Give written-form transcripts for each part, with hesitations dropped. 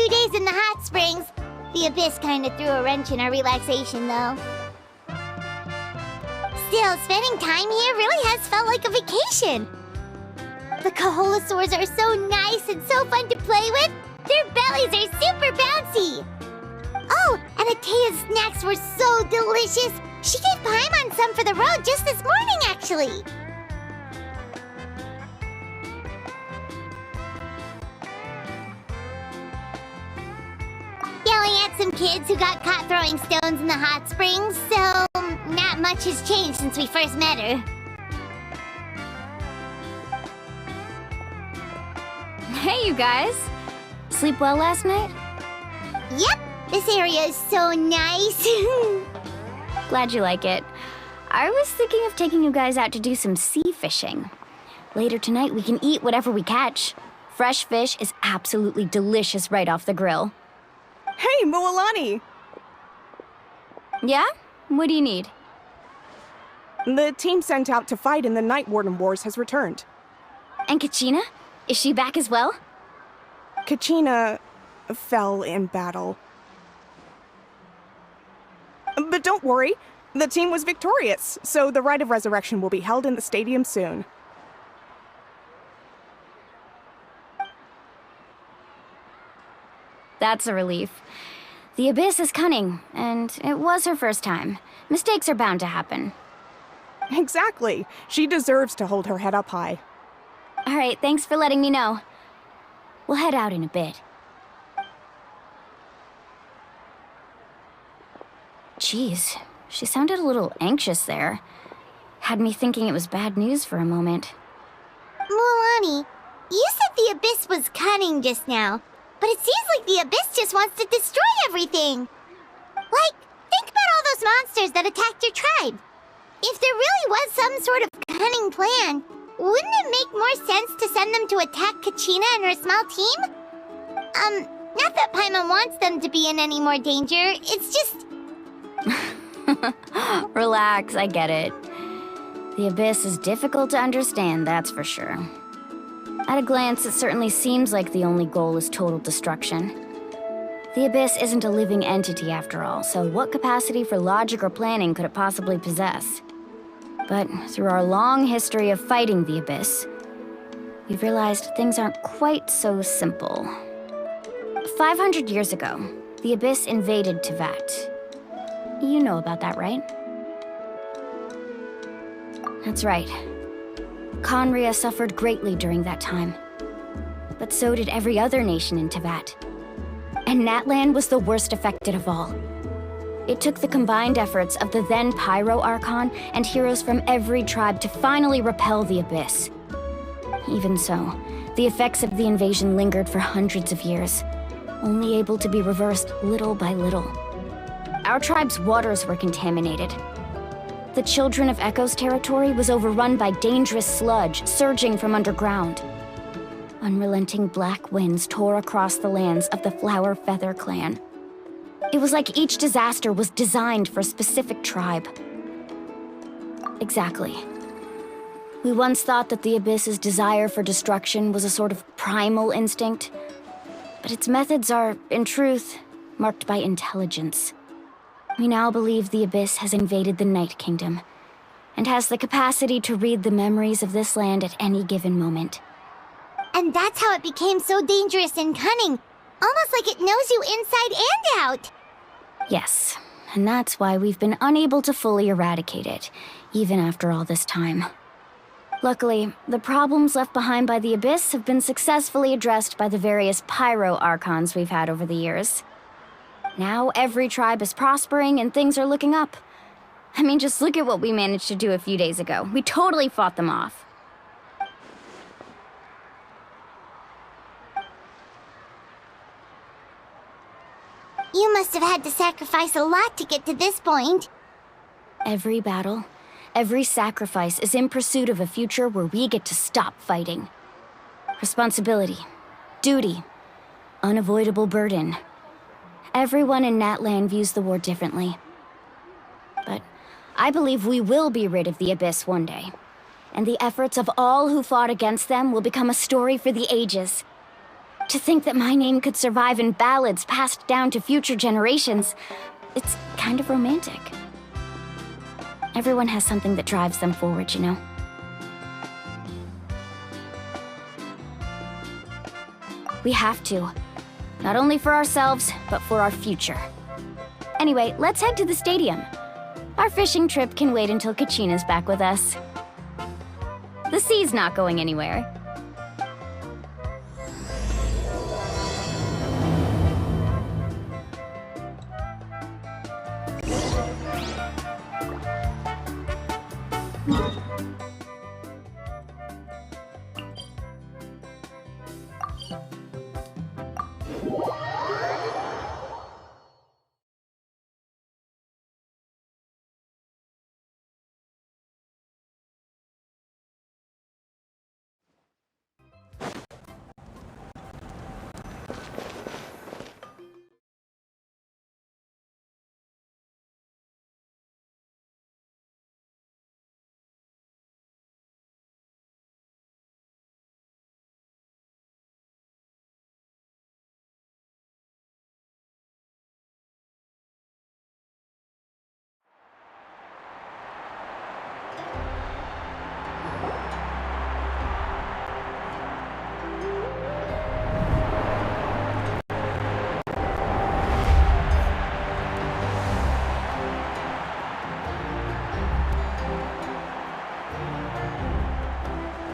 few days in the hot springs. The Abyss kinda threw a wrench in our relaxation, though. Still, spending time here really has felt like a vacation. The Kaholosaurs are so nice and so fun to play with. Their bellies are super bouncy. Oh, and Atea's snacks were so delicious. She gave Paimon some for the road just this morning, actually. Yelling at some kids who got caught throwing stones in the hot springs, so not much has changed since we first met her. Hey, you guys! Sleep well last night? Yep, this area is so nice. Glad you like it. I was thinking of taking you guys out to do some sea fishing. Later tonight, we can eat whatever we catch. Fresh fish is absolutely delicious right off the grill. Hey, Moalani! Yeah? What do you need? The team sent out to fight in the Night Warden Wars has returned. And Kachina? Is she back as well? Kachina fell in battle. But don't worry, the team was victorious, so the Rite of Resurrection will be held in the stadium soon. That's a relief. The Abyss is cunning, and it was her first time. Mistakes are bound to happen. Exactly. She deserves to hold her head up high. All right, thanks for letting me know. We'll head out in a bit. Jeez, she sounded a little anxious there. Had me thinking it was bad news for a moment. Mulani, you said the Abyss was cunning just now, but it seems like the Abyss just wants to destroy everything. Like, think about all those monsters that attacked your tribe. If there really was some sort of cunning plan, wouldn't it make more sense to send them to attack Kachina and her small team? Not that Paimon wants them to be in any more danger, it's just... Relax, I get it. The Abyss is difficult to understand, that's for sure. At a glance, it certainly seems like the only goal is total destruction. The Abyss isn't a living entity after all, so what capacity for logic or planning could it possibly possess? But through our long history of fighting the Abyss, we've realized things aren't quite so simple. 500 years ago, the Abyss invaded Teyvat. You know about that, right? That's right. Conria suffered greatly during that time. But so did every other nation in Teyvat. And Natlan was the worst affected of all. It took the combined efforts of the then Pyro Archon and heroes from every tribe to finally repel the Abyss. Even so, the effects of the invasion lingered for hundreds of years, only able to be reversed little by little. Our tribe's waters were contaminated. The Children of Echo's territory was overrun by dangerous sludge surging from underground. Unrelenting black winds tore across the lands of the Flower Feather clan. It was like each disaster was designed for a specific tribe. Exactly. We once thought that the Abyss's desire for destruction was a sort of primal instinct, but its methods are, in truth, marked by intelligence. We now believe the Abyss has invaded the Night Kingdom, and has the capacity to read the memories of this land at any given moment. And that's how it became so dangerous and cunning. Almost like it knows you inside and out. Yes, and that's why we've been unable to fully eradicate it, even after all this time. Luckily, the problems left behind by the Abyss have been successfully addressed by the various Pyro Archons we've had over the years. Now every tribe is prospering and things are looking up. I mean, just look at what we managed to do a few days ago. We totally fought them off. You must have had to sacrifice a lot to get to this point. Every battle, every sacrifice is in pursuit of a future where we get to stop fighting. Responsibility, duty, unavoidable burden. Everyone in Natlan views the war differently. But I believe we will be rid of the Abyss one day. And the efforts of all who fought against them will become a story for the ages. To think that my name could survive in ballads passed down to future generations, it's kind of romantic. Everyone has something that drives them forward, you know? We have to. Not only for ourselves, but for our future. Anyway, let's head to the stadium. Our fishing trip can wait until Kachina's back with us. The sea's not going anywhere.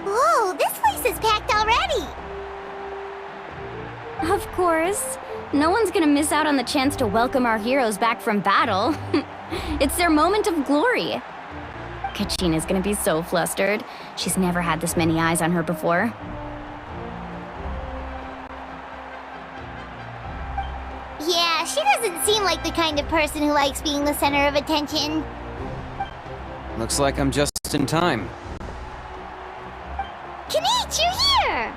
Whoa, this place is packed already! Of course. No one's gonna miss out on the chance to welcome our heroes back from battle. It's their moment of glory. Kachina's gonna be so flustered. She's never had this many eyes on her before. Yeah, she doesn't seem like the kind of person who likes being the center of attention. Looks like I'm just in time. Kanich, you're here!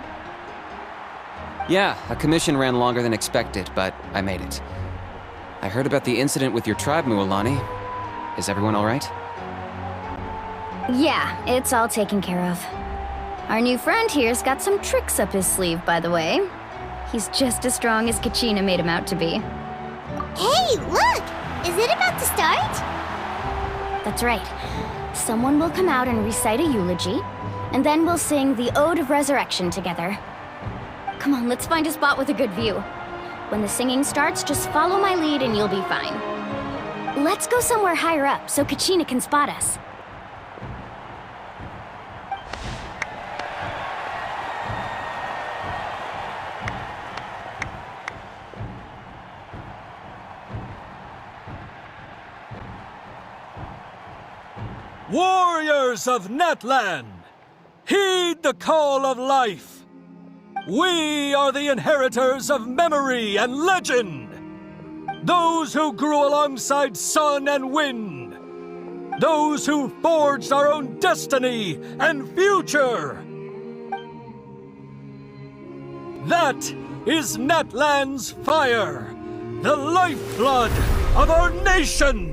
Yeah, a commission ran longer than expected, but I made it. I heard about the incident with your tribe, Mualani. Is everyone alright? Yeah, it's all taken care of. Our new friend here's got some tricks up his sleeve, by the way. He's just as strong as Kachina made him out to be. Hey, look! Is it about to start? That's right. Someone will come out and recite a eulogy, and then we'll sing the Ode of Resurrection together. Come on, let's find a spot with a good view. When the singing starts, just follow my lead and you'll be fine. Let's go somewhere higher up so Kachina can spot us. Warriors of Natlan, heed the call of life. We are the inheritors of memory and legend. Those who grew alongside sun and wind. Those who forged our own destiny and future. That is Natlan's fire, the lifeblood of our nation.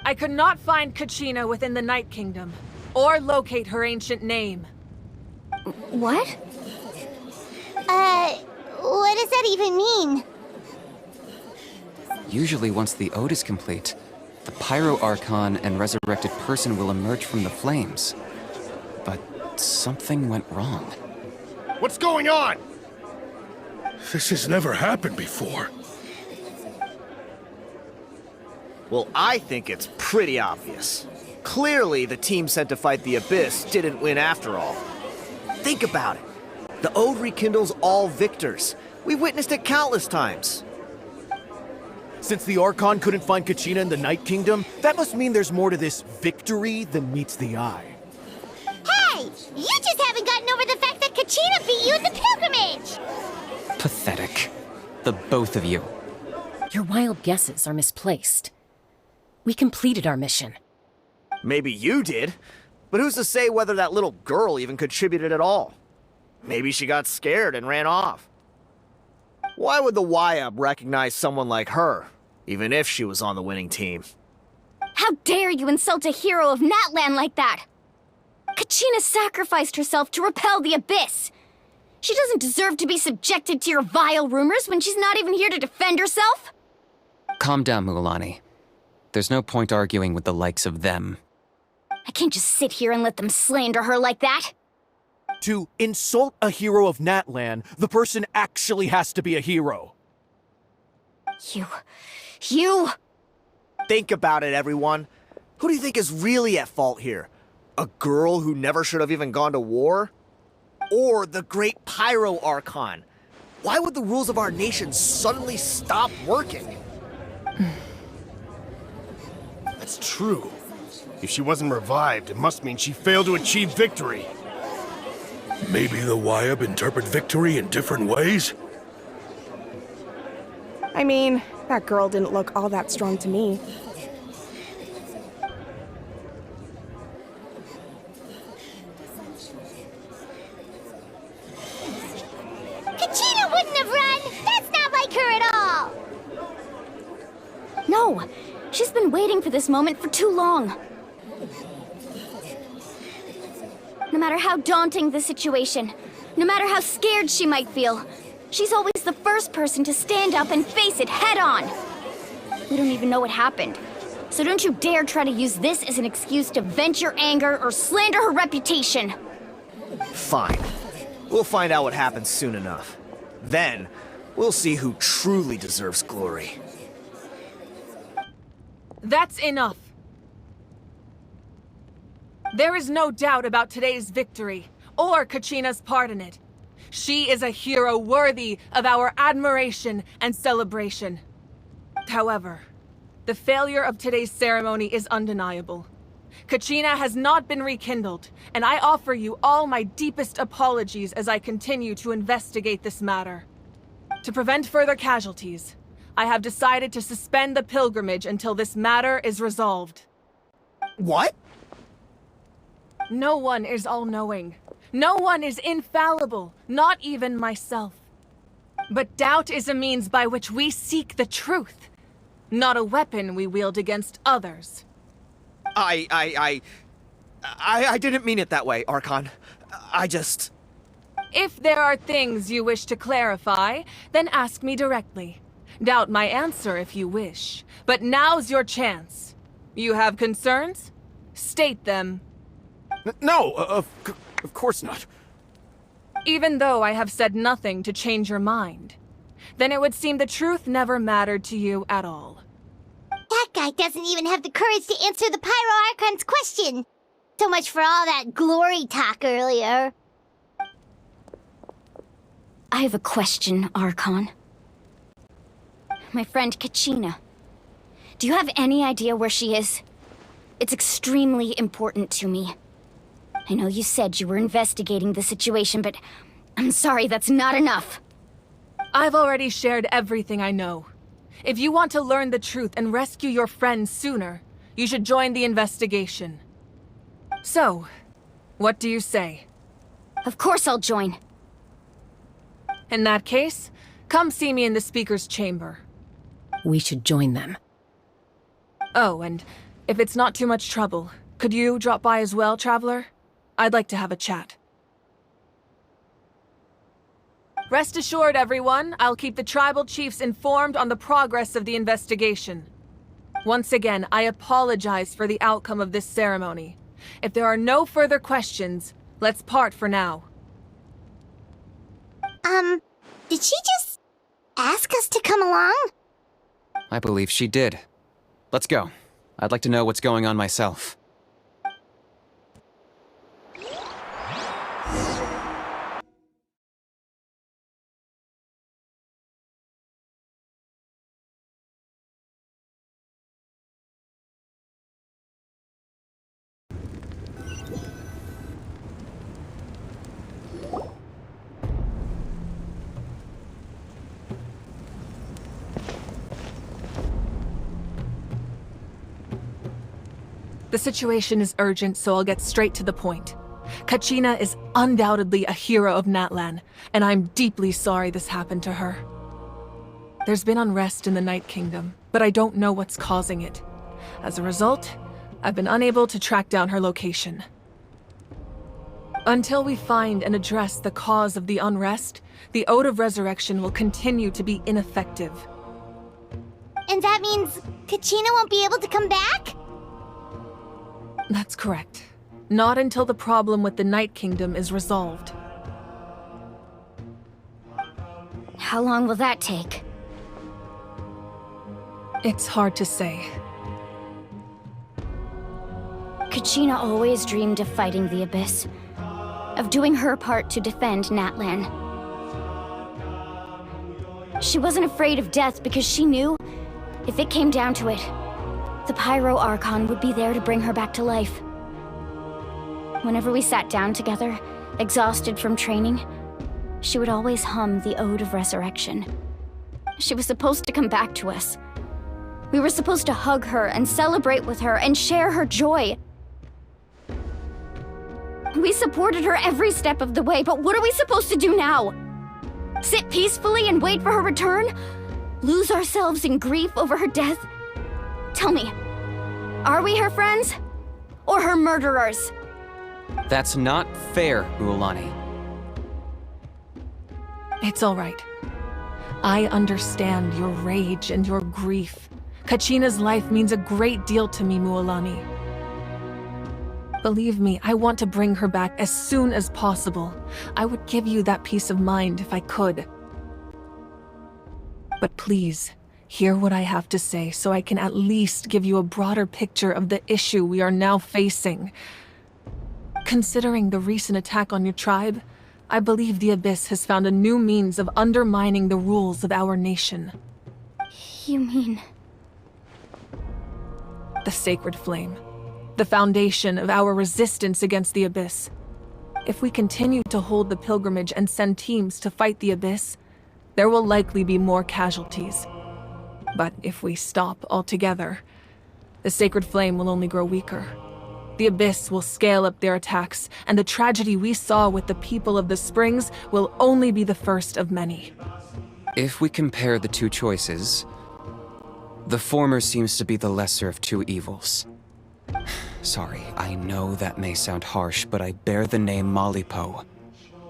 I could not find Kachina within the Night Kingdom, or locate her ancient name. What? What does that even mean? Usually once the ode is complete, the Pyro Archon and resurrected person will emerge from the flames. But something went wrong. What's going on? This has never happened before. Well, I think it's pretty obvious. Clearly, the team sent to fight the Abyss didn't win after all. Think about it. The Ode rekindles all victors. We've witnessed it countless times. Since the Archon couldn't find Kachina in the Night Kingdom, that must mean there's more to this victory than meets the eye. Hey! You just haven't gotten over the fact that Kachina beat you in the pilgrimage! Pathetic. The both of you. Your wild guesses are misplaced. We completed our mission. Maybe you did, but who's to say whether that little girl even contributed at all? Maybe she got scared and ran off. Why would the YUB recognize someone like her, even if she was on the winning team? How dare you insult a hero of Natlan like that? Kachina sacrificed herself to repel the Abyss. She doesn't deserve to be subjected to your vile rumors when she's not even here to defend herself. Calm down, Mualani. There's no point arguing with the likes of them. I can't just sit here and let them slander her like that. To insult a hero of Natlan, the person actually has to be a hero. You... Think about it, everyone. Who do you think is really at fault here? A girl who never should have even gone to war? Or the great Pyro Archon? Why would the rules of our nation suddenly stop working? That's true. If she wasn't revived, it must mean she failed to achieve victory. Maybe the YUB interpret victory in different ways? I mean, that girl didn't look all that strong to me. Kachina wouldn't have run! That's not like her at all! No, she's been waiting for this moment for too long. No matter how daunting the situation, no matter how scared she might feel, she's always the first person to stand up and face it head on. We don't even know what happened, so don't you dare try to use this as an excuse to vent your anger or slander her reputation. Fine. We'll find out what happens soon enough. Then, we'll see who truly deserves glory. That's enough. There is no doubt about today's victory, or Kachina's part in it. She is a hero worthy of our admiration and celebration. However, the failure of today's ceremony is undeniable. Kachina has not been rekindled, and I offer you all my deepest apologies as I continue to investigate this matter. To prevent further casualties, I have decided to suspend the pilgrimage until this matter is resolved. What? No one is all-knowing. No one is infallible, not even myself. But doubt is a means by which we seek the truth, not a weapon we wield against others. I didn't mean it that way, Archon. I just... If there are things you wish to clarify, then ask me directly. Doubt my answer if you wish, but now's your chance. You have concerns? State them. No, of course not. Even though I have said nothing to change your mind, then it would seem the truth never mattered to you at all. That guy doesn't even have the courage to answer the Pyro Archon's question. So much for all that glory talk earlier. I have a question, Archon. My friend Kachina. Do you have any idea where she is? It's extremely important to me. I know you said you were investigating the situation, but I'm sorry, that's not enough. I've already shared everything I know. If you want to learn the truth and rescue your friend sooner, you should join the investigation. So, what do you say? Of course I'll join. In that case, come see me in the speaker's chamber. We should join them. Oh, and if it's not too much trouble, could you drop by as well, Traveler? I'd like to have a chat. Rest assured, everyone, I'll keep the tribal chiefs informed on the progress of the investigation. Once again, I apologize for the outcome of this ceremony. If there are no further questions, let's part for now. Did she just ask us to come along? I believe she did. Let's go. I'd like to know what's going on myself. The situation is urgent, so I'll get straight to the point. Kachina is undoubtedly a hero of Natlan, and I'm deeply sorry this happened to her. There's been unrest in the Night Kingdom, but I don't know what's causing it. As a result, I've been unable to track down her location. Until we find and address the cause of the unrest, the Ode of Resurrection will continue to be ineffective. And that means Kachina won't be able to come back? That's correct. Not until the problem with the Night Kingdom is resolved. How long will that take? It's hard to say. Kachina always dreamed of fighting the Abyss, of doing her part to defend Natlan. She wasn't afraid of death because she knew, if it came down to it, the Pyro Archon would be there to bring her back to life. Whenever we sat down together, exhausted from training, she would always hum the Ode of Resurrection. She was supposed to come back to us. We were supposed to hug her and celebrate with her and share her joy. We supported her every step of the way, but what are we supposed to do now? Sit peacefully and wait for her return? Lose ourselves in grief over her death? Tell me, are we her friends? Or her murderers? That's not fair, Mualani. It's all right. I understand your rage and your grief. Kachina's life means a great deal to me, Mualani. Believe me, I want to bring her back as soon as possible. I would give you that peace of mind if I could. But please, hear what I have to say so I can at least give you a broader picture of the issue we are now facing. Considering the recent attack on your tribe, I believe the Abyss has found a new means of undermining the rules of our nation. You mean... The Sacred Flame. The foundation of our resistance against the Abyss. If we continue to hold the pilgrimage and send teams to fight the Abyss, there will likely be more casualties. But if we stop altogether, the Sacred Flame will only grow weaker. The Abyss will scale up their attacks, and the tragedy we saw with the people of the Springs will only be the first of many. If we compare the two choices, the former seems to be the lesser of two evils. Sorry, I know that may sound harsh, but I bear the name Malipo.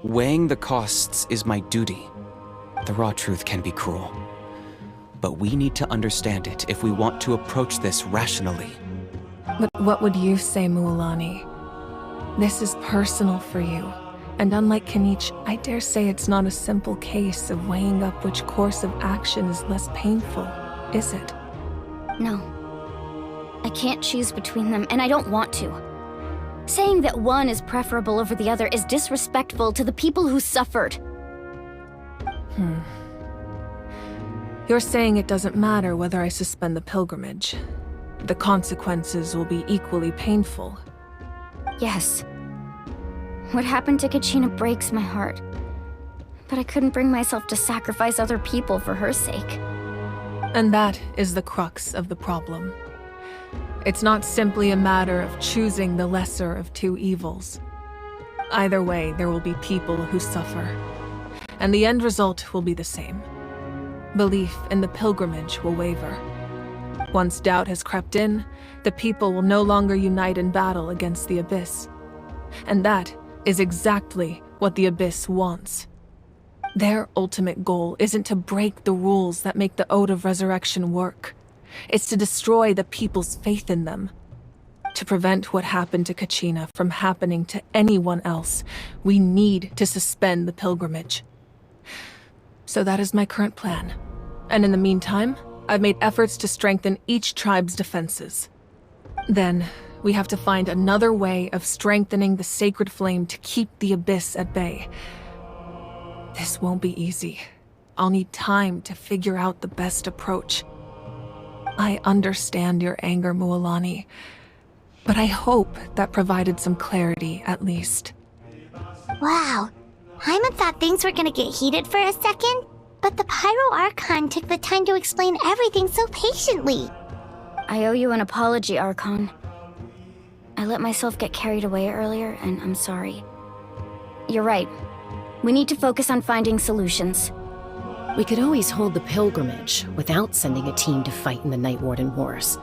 Weighing the costs is my duty. The raw truth can be cruel. But we need to understand it if we want to approach this rationally. But what would you say, Mualani? This is personal for you. And unlike Kanich, I dare say it's not a simple case of weighing up which course of action is less painful, is it? No. I can't choose between them, and I don't want to. Saying that one is preferable over the other is disrespectful to the people who suffered. You're saying it doesn't matter whether I suspend the pilgrimage. The consequences will be equally painful. Yes. What happened to Kachina breaks my heart. But I couldn't bring myself to sacrifice other people for her sake. And that is the crux of the problem. It's not simply a matter of choosing the lesser of two evils. Either way, there will be people who suffer. And the end result will be the same. Belief in the pilgrimage will waver. Once doubt has crept in, the people will no longer unite in battle against the Abyss. And that is exactly what the Abyss wants. Their ultimate goal isn't to break the rules that make the Ode of Resurrection work. It's to destroy the people's faith in them. To prevent what happened to Kachina from happening to anyone else, we need to suspend the pilgrimage. So that is my current plan. And in the meantime, I've made efforts to strengthen each tribe's defenses. Then, we have to find another way of strengthening the sacred flame to keep the Abyss at bay. This won't be easy. I'll need time to figure out the best approach. I understand your anger, Mualani, but I hope that provided some clarity, at least. Wow. Hyman thought things were gonna get heated for a second, but the Pyro Archon took the time to explain everything so patiently. I owe you an apology, Archon. I let myself get carried away earlier, and I'm sorry. You're right. We need to focus on finding solutions. We could always hold the pilgrimage without sending a team to fight in the Night Warden Wars.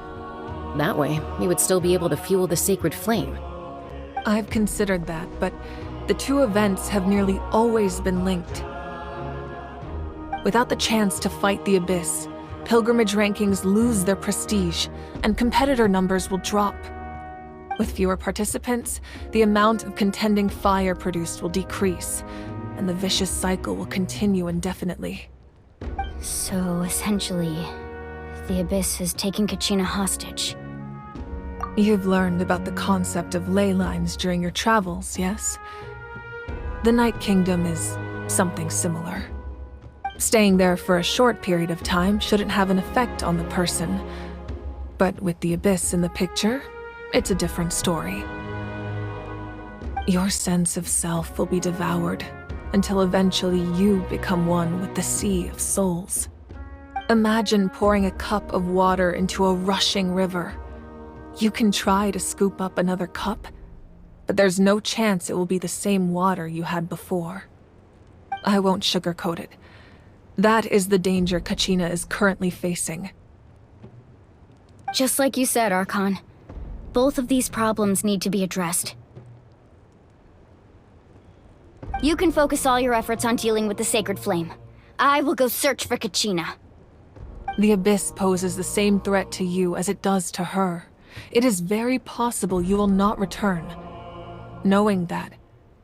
That way, we would still be able to fuel the sacred flame. I've considered that, but the two events have nearly always been linked. Without the chance to fight the Abyss, pilgrimage rankings lose their prestige, and competitor numbers will drop. With fewer participants, the amount of contending fire produced will decrease, and the vicious cycle will continue indefinitely. So, essentially, the Abyss has taken Kachina hostage. You've learned about the concept of ley lines during your travels, yes? The Night Kingdom is something similar. Staying there for a short period of time shouldn't have an effect on the person. But with the Abyss in the picture, it's a different story. Your sense of self will be devoured until eventually you become one with the Sea of Souls. Imagine pouring a cup of water into a rushing river. You can try to scoop up another cup, but there's no chance it will be the same water you had before. I won't sugarcoat it. That is the danger Kachina is currently facing. Just like you said, Archon. Both of these problems need to be addressed. You can focus all your efforts on dealing with the Sacred Flame. I will go search for Kachina. The Abyss poses the same threat to you as it does to her. It is very possible you will not return. Knowing that,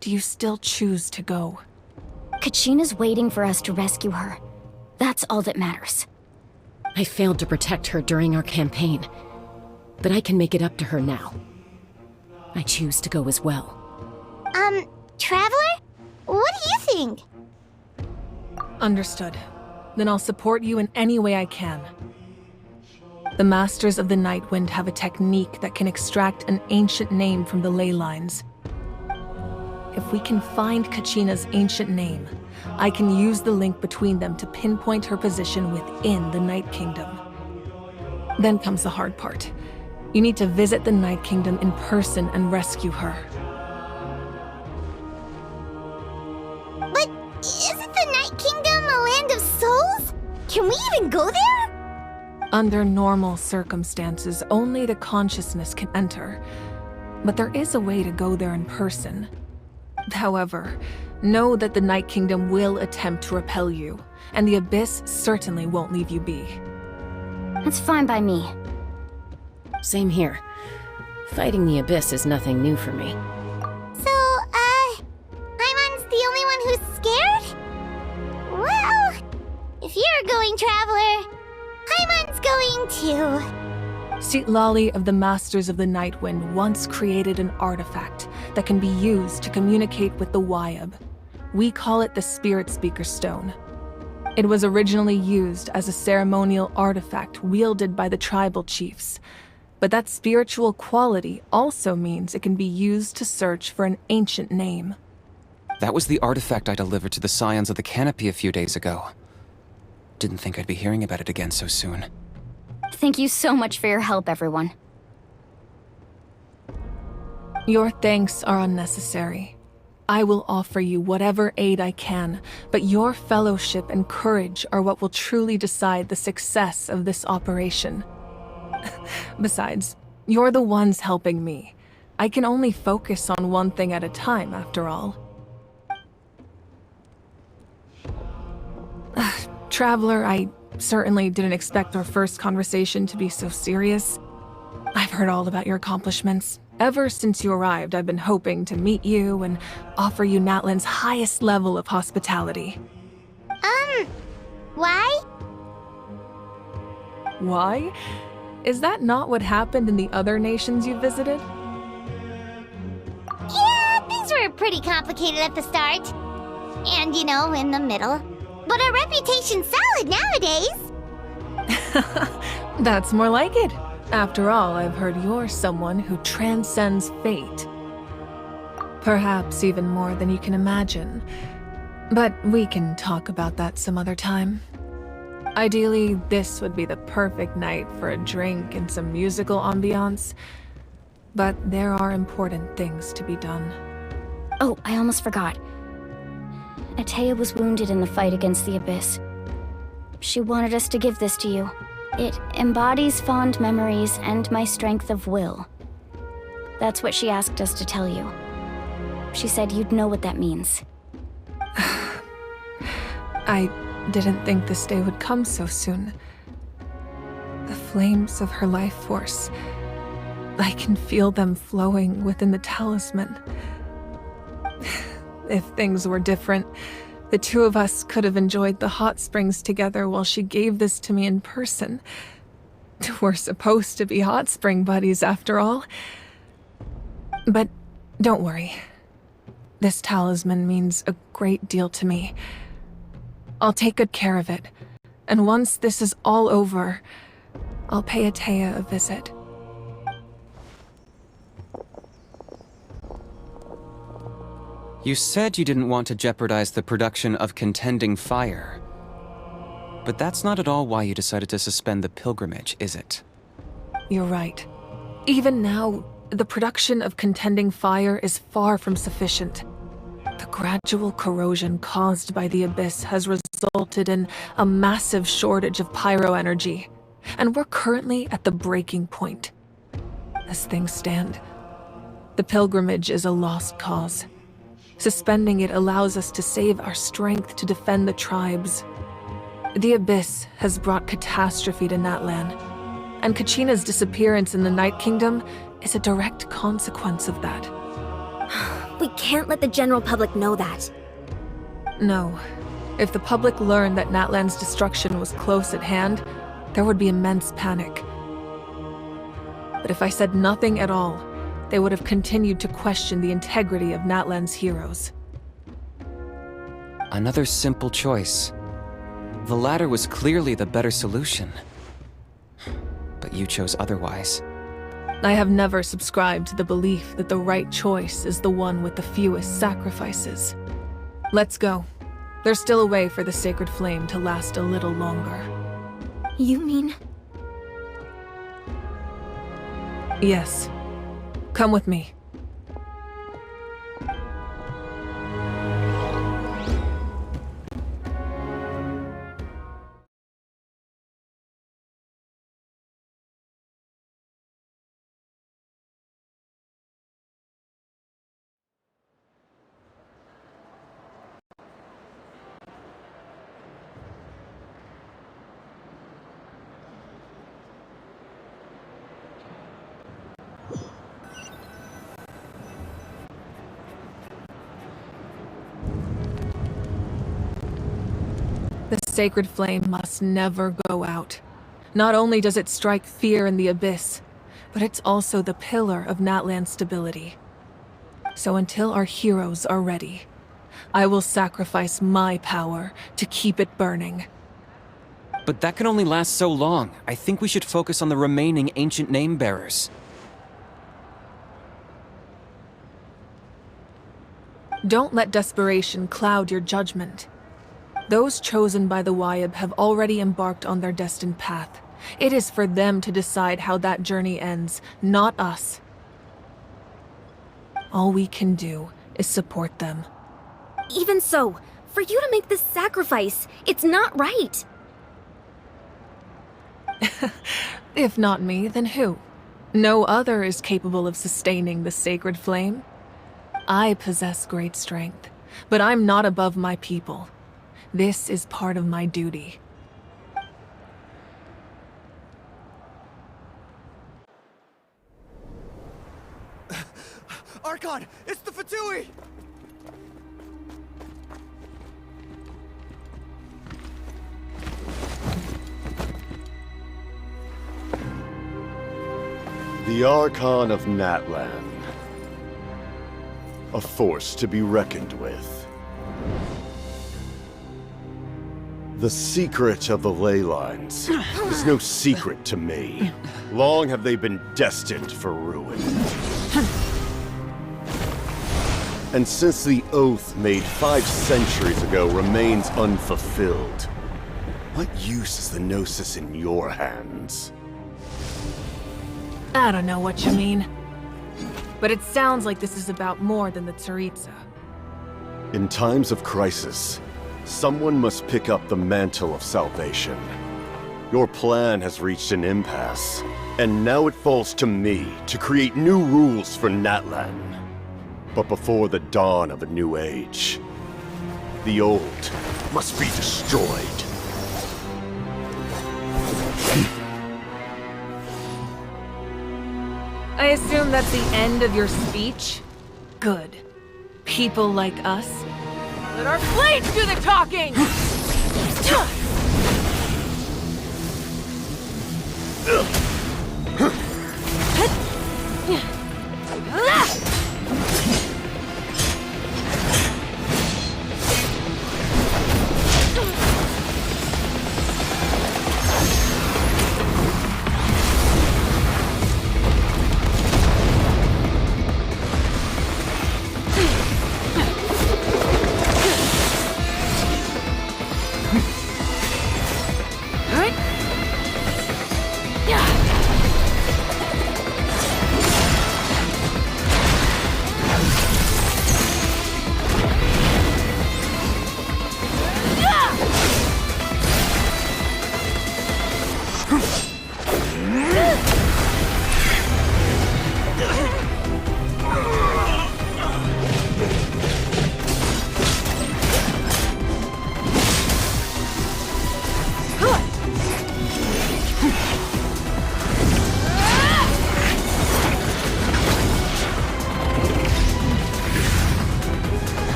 do you still choose to go? Kachina's waiting for us to rescue her. That's all that matters. I failed to protect her during our campaign, but I can make it up to her now. I choose to go as well. Traveler? What do you think? Understood. Then I'll support you in any way I can. The Masters of the Night Wind have a technique that can extract an ancient name from the ley lines. If we can find Kachina's ancient name, I can use the link between them to pinpoint her position within the Night Kingdom. Then comes the hard part. You need to visit the Night Kingdom in person and rescue her. But isn't the Night Kingdom a land of souls? Can we even go there? Under normal circumstances, only the consciousness can enter. But there is a way to go there in person. However, know that the Night Kingdom will attempt to repel you, and the Abyss certainly won't leave you be. That's fine by me. Same here. Fighting the Abyss is nothing new for me. So, Hyman's the only one who's scared? Well, if you're going, Traveler, Hyman's going too. Sitlali of the Masters of the Night Wind once created an artifact that can be used to communicate with the Wayab. We call it the Spirit Speaker Stone. It was originally used as a ceremonial artifact wielded by the tribal chiefs, but that spiritual quality also means it can be used to search for an ancient name. That was the artifact I delivered to the Scions of the Canopy a few days ago. Didn't think I'd be hearing about it again so soon. Thank you so much for your help, everyone. Your thanks are unnecessary. I will offer you whatever aid I can, but your fellowship and courage are what will truly decide the success of this operation. Besides, you're the ones helping me. I can only focus on one thing at a time, after all. Traveler, I certainly didn't expect our first conversation to be so serious. I've heard all about your accomplishments. Ever since you arrived, I've been hoping to meet you and offer you Natlan's highest level of hospitality. Why? Why? Is that not what happened in the other nations you visited? Yeah, things were pretty complicated at the start. And, in the middle. But our reputation's solid nowadays. That's more like it. After all, I've heard you're someone who transcends fate. Perhaps even more than you can imagine. But we can talk about that some other time. Ideally, this would be the perfect night for a drink and some musical ambiance. But there are important things to be done. Oh, I almost forgot. Atea was wounded in the fight against the Abyss. She wanted us to give this to you. It embodies fond memories and my strength of will. That's what she asked us to tell you. She said you'd know what that means. I didn't think this day would come so soon. The flames of her life force. I can feel them flowing within the talisman. If things were different, the two of us could have enjoyed the hot springs together while she gave this to me in person. We're supposed to be hot spring buddies after all. But don't worry. This talisman means a great deal to me. I'll take good care of it. And once this is all over, I'll pay Atea a visit. You said you didn't want to jeopardize the production of contending fire. But that's not at all why you decided to suspend the pilgrimage, is it? You're right. Even now, the production of contending fire is far from sufficient. The gradual corrosion caused by the Abyss has resulted in a massive shortage of pyro energy, and we're currently at the breaking point. As things stand, the pilgrimage is a lost cause. Suspending it allows us to save our strength to defend the tribes. The Abyss has brought catastrophe to Natlan, and Kachina's disappearance in the Night Kingdom is a direct consequence of that. We can't let the general public know that. No. If the public learned that Natlan's destruction was close at hand, there would be immense panic. But if I said nothing at all, they would have continued to question the integrity of Natlan's heroes. Another simple choice. The latter was clearly the better solution. But you chose otherwise. I have never subscribed to the belief that the right choice is the one with the fewest sacrifices. Let's go. There's still a way for the sacred flame to last a little longer. You mean? Yes. Come with me. The sacred flame must never go out. Not only does it strike fear in the Abyss, but it's also the pillar of Natlan's stability. So until our heroes are ready, I will sacrifice my power to keep it burning. But that can only last so long. I think we should focus on the remaining ancient name-bearers. Don't let desperation cloud your judgment. Those chosen by the Wayab have already embarked on their destined path. It is for them to decide how that journey ends, not us. All we can do is support them. Even so, for you to make this sacrifice, it's not right. If not me, then who? No other is capable of sustaining the sacred flame. I possess great strength, but I'm not above my people. This is part of my duty. Archon, it's the Fatui! The Archon of Natlan. A force to be reckoned with. The secret of the ley lines is no secret to me. Long have they been destined for ruin. And since the oath made 5 centuries ago remains unfulfilled, what use is the Gnosis in your hands? I don't know what you mean. But it sounds like this is about more than the Tsaritsa. In times of crisis, someone must pick up the mantle of salvation. Your plan has reached an impasse, and now it falls to me to create new rules for Natlan. But before the dawn of a new age, the old must be destroyed. I assume that's the end of your speech? Good. People like us? Let our blades do the talking!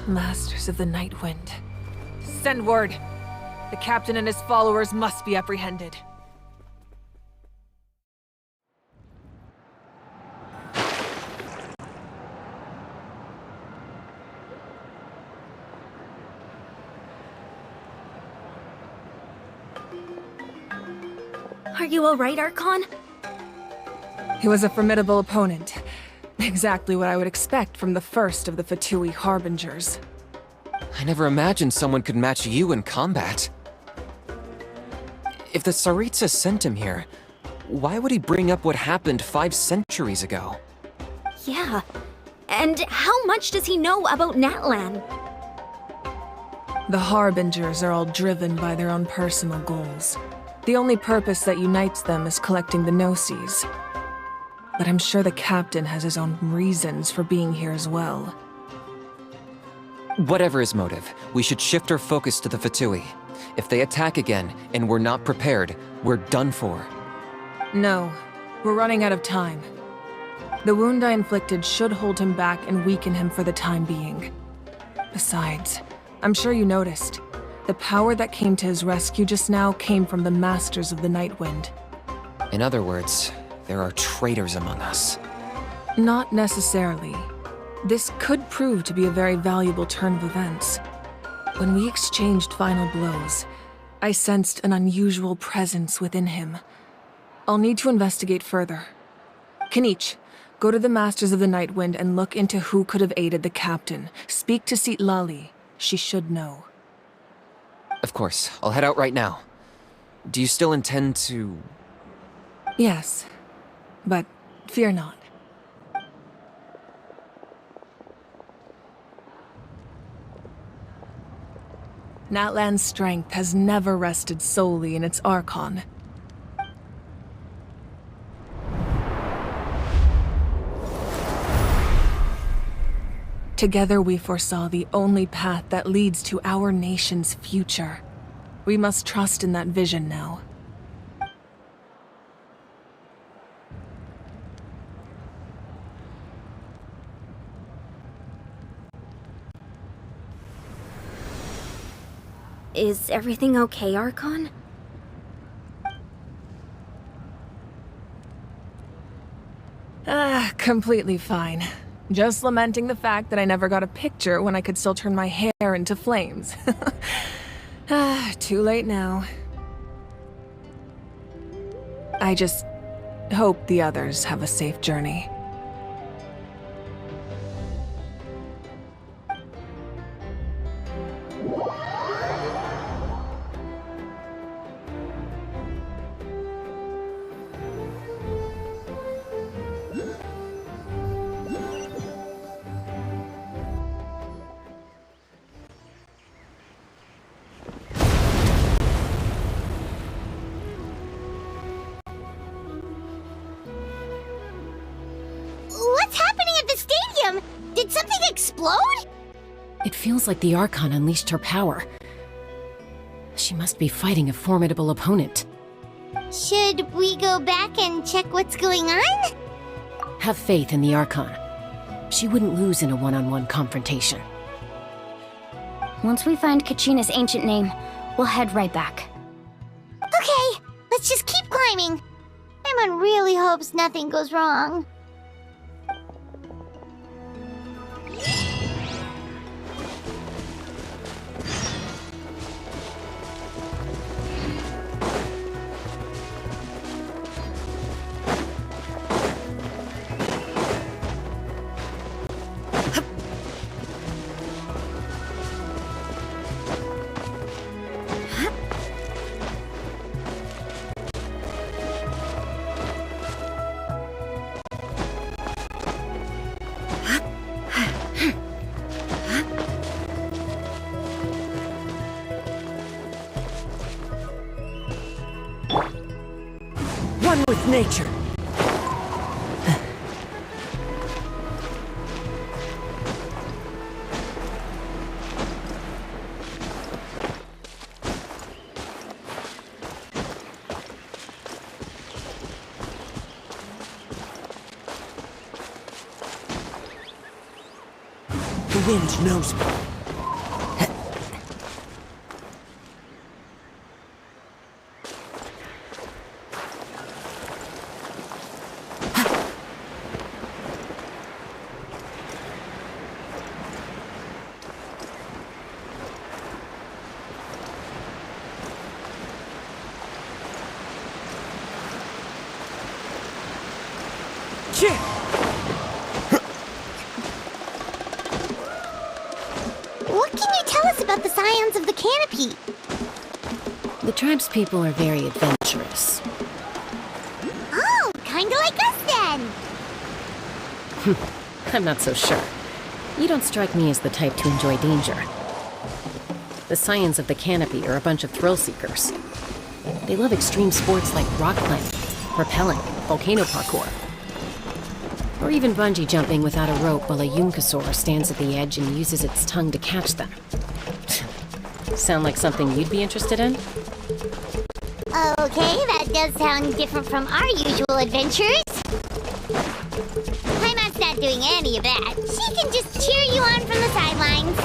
Masters of the Night Wind. Send word. The captain and his followers must be apprehended. Are you alright, Archon? He was a formidable opponent. Exactly what I would expect from the first of the Fatui Harbingers. I never imagined someone could match you in combat. If the Tsaritsa sent him here, why would he bring up what happened 5 centuries ago? Yeah. And how much does he know about Natlan? The Harbingers are all driven by their own personal goals. The only purpose that unites them is collecting the Gnosis. But I'm sure the captain has his own reasons for being here as well. Whatever his motive, we should shift our focus to the Fatui. If they attack again, and we're not prepared, we're done for. No, we're running out of time. The wound I inflicted should hold him back and weaken him for the time being. Besides, I'm sure you noticed, the power that came to his rescue just now came from the Masters of the Nightwind. In other words, there are traitors among us. Not necessarily. This could prove to be a very valuable turn of events. When we exchanged final blows, I sensed an unusual presence within him. I'll need to investigate further. Kenichi, go to the Masters of the Nightwind and look into who could have aided the captain. Speak to Citlali. She should know. Of course, I'll head out right now. Do you still intend to... Yes, but fear not. Natlan's strength has never rested solely in its Archon. Together we foresaw the only path that leads to our nation's future. We must trust in that vision now. Is everything okay, Archon? Completely fine. Just lamenting the fact that I never got a picture when I could still turn my hair into flames. Too late now. I just hope the others have a safe journey. What's happening at the stadium? Did something explode? It feels like the Archon unleashed her power. She must be fighting a formidable opponent. Should we go back and check what's going on? Have faith in the Archon. She wouldn't lose in a one-on-one confrontation. Once we find Kachina's ancient name, we'll head right back. Okay, let's just keep climbing. Everyone really hopes nothing goes wrong. One with nature. The wind knows me. What can you tell us about the scions of the canopy? The tribespeople are very adventurous. Oh, kinda like us then. I'm not so sure. You don't strike me as the type to enjoy danger. The scions of the canopy are a bunch of thrill seekers. They love extreme sports like rock climbing, rappelling, volcano parkour. Or even bungee jumping without a rope while a Yunkasaur stands at the edge and uses its tongue to catch them. Sound like something you'd be interested in? Okay, that does sound different from our usual adventures. Paimon's not doing any of that. She can just cheer you on from the sidelines.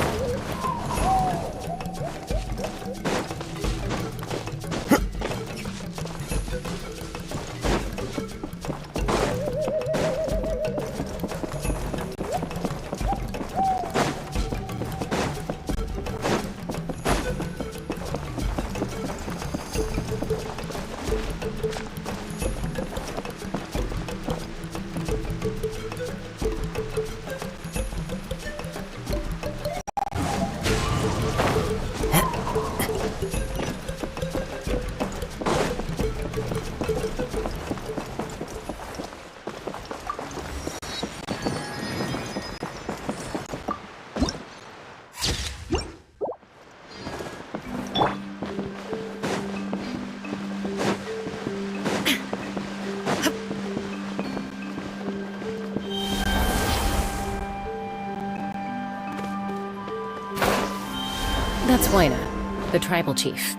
That's Wyna, the tribal chief.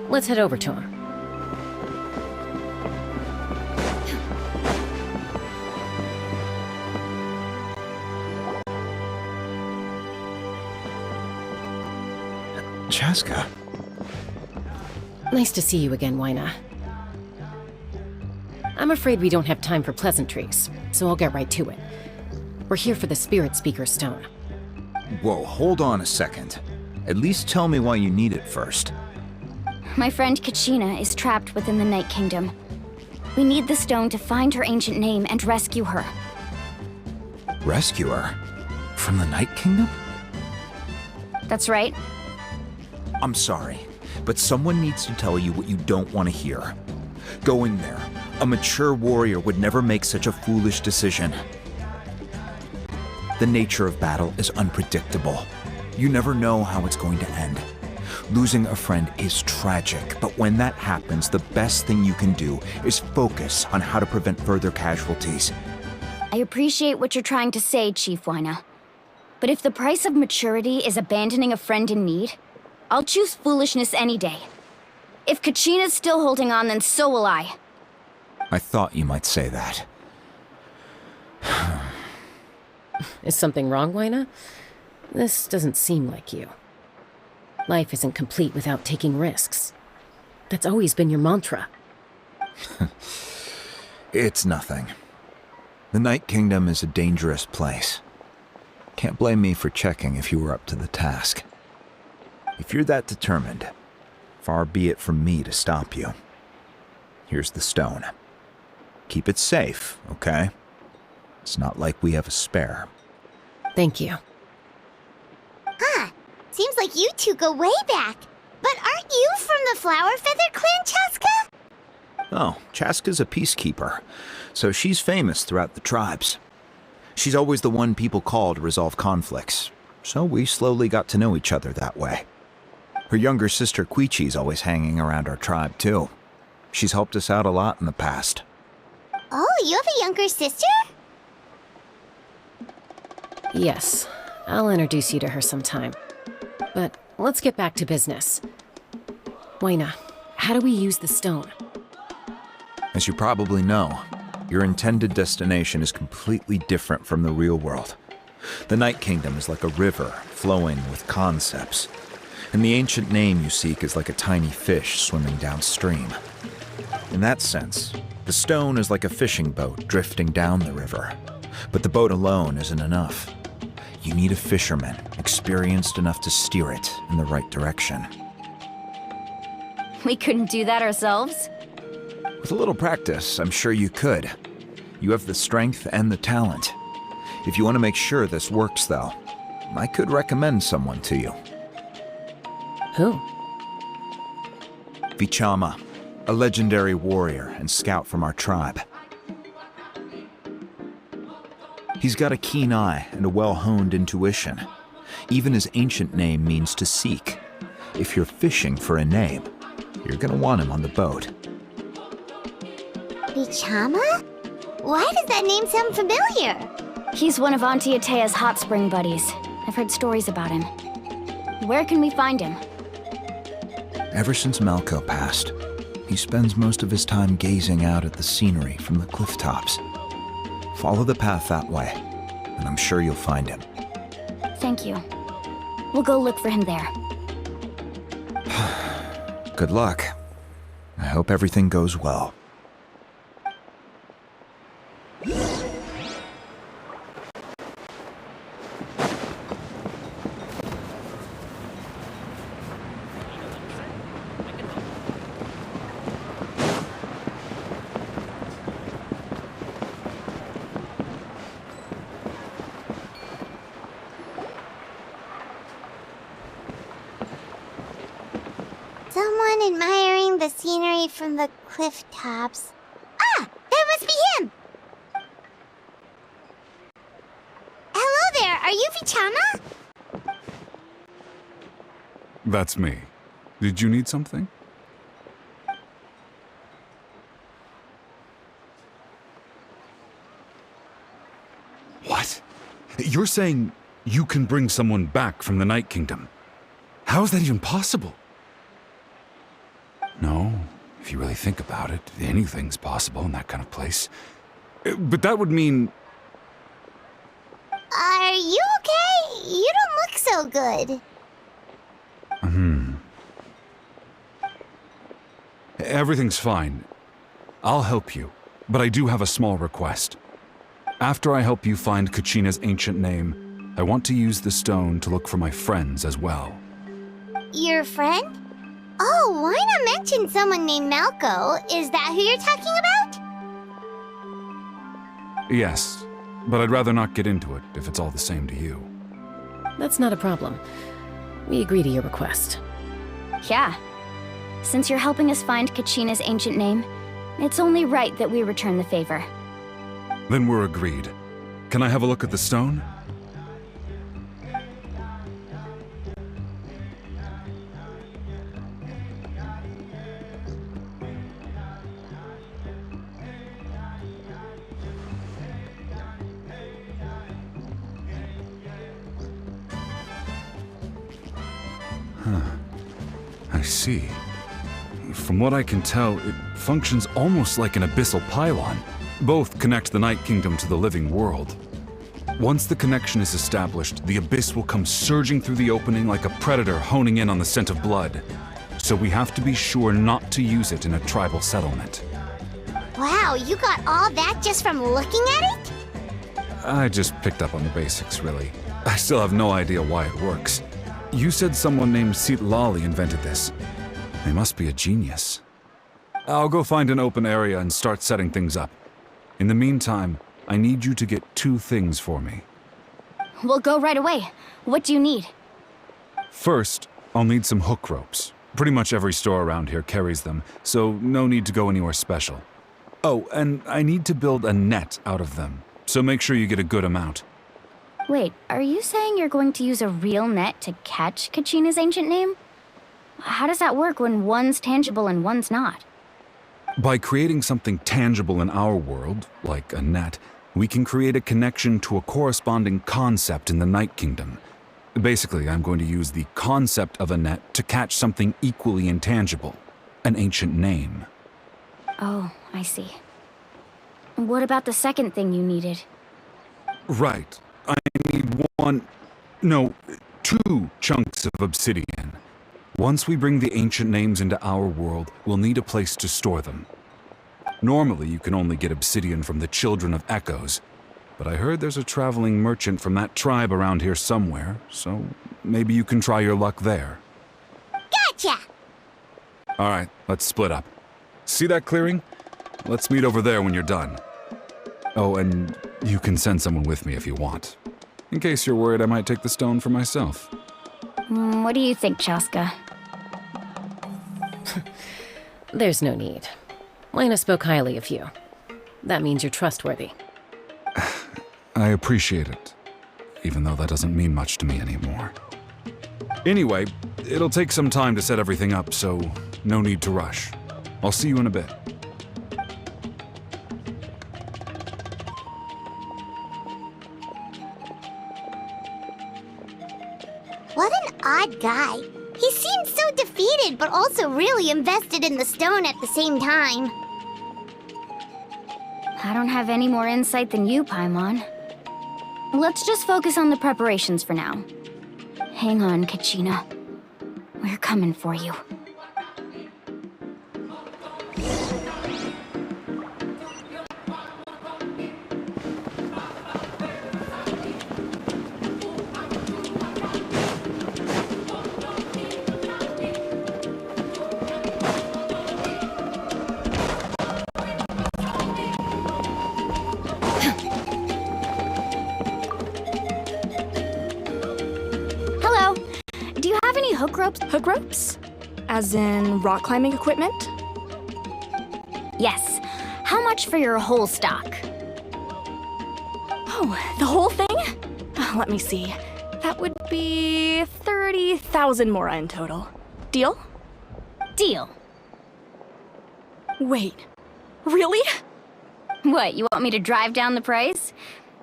Let's head over to him. Chaska. Nice to see you again, Wyna. I'm afraid we don't have time for pleasantries, so I'll get right to it. We're here for the Spirit Speaker Stone. Whoa, hold on a second. At least tell me why you need it first. My friend Kachina is trapped within the Night Kingdom. We need the stone to find her ancient name and rescue her. Rescue her? From the Night Kingdom? That's right. I'm sorry, but someone needs to tell you what you don't want to hear. Going there, a mature warrior would never make such a foolish decision. The nature of battle is unpredictable. You never know how it's going to end. Losing a friend is tragic, but when that happens, the best thing you can do is focus on how to prevent further casualties. I appreciate what you're trying to say, Chief Wyna. But if the price of maturity is abandoning a friend in need, I'll choose foolishness any day. If Kachina's still holding on, then so will I. I thought you might say that. Is something wrong, Wyna? This doesn't seem like you. Life isn't complete without taking risks. That's always been your mantra. It's nothing. The Night Kingdom is a dangerous place. Can't blame me for checking if you were up to the task. If you're that determined, far be it from me to stop you. Here's the stone. Keep it safe, okay? It's not like we have a spare. Thank you. Huh. Seems like you two go way back. But aren't you from the Flower Feather Clan, Chaska? Oh, Chaska's a peacekeeper, so she's famous throughout the tribes. She's always the one people call to resolve conflicts, so we slowly got to know each other that way. Her younger sister Quichi's always hanging around our tribe, too. She's helped us out a lot in the past. Oh, you have a younger sister? Yes, I'll introduce you to her sometime. But let's get back to business. Wyna, how do we use the stone? As you probably know, your intended destination is completely different from the real world. The Night Kingdom is like a river flowing with concepts, and the ancient name you seek is like a tiny fish swimming downstream. In that sense, the stone is like a fishing boat drifting down the river, but the boat alone isn't enough. You need a fisherman experienced enough to steer it in the right direction. We couldn't do that ourselves? With a little practice, I'm sure you could. You have the strength and the talent. If you want to make sure this works, though, I could recommend someone to you. Who? Vichama, a legendary warrior and scout from our tribe. He's got a keen eye and a well-honed intuition. Even his ancient name means to seek. If you're fishing for a name, you're gonna want him on the boat. Vichama? Why does that name sound familiar? He's one of Auntie Atea's hot spring buddies. I've heard stories about him. Where can we find him? Ever since Malco passed, he spends most of his time gazing out at the scenery from the cliff tops. Follow the path that way, and I'm sure you'll find him. Thank you. We'll go look for him there. Good luck. I hope everything goes well. Someone admiring the scenery from the cliff tops. Ah! That must be him! Hello there, are you Vichana? That's me. Did you need something? What? You're saying you can bring someone back from the Night Kingdom? How is that even possible? No, if you really think about it, anything's possible in that kind of place. But that would mean... Are you okay? You don't look so good. Everything's fine. I'll help you, but I do have a small request. After I help you find Kachina's ancient name, I want to use the stone to look for my friends as well. Your friend? Oh, why not mention someone named Malco? Is that who you're talking about? Yes, but I'd rather not get into it if it's all the same to you. That's not a problem. We agree to your request. Yeah. Since you're helping us find Kachina's ancient name, it's only right that we return the favor. Then we're agreed. Can I have a look at the stone? I see. From what I can tell, it functions almost like an abyssal pylon. Both connect the Night Kingdom to the living world. Once the connection is established, the abyss will come surging through the opening like a predator honing in on the scent of blood. So we have to be sure not to use it in a tribal settlement. Wow, you got all that just from looking at it? I just picked up on the basics, really. I still have no idea why it works. You said someone named Lali invented this. They must be a genius. I'll go find an open area and start setting things up. In the meantime, I need you to get 2 things for me. We'll go right away. What do you need? First, I'll need some hook ropes. Pretty much every store around here carries them, so no need to go anywhere special. Oh, and I need to build a net out of them, so make sure you get a good amount. Wait, are you saying you're going to use a real net to catch Kachina's ancient name? How does that work when one's tangible and one's not? By creating something tangible in our world, like a net, we can create a connection to a corresponding concept in the Night Kingdom. Basically, I'm going to use the concept of a net to catch something equally intangible, an ancient name. Oh, I see. What about the second thing you needed? Right. I need 2 chunks of obsidian. Once we bring the ancient names into our world, we'll need a place to store them. Normally, you can only get obsidian from the Children of Echoes, but I heard there's a traveling merchant from that tribe around here somewhere, so maybe you can try your luck there. Gotcha! Alright, let's split up. See that clearing? Let's meet over there when you're done. Oh, and you can send someone with me if you want. In case you're worried I might take the stone for myself. What do you think, Chaska? There's no need. Lena spoke highly of you. That means you're trustworthy. I appreciate it, even though that doesn't mean much to me anymore. Anyway, it'll take some time to set everything up, so no need to rush. I'll see you in a bit. guy. He seemed so defeated, but also really invested in the stone at the same time. I don't have any more insight than you, Paimon. Let's just focus on the preparations for now. Hang on, Kachina. We're coming for you. Hook ropes? Hook ropes? As in rock climbing equipment? Yes. How much for your whole stock? Oh, the whole thing? Let me see. That would be 30,000 mora in total. Deal? Deal. Wait. Really? What, you want me to drive down the price?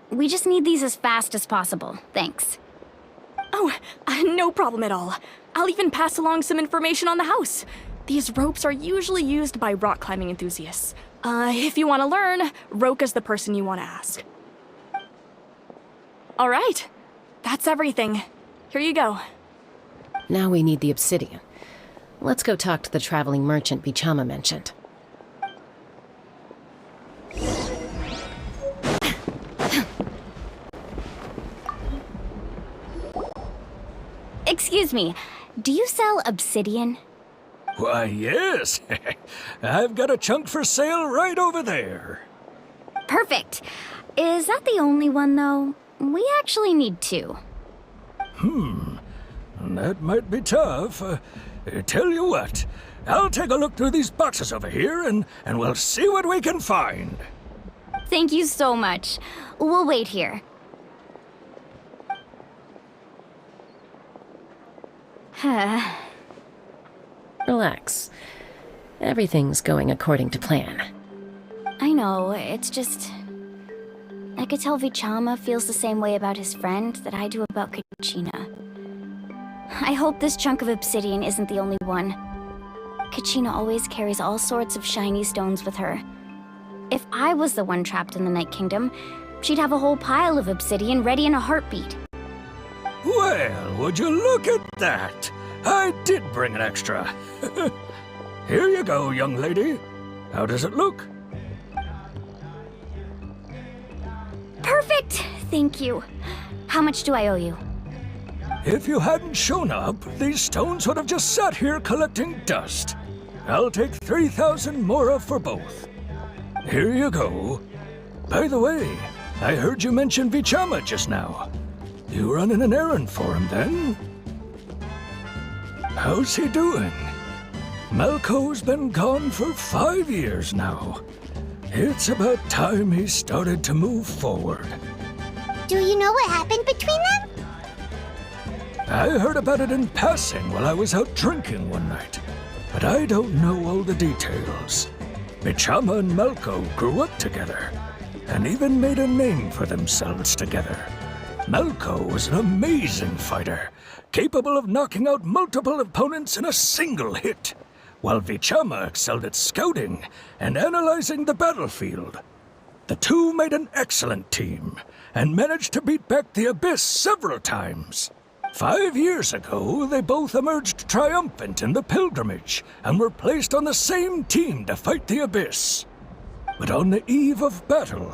We just need these as fast as possible. Thanks. Oh, no problem at all. I'll even pass along some information on the house. These ropes are usually used by rock climbing enthusiasts. If you want to learn, Roka's the person you want to ask. All right. That's everything. Here you go. Now we need the obsidian. Let's go talk to the traveling merchant Bichama mentioned. Excuse me, do you sell obsidian? Why, yes. I've got a chunk for sale right over there. Perfect. Is that the only one, though? We actually need two. That might be tough. Tell you what, I'll take a look through these boxes over here and we'll see what we can find. Thank you so much. We'll wait here. Relax. Everything's going according to plan. I know, it's just... I could tell Vichama feels the same way about his friend that I do about Kachina. I hope this chunk of obsidian isn't the only one. Kachina always carries all sorts of shiny stones with her. If I was the one trapped in the Night Kingdom, she'd have a whole pile of obsidian ready in a heartbeat. Well, would you look at that? I did bring an extra. Here you go, young lady. How does it look? Perfect! Thank you. How much do I owe you? If you hadn't shown up, these stones would have just sat here collecting dust. I'll take 3,000 mora for both. Here you go. By the way, I heard you mention Vichama just now. You running an errand for him, then? How's he doing? Malco's been gone for 5 years now. It's about time he started to move forward. Do you know what happened between them? I heard about it in passing while I was out drinking one night, but I don't know all the details. Vichama and Malco grew up together, and even made a name for themselves together. Malco was an amazing fighter, capable of knocking out multiple opponents in a single hit, while Vichama excelled at scouting and analyzing the battlefield. The two made an excellent team, and managed to beat back the Abyss several times. 5 years ago, they both emerged triumphant in the pilgrimage, and were placed on the same team to fight the Abyss. But on the eve of battle,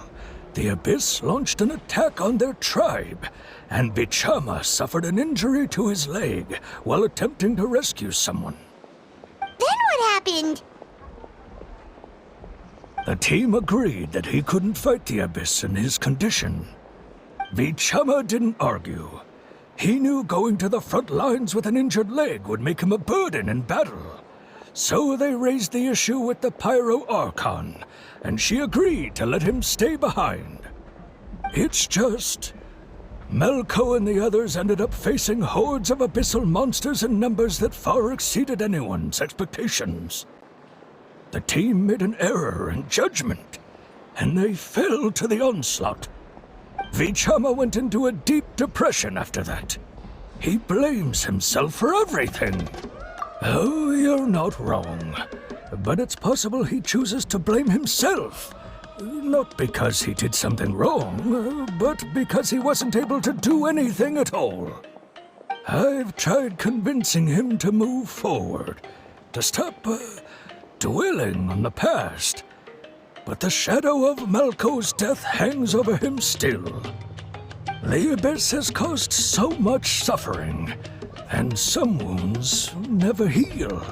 the Abyss launched an attack on their tribe, and Vichama suffered an injury to his leg while attempting to rescue someone. Then what happened? The team agreed that he couldn't fight the Abyss in his condition. Vichama didn't argue. He knew going to the front lines with an injured leg would make him a burden in battle. So they raised the issue with the Pyro Archon, and she agreed to let him stay behind. It's just... Malco and the others ended up facing hordes of abyssal monsters in numbers that far exceeded anyone's expectations. The team made an error in judgment, and they fell to the onslaught. Vichama went into a deep depression after that. He blames himself for everything. Oh, you're not wrong. But it's possible he chooses to blame himself. Not because he did something wrong, but because he wasn't able to do anything at all. I've tried convincing him to move forward, to stop dwelling on the past. But the shadow of Malco's death hangs over him still. The Abyss has caused so much suffering, and some wounds never heal.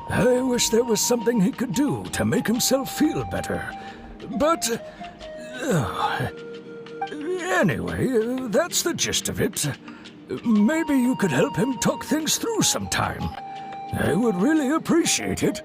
I wish there was something he could do to make himself feel better. But... anyway, that's the gist of it. Maybe you could help him talk things through sometime. I would really appreciate it.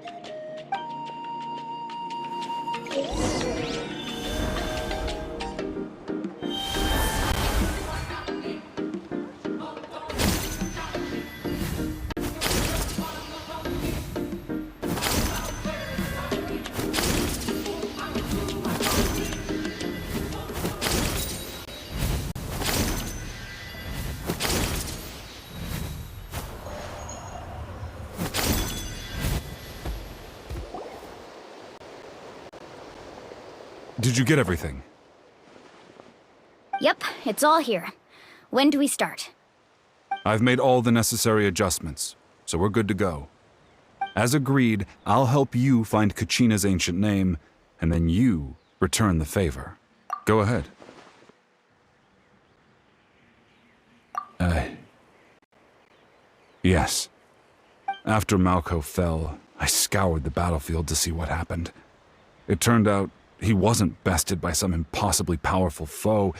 Did you get everything? Yep, it's all here. When do we start? I've made all the necessary adjustments, so we're good to go. As agreed, I'll help you find Kachina's ancient name, and then you return the favor. Go ahead. Yes. After Malco fell, I scoured the battlefield to see what happened. It turned out he wasn't bested by some impossibly powerful foe.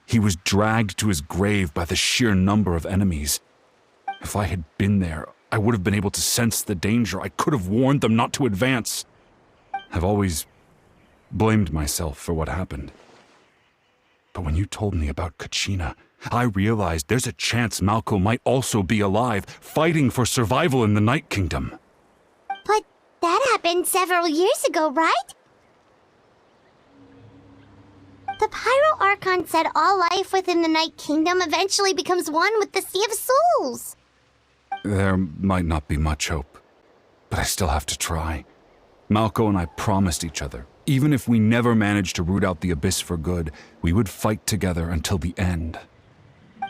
He was dragged to his grave by the sheer number of enemies. If I had been there, I would have been able to sense the danger. I could have warned them not to advance. I've always blamed myself for what happened. But when you told me about Kachina, I realized there's a chance Malco might also be alive, fighting for survival in the Night Kingdom. But that happened several years ago, right? The Pyro Archon said all life within the Night Kingdom eventually becomes one with the Sea of Souls. There might not be much hope, but I still have to try. Malco and I promised each other, even if we never managed to root out the Abyss for good, we would fight together until the end.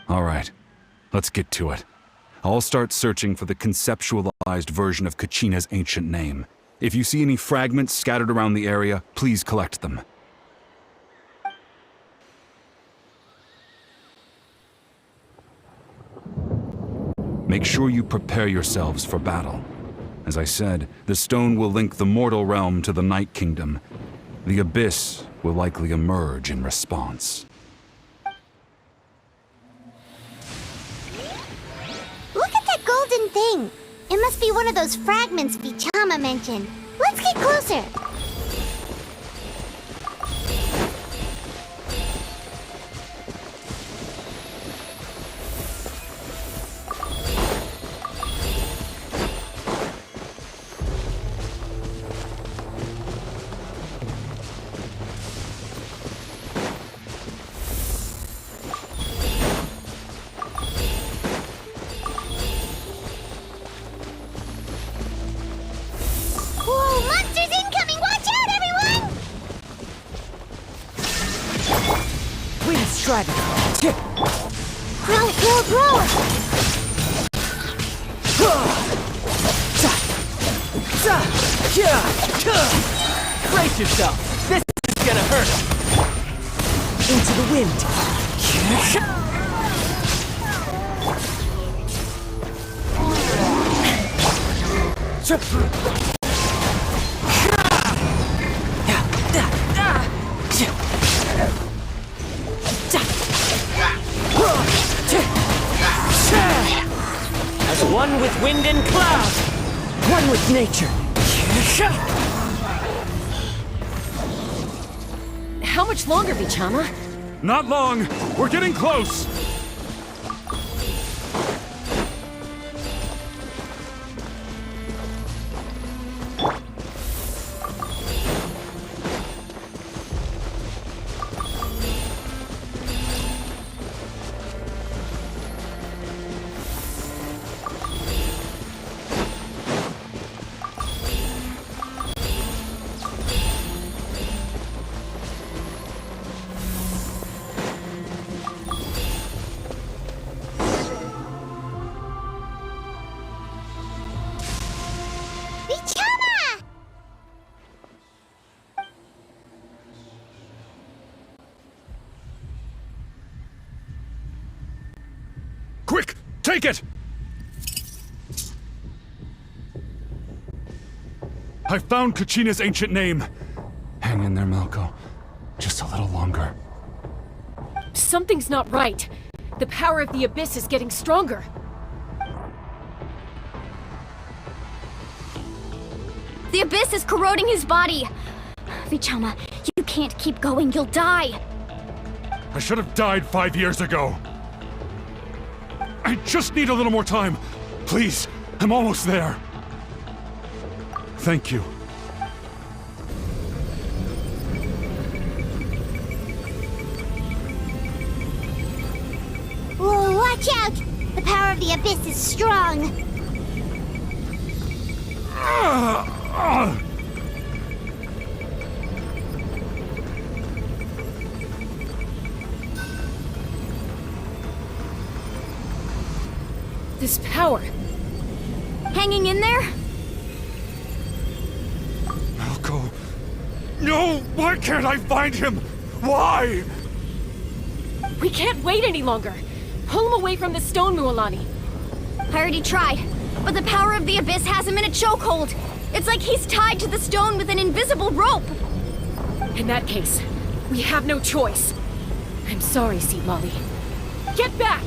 All right, let's get to it. I'll start searching for the conceptualized version of Kachina's ancient name. If you see any fragments scattered around the area, please collect them. Make sure you prepare yourselves for battle. As I said, the stone will link the mortal realm to the Night Kingdom. The Abyss will likely emerge in response. Look at that golden thing! It must be one of those fragments Vichama mentioned. Let's get closer! Dragon. Grow, grow, grow! Brace yourself. This is gonna hurt. Into the wind. As one with wind and cloud, one with nature. How much longer, Vichama? Not long! We're getting close! Take it! I found Kachina's ancient name. Hang in there, Malko. Just a little longer. Something's not right. The power of the Abyss is getting stronger. The Abyss is corroding his body. Vichama, you can't keep going. You'll die. I should have died 5 years ago. I just need a little more time. Please, I'm almost there. Thank you. Whoa, watch out! The power of the Abyss is strong. This power. Hanging in there? Malko. No! Why can't I find him? Why? We can't wait any longer. Pull him away from the stone, Mualani. I already tried, but the power of the Abyss has him in a chokehold. It's like he's tied to the stone with an invisible rope. In that case, we have no choice. I'm sorry, Seat Molly. Get back!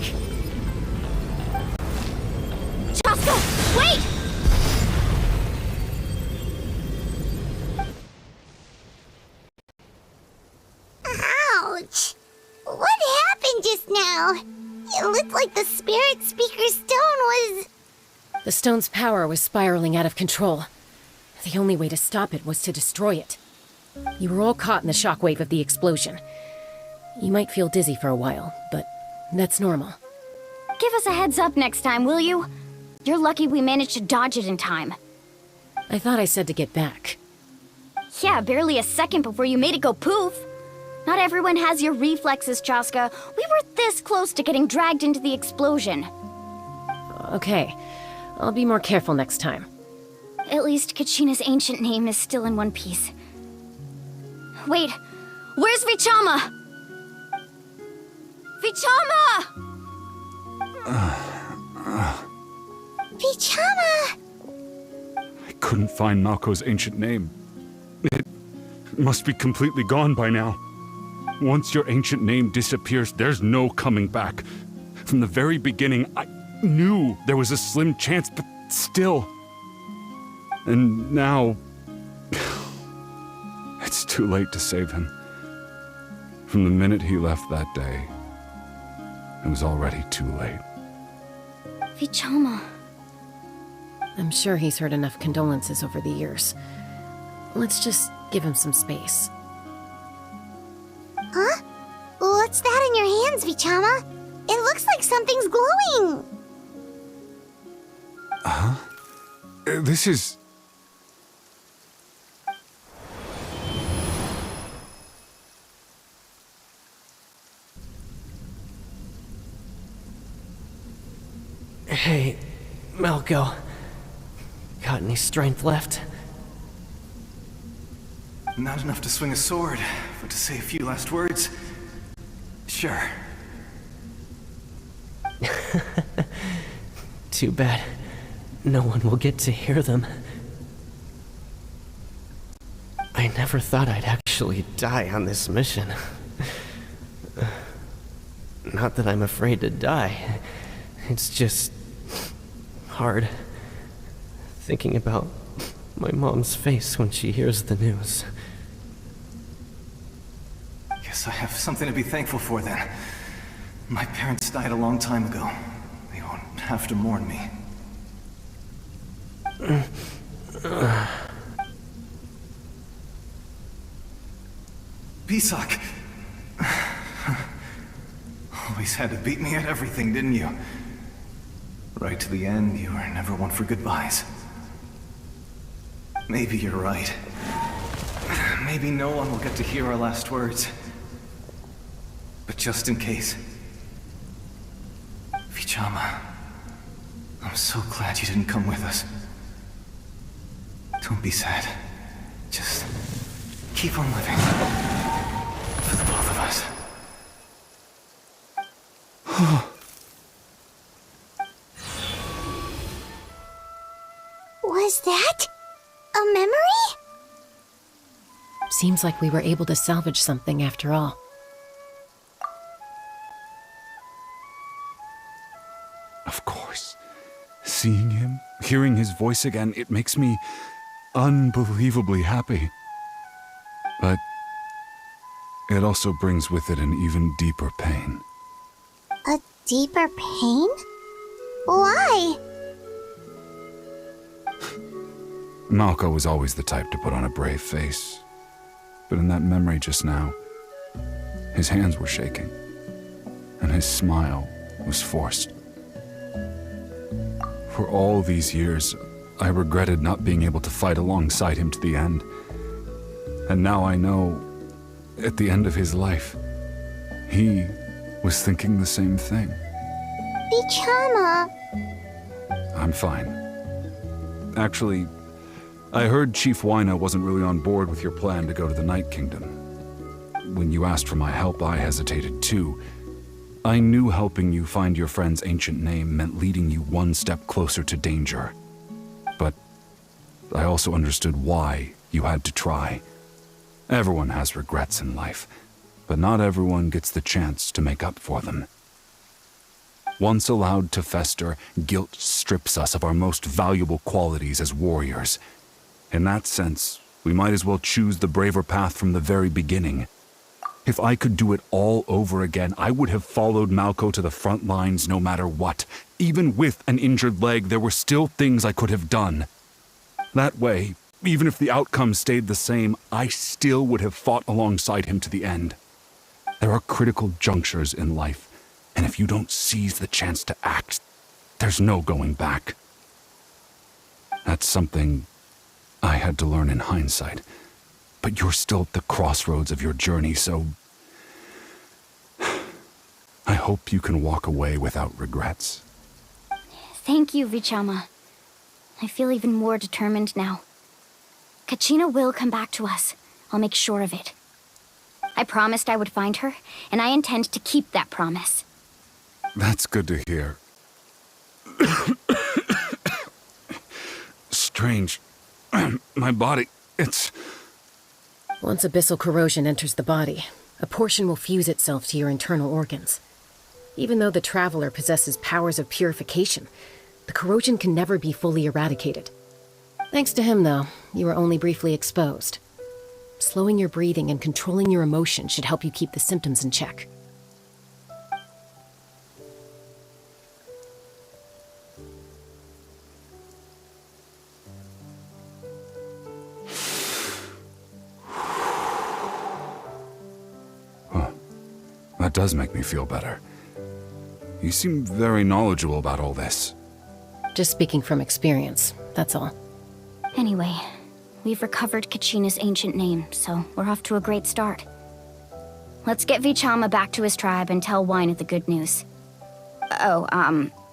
Chaska, wait! Ouch! What happened just now? It looked like the Spirit Speaker's stone was... The stone's power was spiraling out of control. The only way to stop it was to destroy it. You were all caught in the shockwave of the explosion. You might feel dizzy for a while, but that's normal. Give us a heads up next time, will you? You're lucky we managed to dodge it in time. I thought I said to get back. Yeah, barely a second before you made it go poof. Not everyone has your reflexes, Chaska. We were this close to getting dragged into the explosion. Okay, I'll be more careful next time. At least Kachina's ancient name is still in one piece. Wait, where's Vichama? Vichama! Vichama! I couldn't find Malko's ancient name. It must be completely gone by now. Once your ancient name disappears, there's no coming back. From the very beginning, I knew there was a slim chance, but still. And now... it's too late to save him. From the minute he left that day, it was already too late. Vichama. I'm sure he's heard enough condolences over the years. Let's just give him some space. Huh? What's that in your hands, Vichama? It looks like something's glowing. Huh? This is... Hey, Malko. Got any strength left? Not enough to swing a sword, but to say a few last words. Sure. Too bad. No one will get to hear them. I never thought I'd actually die on this mission. Not that I'm afraid to die. It's just... hard. Thinking about my mom's face when she hears the news. Guess I have something to be thankful for then. My parents died a long time ago. They won't have to mourn me. Pisak! Always had to beat me at everything, didn't you? Right to the end, you were never one for goodbyes. Maybe you're right. Maybe no one will get to hear our last words. But just in case... Vichama, I'm so glad you didn't come with us. Don't be sad. Just keep on living. For the both of us. Was that a memory? Seems like we were able to salvage something after all. Of course. Seeing him, hearing his voice again, it makes me unbelievably happy. But it also brings with it an even deeper pain. A deeper pain? Why? Malco was always the type to put on a brave face. But in that memory just now, his hands were shaking, and his smile was forced. For all these years, I regretted not being able to fight alongside him to the end. And now I know, at the end of his life, he was thinking the same thing. Vichama. I'm fine. Actually, I heard Chief Wyna wasn't really on board with your plan to go to the Night Kingdom. When you asked for my help, I hesitated too. I knew helping you find your friend's ancient name meant leading you one step closer to danger. But I also understood why you had to try. Everyone has regrets in life, but not everyone gets the chance to make up for them. Once allowed to fester, guilt strips us of our most valuable qualities as warriors. In that sense, we might as well choose the braver path from the very beginning. If I could do it all over again, I would have followed Malco to the front lines no matter what. Even with an injured leg, there were still things I could have done. That way, even if the outcome stayed the same, I still would have fought alongside him to the end. There are critical junctures in life, and if you don't seize the chance to act, there's no going back. That's something I had to learn in hindsight, but you're still at the crossroads of your journey, so I hope you can walk away without regrets. Thank you, Vichama. I feel even more determined now. Kachina will come back to us. I'll make sure of it. I promised I would find her, and I intend to keep that promise. That's good to hear. Strange. My body, it's... Once abyssal corrosion enters the body, a portion will fuse itself to your internal organs. Even though the Traveler possesses powers of purification, the corrosion can never be fully eradicated. Thanks to him, though, you were only briefly exposed. Slowing your breathing and controlling your emotions should help you keep the symptoms in check. That does make me feel better. You seem very knowledgeable about all this. Just speaking from experience, that's all. Anyway, we've recovered Kachina's ancient name, so we're off to a great start. Let's get Vichama back to his tribe and tell Wyna the good news. Oh,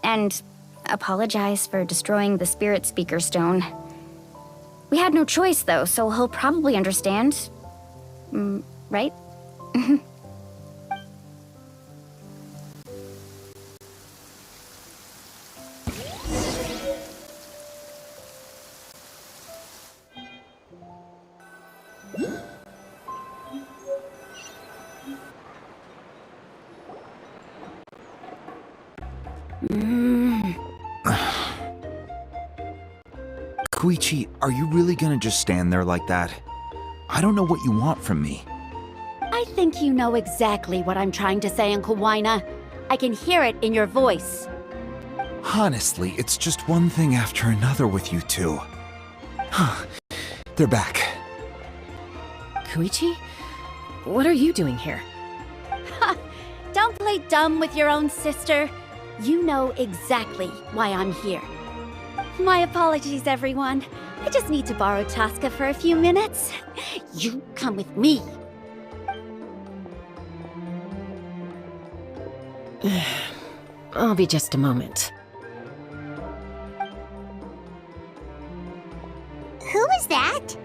and apologize for destroying the Spirit Speaker Stone. We had no choice, though, so he'll probably understand. Right? Koichi, are you really gonna just stand there like that? I don't know what you want from me. I think you know exactly what I'm trying to say, Uncle Wyna. I can hear it in your voice. Honestly, it's just one thing after another with you two. They're back. Koichi? What are you doing here? Don't play dumb with your own sister. You know exactly why I'm here. My apologies, everyone. I just need to borrow Tosca for a few minutes. You come with me. I'll be just a moment. Who is that?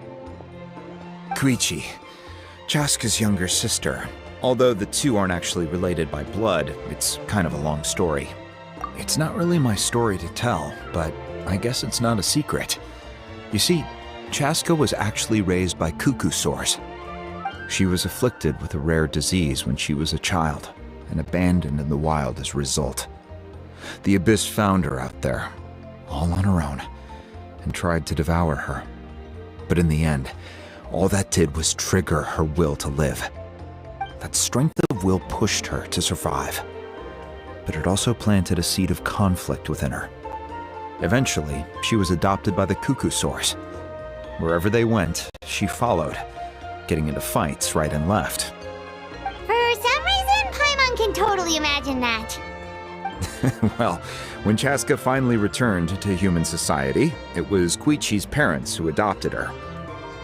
Koichi, Chaska's younger sister. Although the two aren't actually related by blood, it's kind of a long story. It's not really my story to tell, but I guess it's not a secret. You see, Chaska was actually raised by cuckoo sores. She was afflicted with a rare disease when she was a child and abandoned in the wild as a result. The Abyss found her out there, all on her own, and tried to devour her. But in the end, all that did was trigger her will to live. That strength of will pushed her to survive, but it also planted a seed of conflict within her. Eventually, she was adopted by the cuckoo sores. Wherever they went, she followed, getting into fights right and left. For some reason, Paimon can totally imagine that. Well, when Chaska finally returned to human society, it was Koichi's parents who adopted her.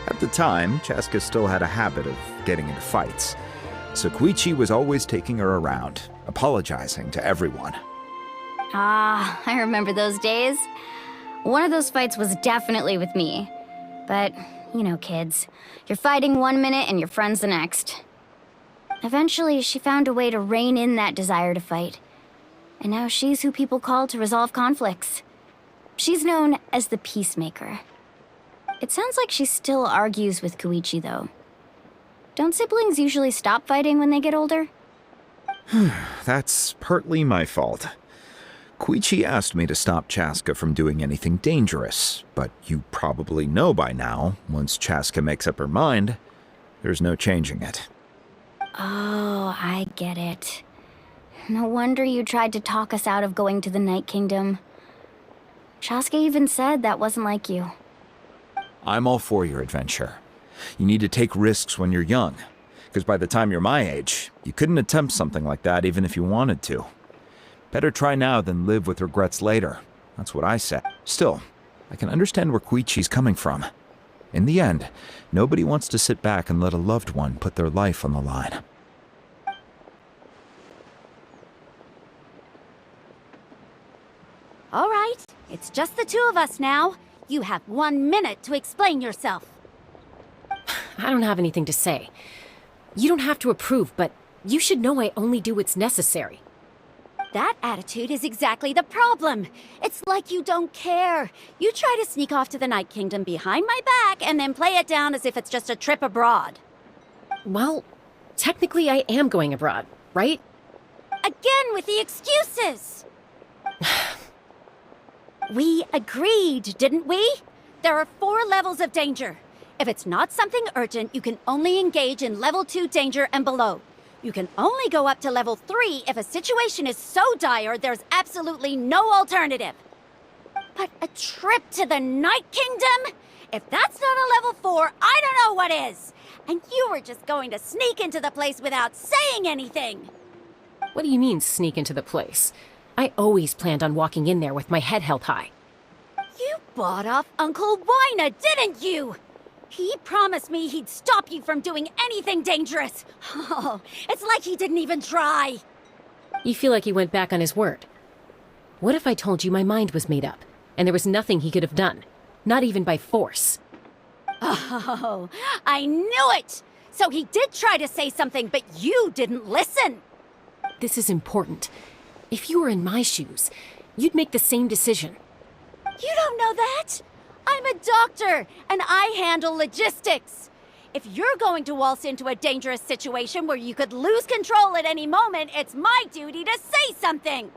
At the time, Chaska still had a habit of getting into fights, so Koichi was always taking her around, apologizing to everyone. Ah, I remember those days. One of those fights was definitely with me. But, you know, kids. You're fighting one minute and your friend's the next. Eventually, she found a way to rein in that desire to fight. And now she's who people call to resolve conflicts. She's known as the Peacemaker. It sounds like she still argues with Koichi, though. Don't siblings usually stop fighting when they get older? That's partly my fault. Koichi asked me to stop Chaska from doing anything dangerous, but you probably know by now, once Chaska makes up her mind, there's no changing it. Oh, I get it. No wonder you tried to talk us out of going to the Night Kingdom. Chaska even said that wasn't like you. I'm all for your adventure. You need to take risks when you're young, because by the time you're my age, you couldn't attempt something like that even if you wanted to. Better try now than live with regrets later. That's what I say. Still, I can understand where Koichi's coming from. In the end, nobody wants to sit back and let a loved one put their life on the line. All right, it's just the two of us now. You have 1 minute to explain yourself. I don't have anything to say. You don't have to approve, but you should know I only do what's necessary. That attitude is exactly the problem. It's like you don't care. You try to sneak off to the Night Kingdom behind my back and then play it down as if it's just a trip abroad. Well, technically I am going abroad, right? Again with the excuses! We agreed, didn't we? There are 4 levels of danger. If it's not something urgent, you can only engage in level 2 danger and below. You can only go up to level 3 if a situation is so dire there's absolutely no alternative. But a trip to the Night Kingdom? If that's not a level 4, I don't know what is! And you were just going to sneak into the place without saying anything! What do you mean, sneak into the place? I always planned on walking in there with my head held high. You bought off Uncle Wina, didn't you? He promised me he'd stop you from doing anything dangerous. Oh, it's like he didn't even try. You feel like he went back on his word. What if I told you my mind was made up, and there was nothing he could have done? Not even by force. Oh, I knew it! So he did try to say something, but you didn't listen. This is important. If you were in my shoes, you'd make the same decision. You don't know that? I'm a doctor, and I handle logistics. If you're going to waltz into a dangerous situation where you could lose control at any moment, it's my duty to say something.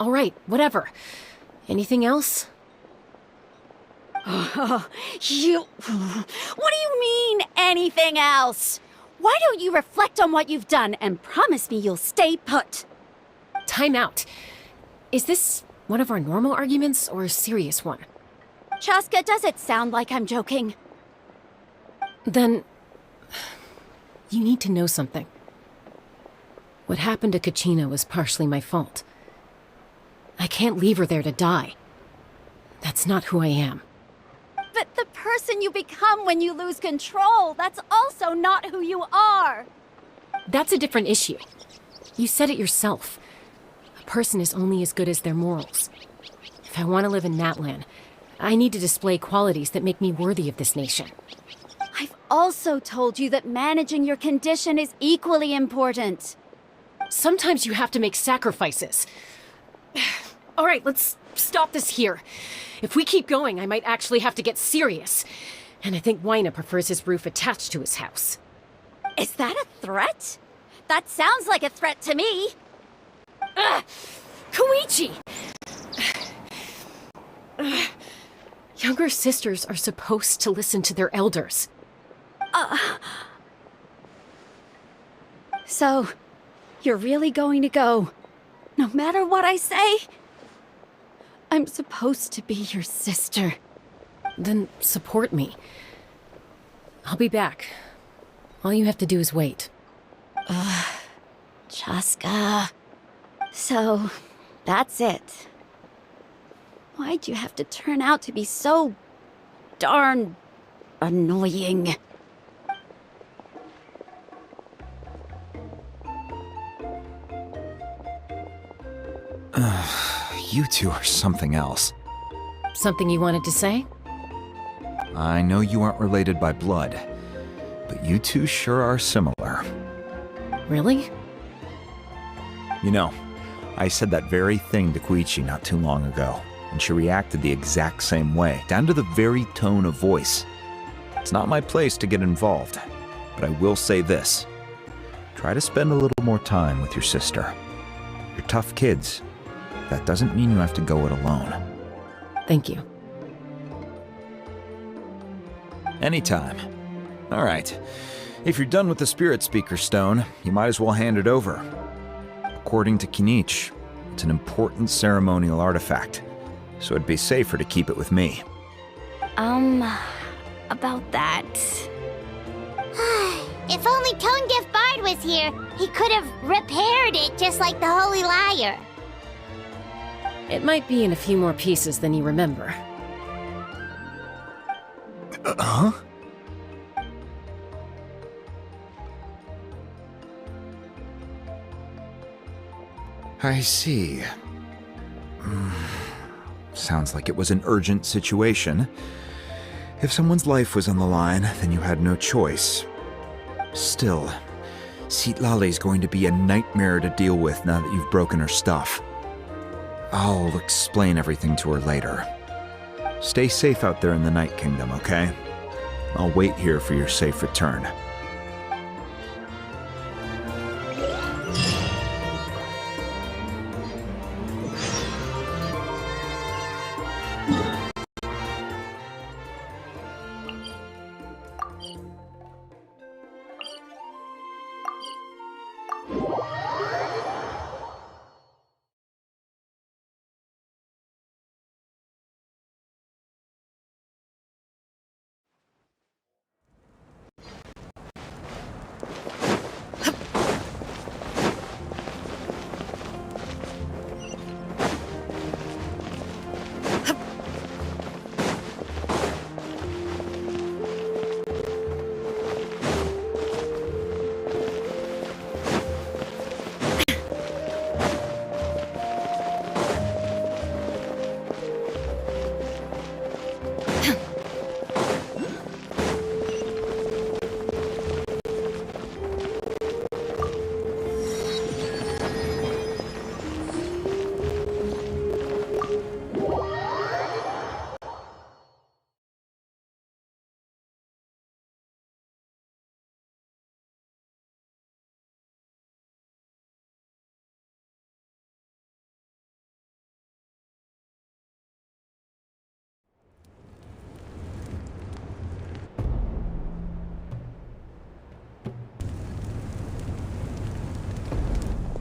All right, whatever. Anything else? What do you mean, anything else? Why don't you reflect on what you've done and promise me you'll stay put? Time out. Is this one of our normal arguments or a serious one? Chaska, does it sound like I'm joking? Then, you need to know something. What happened to Kachina was partially my fault. I can't leave her there to die. That's not who I am. But the person you become when you lose control, that's also not who you are. That's a different issue. You said it yourself. A person is only as good as their morals. If I want to live in Natlan, I need to display qualities that make me worthy of this nation. I've also told you that managing your condition is equally important. Sometimes you have to make sacrifices. All right, let's stop this here. If we keep going, I might actually have to get serious. And I think Wyna prefers his roof attached to his house. Is that a threat? That sounds like a threat to me. Koichi! Younger sisters are supposed to listen to their elders. So, you're really going to go, no matter what I say? I'm supposed to be your sister. Then support me. I'll be back. All you have to do is wait. Chaska. So, that's it. Why'd you have to turn out to be so darn annoying? You two are something else. Something you wanted to say? I know you aren't related by blood, but you two sure are similar. Really? You know, I said that very thing to Koichi not too long ago, and she reacted the exact same way, down to the very tone of voice. It's not my place to get involved, but I will say this. Try to spend a little more time with your sister. You're tough kids. That doesn't mean you have to go it alone. Thank you. Anytime. All right. If you're done with the Spirit Speaker Stone, you might as well hand it over. According to Kinich, it's an important ceremonial artifact, so it'd be safer to keep it with me. About that... If only Tone-Deaf Bard was here, he could have repaired it just like the Holy Liar. It might be in a few more pieces than you remember. Huh? I see. Sounds like it was an urgent situation. If someone's life was on the line, then you had no choice. Still, Citlali's going to be a nightmare to deal with now that you've broken her stuff. I'll explain everything to her later. Stay safe out there in the Night Kingdom, okay? I'll wait here for your safe return.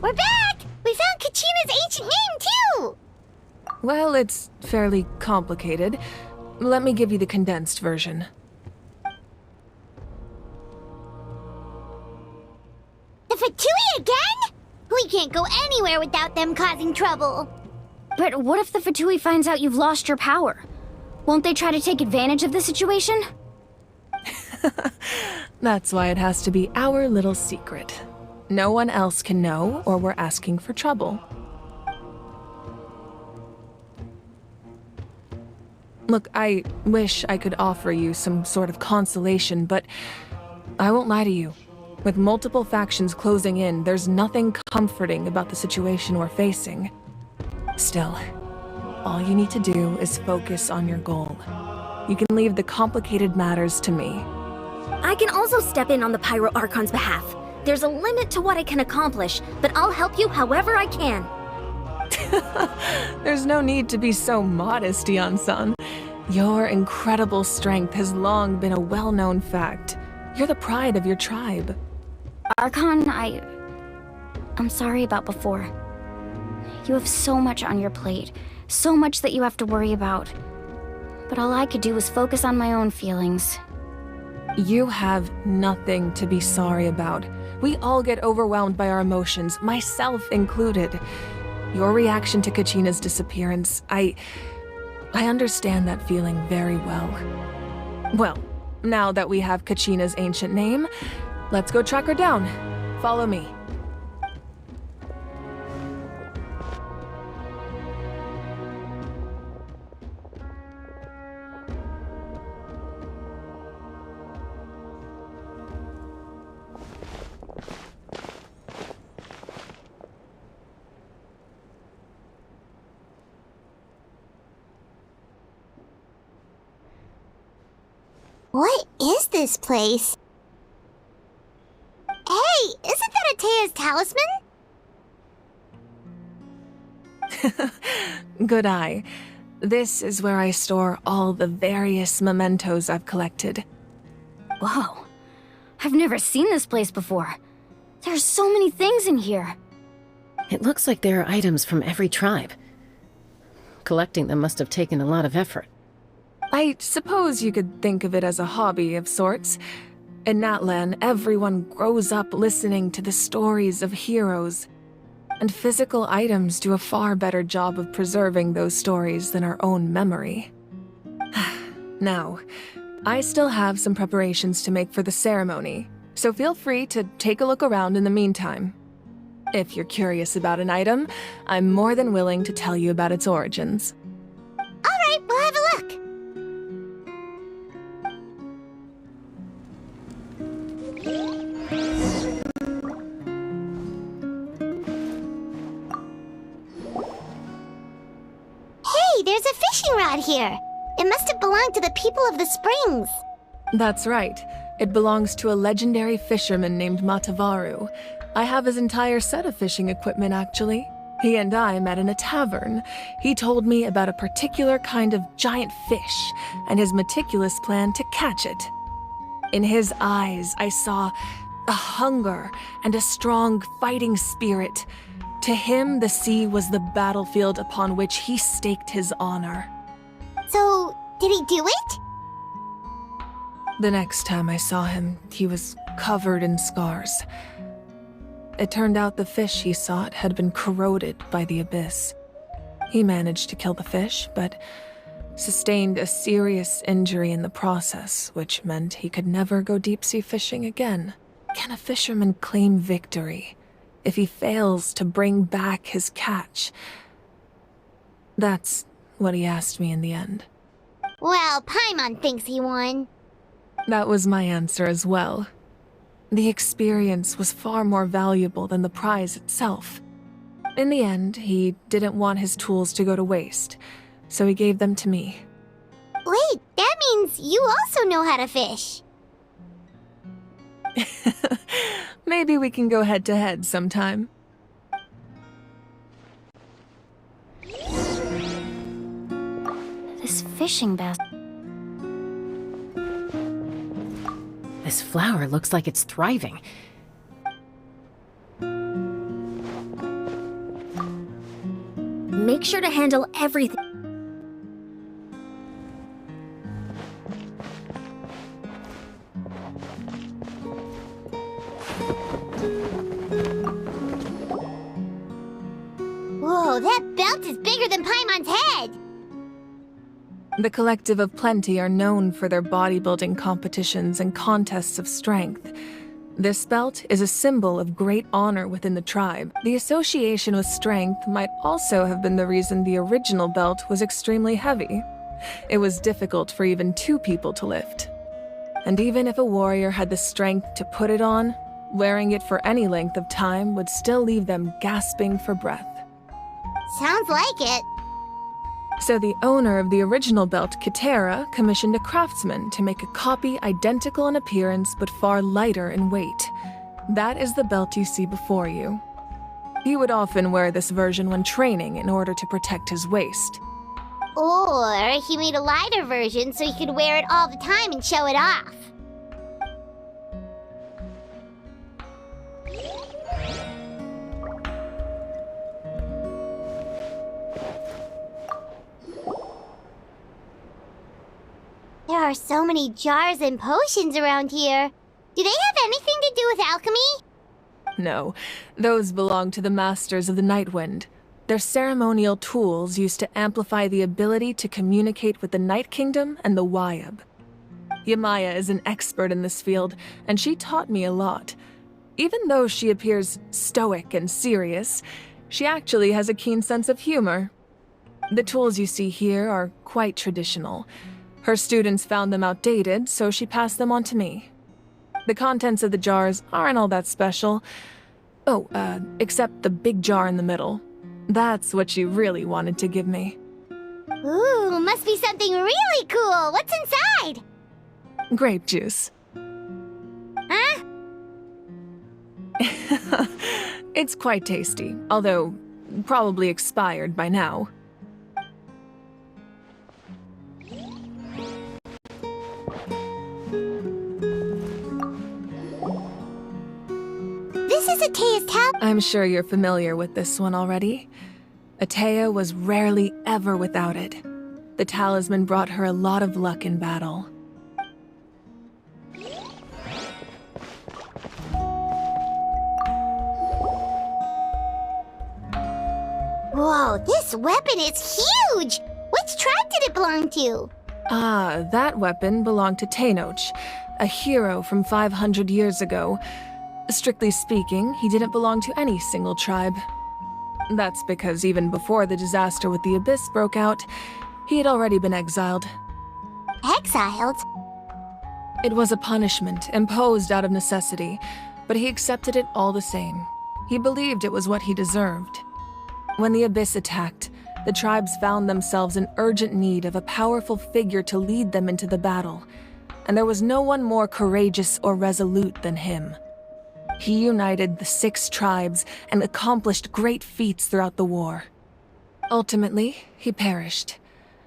We're back! We found Kachina's ancient name, too! Well, it's fairly complicated. Let me give you the condensed version. The Fatui again? We can't go anywhere without them causing trouble. But what if the Fatui finds out you've lost your power? Won't they try to take advantage of the situation? That's why it has to be our little secret. No one else can know, or we're asking for trouble. Look, I wish I could offer you some sort of consolation, but I won't lie to you. With multiple factions closing in, there's nothing comforting about the situation we're facing. Still, All you need to do is focus on your goal. You can leave the complicated matters to me. I can also step in on the Pyro Archon's behalf. There's a limit to what I can accomplish, but I'll help you however I can. There's no need to be so modest, Yan-san. Your incredible strength has long been a well-known fact. You're the pride of your tribe. Archon, I'm sorry about before. You have so much on your plate, so much that you have to worry about. But all I could do was focus on my own feelings. You have nothing to be sorry about. We all get overwhelmed by our emotions, myself included. Your reaction to Kachina's disappearance, I understand that feeling very well. Well, now that we have Kachina's ancient name, let's go track her down. Follow me. What is this place? Hey, isn't that Atea's talisman? Good eye. This is where I store all the various mementos I've collected. Whoa. I've never seen this place before. There's so many things in here. It looks like there are items from every tribe. Collecting them must have taken a lot of effort. I suppose you could think of it as a hobby of sorts. In Natlan, everyone grows up listening to the stories of heroes, and physical items do a far better job of preserving those stories than our own memory. Now, I still have some preparations to make for the ceremony, so feel free to take a look around in the meantime. If you're curious about an item, I'm more than willing to tell you about its origins. Alright, we'll have a look. Hey, there's a fishing rod here. It must have belonged to the people of the springs. That's right. It belongs to a legendary fisherman named Matavaru. I have his entire set of fishing equipment, actually. He and I met in a tavern. He told me about a particular kind of giant fish and his meticulous plan to catch it. In his eyes, I saw a hunger and a strong fighting spirit. To him, the sea was the battlefield upon which he staked his honor. So, did he do it? The next time I saw him, he was covered in scars. It turned out the fish he sought had been corroded by the abyss. He managed to kill the fish, but sustained a serious injury in the process, which meant he could never go deep-sea fishing again. Can a fisherman claim victory if he fails to bring back his catch? That's what he asked me in the end. Well, Paimon thinks he won. That was my answer as well. The experience was far more valuable than the prize itself. In the end, he didn't want his tools to go to waste, so he gave them to me. Wait, that means you also know how to fish. Maybe we can go head-to-head sometime. This fishing basket. This flower looks like it's thriving. Make sure to handle everything. Whoa, that belt is bigger than Paimon's head! The Collective of Plenty are known for their bodybuilding competitions and contests of strength. This belt is a symbol of great honor within the tribe. The association with strength might also have been the reason the original belt was extremely heavy. It was difficult for even two people to lift. And even if a warrior had the strength to put it on, wearing it for any length of time would still leave them gasping for breath. Sounds like it. So the owner of the original belt, Kitera, commissioned a craftsman to make a copy identical in appearance but far lighter in weight. That is the belt you see before you. He would often wear this version when training in order to protect his waist. Or he made a lighter version so he could wear it all the time and show it off. There are so many jars and potions around here. Do they have anything to do with alchemy? No, those belong to the Masters of the Nightwind. They're ceremonial tools used to amplify the ability to communicate with the Night Kingdom and the Wyab. Yamaya is an expert in this field, and she taught me a lot. Even though she appears stoic and serious, she actually has a keen sense of humor. The tools you see here are quite traditional. Her students found them outdated, so she passed them on to me. The contents of the jars aren't all that special. Oh, except the big jar in the middle. That's what she really wanted to give me. Ooh, must be something really cool. What's inside? Grape juice. Huh? It's quite tasty, although probably expired by now. This is Atea's talisman. I'm sure you're familiar with this one already. Atea was rarely ever without it. The talisman brought her a lot of luck in battle. Whoa, this weapon is huge! Which tribe did it belong to? Ah, that weapon belonged to Tenoch, a hero from 500 years ago. Strictly speaking, he didn't belong to any single tribe. That's because even before the disaster with the Abyss broke out, he had already been exiled. Exiled? It was a punishment imposed out of necessity, but he accepted it all the same. He believed it was what he deserved. When the Abyss attacked, the tribes found themselves in urgent need of a powerful figure to lead them into the battle, and there was no one more courageous or resolute than him. He united the 6 tribes and accomplished great feats throughout the war. Ultimately, he perished,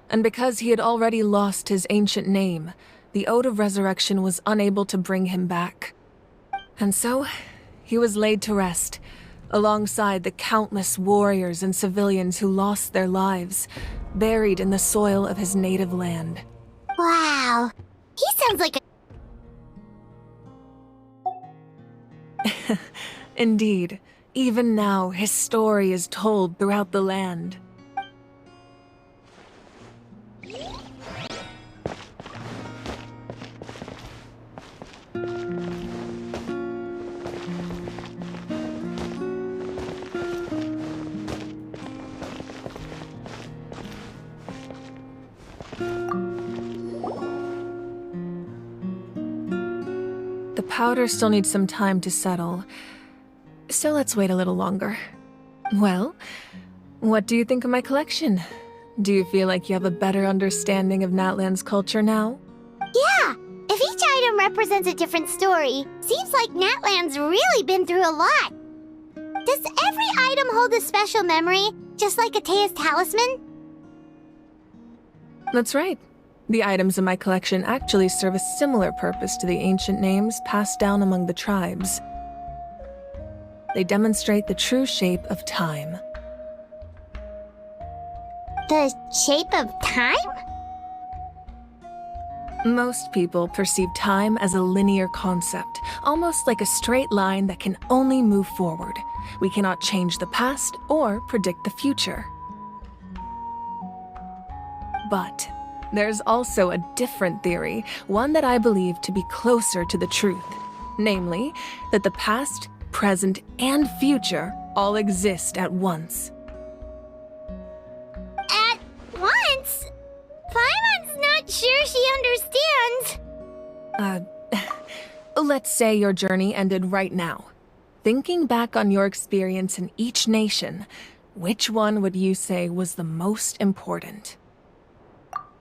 and because he had already lost his ancient name, the Ode of Resurrection was unable to bring him back. And so, he was laid to rest, alongside the countless warriors and civilians who lost their lives, buried in the soil of his native land. Wow, he sounds like a... Indeed, even now his story is told throughout the land. The powder still needs some time to settle, so let's wait a little longer. Well, what do you think of my collection? Do you feel like you have a better understanding of Natlan's culture now? Yeah! If each item represents a different story, seems like Natlan's really been through a lot. Does every item hold a special memory, just like Atea's talisman? That's right. The items in my collection actually serve a similar purpose to the ancient names passed down among the tribes. They demonstrate the true shape of time. The shape of time? Most people perceive time as a linear concept, almost like a straight line that can only move forward. We cannot change the past or predict the future. But there's also a different theory, one that I believe to be closer to the truth. Namely, that the past, present, and future all exist at once. At once? Paimon's not sure she understands. Let's say your journey ended right now. Thinking back on your experience in each nation, which one would you say was the most important?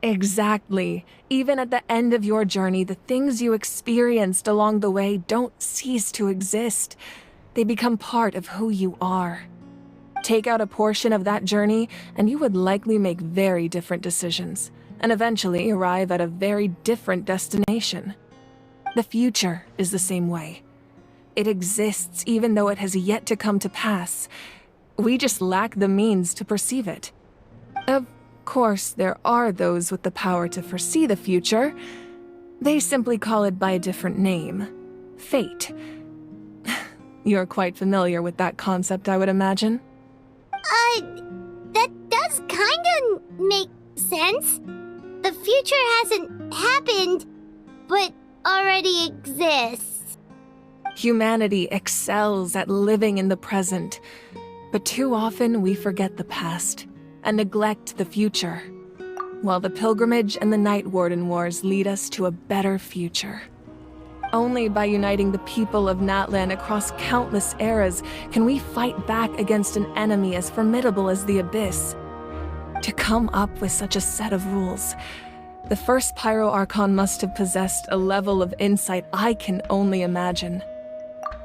Exactly. Even at the end of your journey, the things you experienced along the way don't cease to exist. They become part of who you are. Take out a portion of that journey, and you would likely make very different decisions, and eventually arrive at a very different destination. The future is the same way. It exists even though it has yet to come to pass. We just lack the means to perceive it. Of course, there are those with the power to foresee the future. They simply call it by a different name. Fate. You're quite familiar with that concept, I would imagine. That does kinda make sense. The future hasn't happened, but already exists. Humanity excels at living in the present, but too often we forget the past and neglect the future, while the pilgrimage and the Night Warden Wars lead us to a better future. Only by uniting the people of Natlan across countless eras can we fight back against an enemy as formidable as the Abyss. To come up with such a set of rules, the first Pyro Archon must have possessed a level of insight I can only imagine.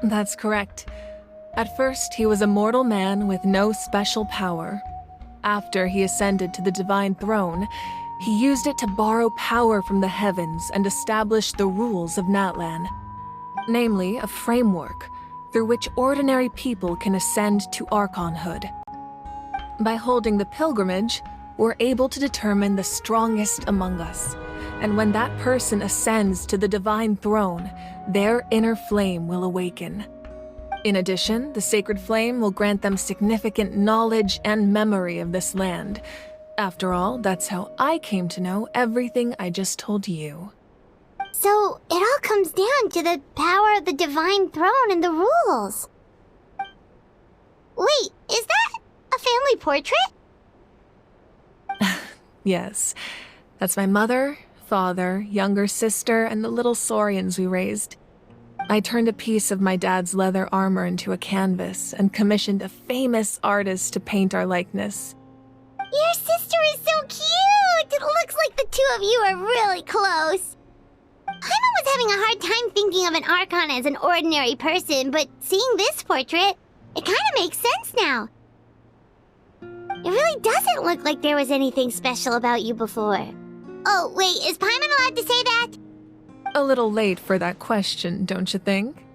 That's correct. At first, he was a mortal man with no special power. After he ascended to the Divine Throne, he used it to borrow power from the heavens and establish the rules of Natlan. Namely, a framework through which ordinary people can ascend to Archonhood. By holding the pilgrimage, we're able to determine the strongest among us, and when that person ascends to the Divine Throne, their inner flame will awaken. In addition, the sacred flame will grant them significant knowledge and memory of this land. After all, that's how I came to know everything I just told you. So, it all comes down to the power of the Divine Throne and the rules. Wait, is that a family portrait? Yes, that's my mother, father, younger sister, and the little saurians we raised. I turned a piece of my dad's leather armor into a canvas and commissioned a famous artist to paint our likeness. Your sister is so cute! It looks like the two of you are really close. Paimon was having a hard time thinking of an Archon as an ordinary person, but seeing this portrait, it kinda makes sense now. It really doesn't look like there was anything special about you before. Oh, wait, is Paimon allowed to say that? A little late for that question, don't you think?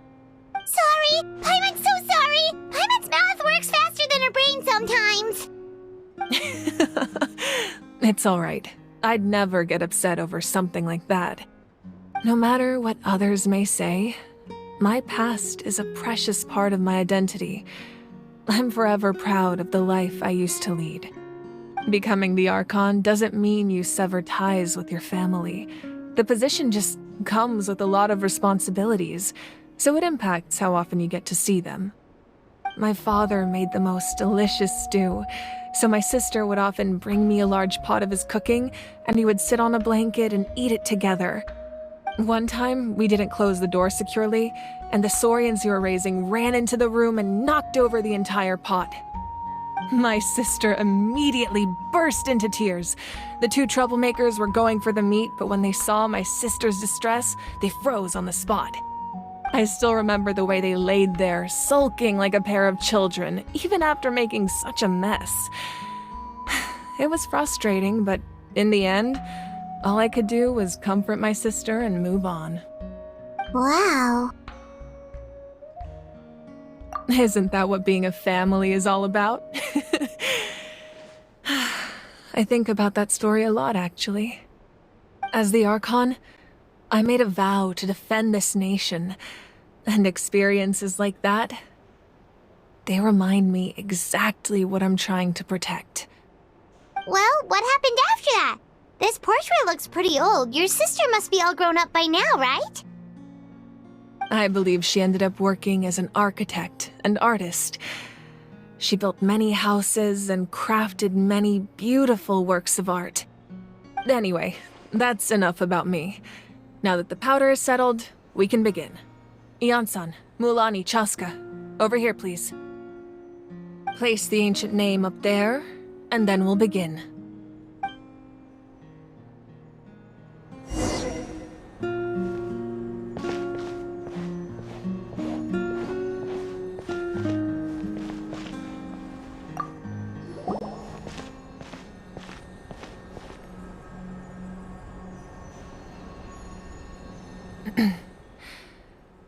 Sorry! Paimon's so sorry! Paimon's mouth works faster than her brain sometimes! It's all right. I'd never get upset over something like that. No matter what others may say, my past is a precious part of my identity. I'm forever proud of the life I used to lead. Becoming the Archon doesn't mean you sever ties with your family. The position just comes with a lot of responsibilities, so it impacts how often you get to see them. My father made the most delicious stew, so my sister would often bring me a large pot of his cooking, and we would sit on a blanket and eat it together. One time, we didn't close the door securely, and the saurians you were raising ran into the room and knocked over the entire pot. My sister immediately burst into tears. The two troublemakers were going for the meat, but when they saw my sister's distress, they froze on the spot. I still remember the way they laid there, sulking like a pair of children, even after making such a mess. It was frustrating, but in the end, all I could do was comfort my sister and move on. Wow. Isn't that what being a family is all about? I think about that story a lot, actually. As the Archon, I made a vow to defend this nation, and experiences like that, they remind me exactly what I'm trying to protect. Well, what happened after that? This portrait looks pretty old. Your sister must be all grown up by now, right? I believe she ended up working as an architect and artist. She built many houses and crafted many beautiful works of art. Anyway, that's enough about me. Now that the powder is settled, we can begin. Ian-san, Mulani, Chaska, over here, please. Place the ancient name up there, and then we'll begin.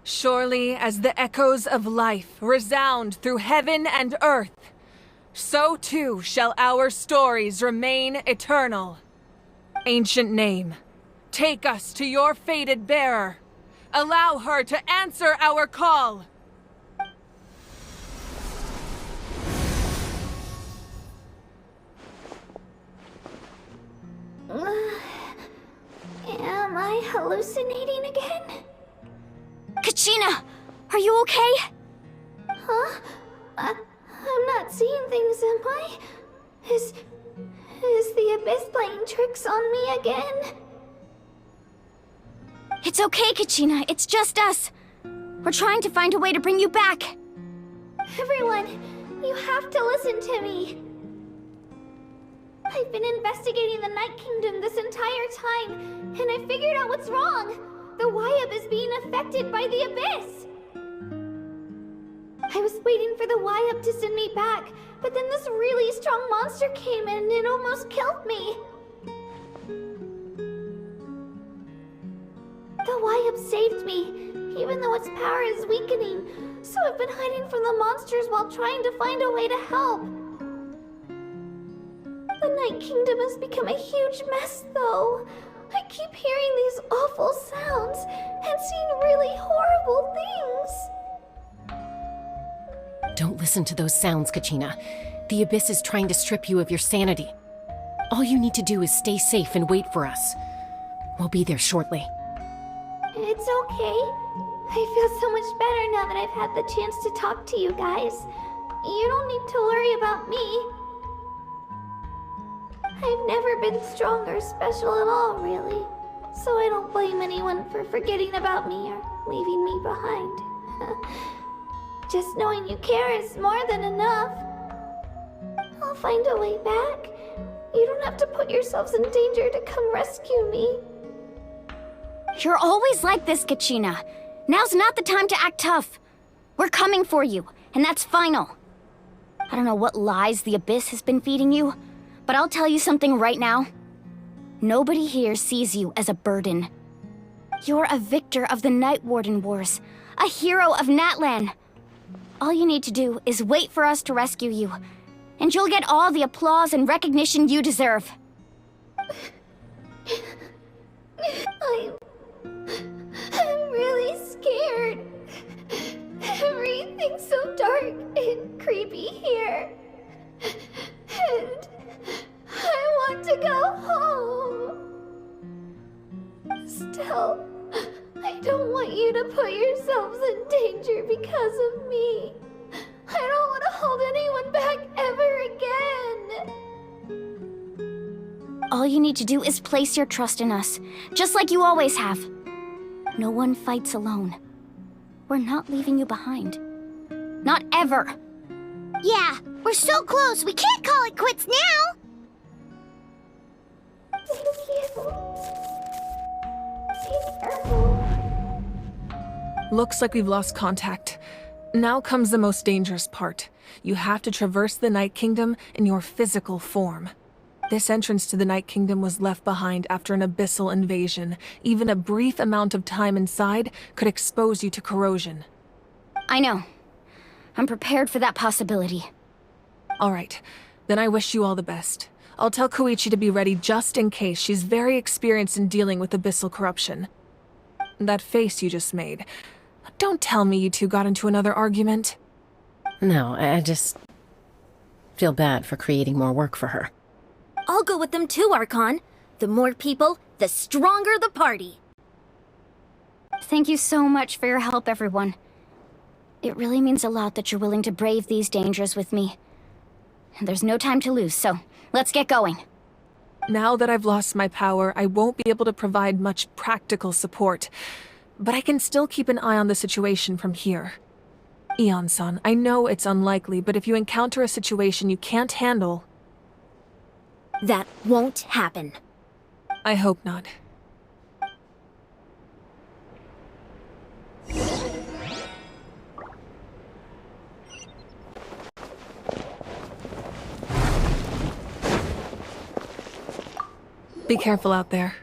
Surely as the echoes of life resound through heaven and earth, so too shall our stories remain eternal. Ancient name, take us to your fated bearer. Allow her to answer our call. Am I hallucinating again? Kachina, are you okay? Huh? I'm not seeing things, am I? Is the Abyss playing tricks on me again? It's okay, Kachina. It's just us. We're trying to find a way to bring you back. Everyone, you have to listen to me. I've been investigating the Night Kingdom this entire time, and I figured out what's wrong. The Wyab is being affected by the Abyss. I was waiting for the Wyab to send me back, but then this really strong monster came in and it almost killed me. The Wyab saved me, even though its power is weakening, so I've been hiding from the monsters while trying to find a way to help. The Night Kingdom has become a huge mess, though. I keep hearing these awful sounds and seeing really horrible things. Don't listen to those sounds, Kachina. The Abyss is trying to strip you of your sanity. All you need to do is stay safe and wait for us. We'll be there shortly. It's okay. I feel so much better now that I've had the chance to talk to you guys. You don't need to worry about me. I've never been strong or special at all, really. So I don't blame anyone for forgetting about me or leaving me behind. Just knowing you care is more than enough. I'll find a way back. You don't have to put yourselves in danger to come rescue me. You're always like this, Kachina. Now's not the time to act tough. We're coming for you, and that's final. I don't know what lies the Abyss has been feeding you, but I'll tell you something right now. Nobody here sees you as a burden. You're a victor of the Night Warden Wars, a hero of Natlan. All you need to do is wait for us to rescue you, and you'll get all the applause and recognition you deserve. I'm really scared. Everything's so dark and creepy here. And I want to go home. Still, I don't want you to put yourselves in danger because of me. I don't want to hold anyone back ever again. All you need to do is place your trust in us, just like you always have. No one fights alone. We're not leaving you behind. Not ever. Yeah, we're so close, we can't call it quits now! Thank you. Be careful. Looks like we've lost contact. Now comes the most dangerous part. You have to traverse the Night Kingdom in your physical form. This entrance to the Night Kingdom was left behind after an abyssal invasion. Even a brief amount of time inside could expose you to corrosion. I know. I'm prepared for that possibility. All right, then I wish you all the best. I'll tell Koichi to be ready just in case. She's very experienced in dealing with abyssal corruption. That face you just made. Don't tell me you two got into another argument. No, I just feel bad for creating more work for her. I'll go with them too, Archon. The more people, the stronger the party. Thank you so much for your help, everyone. It really means a lot that you're willing to brave these dangers with me. And there's no time to lose, so let's get going. Now that I've lost my power, I won't be able to provide much practical support. But I can still keep an eye on the situation from here. Eon-san, I know it's unlikely, but if you encounter a situation you can't handle... That won't happen. I hope not. Be careful out there.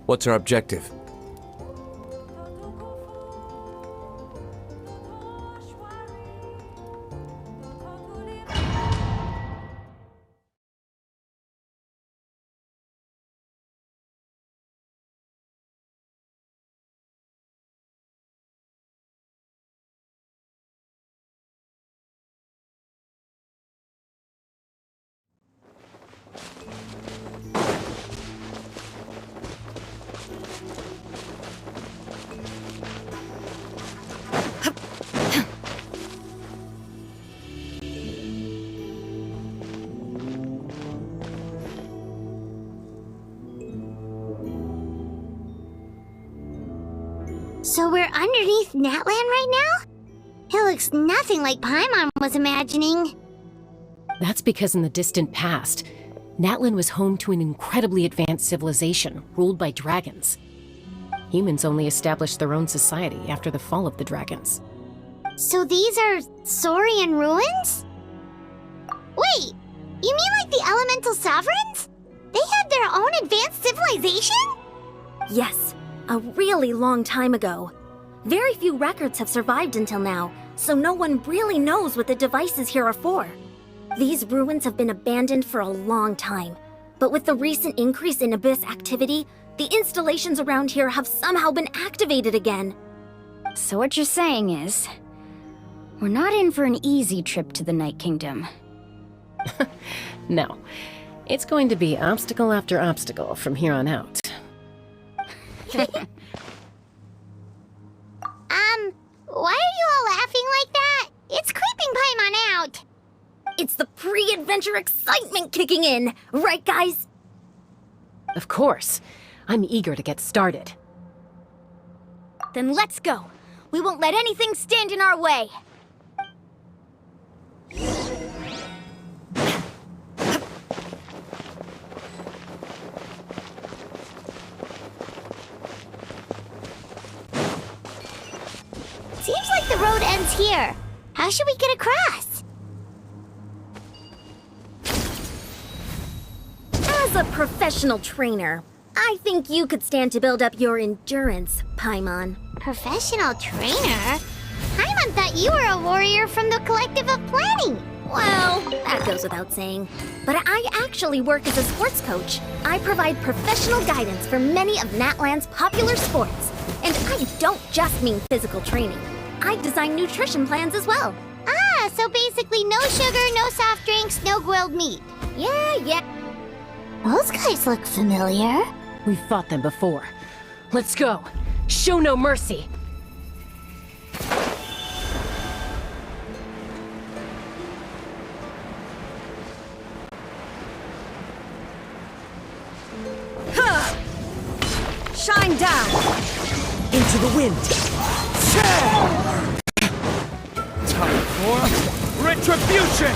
What's our objective? So we're underneath Natlan right now? It looks nothing like Paimon was imagining. That's because in the distant past, Natlan was home to an incredibly advanced civilization ruled by dragons. Humans only established their own society after the fall of the dragons. So these are Saurian ruins? Wait, you mean like the elemental sovereigns? They had their own advanced civilization? Yes, a really long time ago. Very few records have survived until now, so no one really knows what the devices here are for. These ruins have been abandoned for a long time, but with the recent increase in Abyss activity, the installations around here have somehow been activated again. So what you're saying is, we're not in for an easy trip to the Night Kingdom. No, it's going to be obstacle after obstacle from here on out. Why are you all laughing like that? It's creeping Paimon out. It's the pre-adventure excitement kicking in, right guys? Of course. I'm eager to get started. Then let's go. We won't let anything stand in our way. Seems like the road ends here. How should we get across? As a professional trainer, I think you could stand to build up your endurance, Paimon. Professional trainer? Paimon thought you were a warrior from the Collective of Planning. Well, that goes without saying. But I actually work as a sports coach. I provide professional guidance for many of Natlan's popular sports. And I don't just mean physical training. I design nutrition plans as well. Ah, so basically no sugar, no soft drinks, no grilled meat. Yeah. Those guys look familiar. We've fought them before. Let's go. Show no mercy. Shine down! Into the wind! Time for retribution!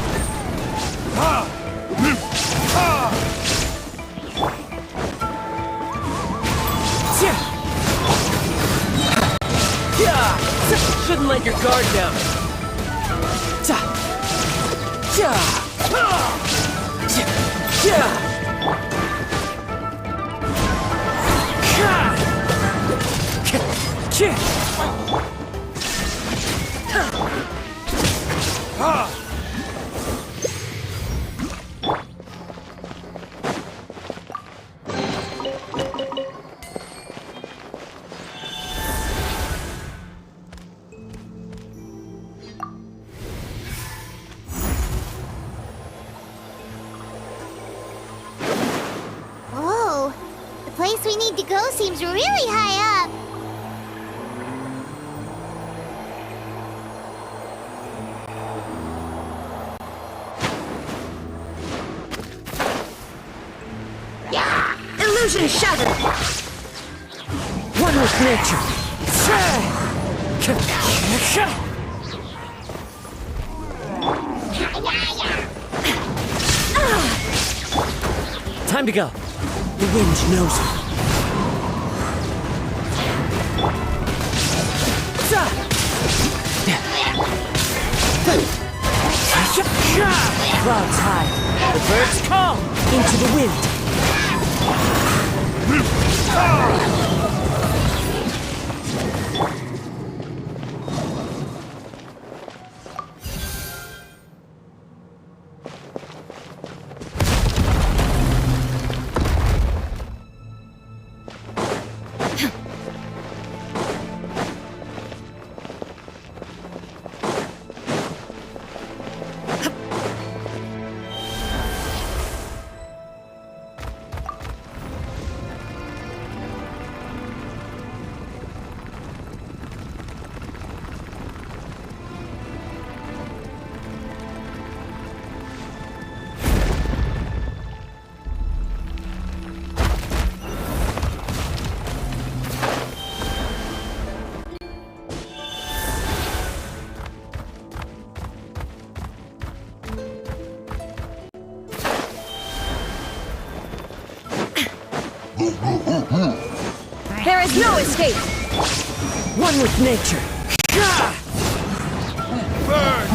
Shouldn't let your guard down. Whoa, the place we need to go seems really high up. Illusion shattered! One with nature. Time to go. The wind knows it. Clouds high. The birds call into the wind. There is no escape! One with nature. Burn!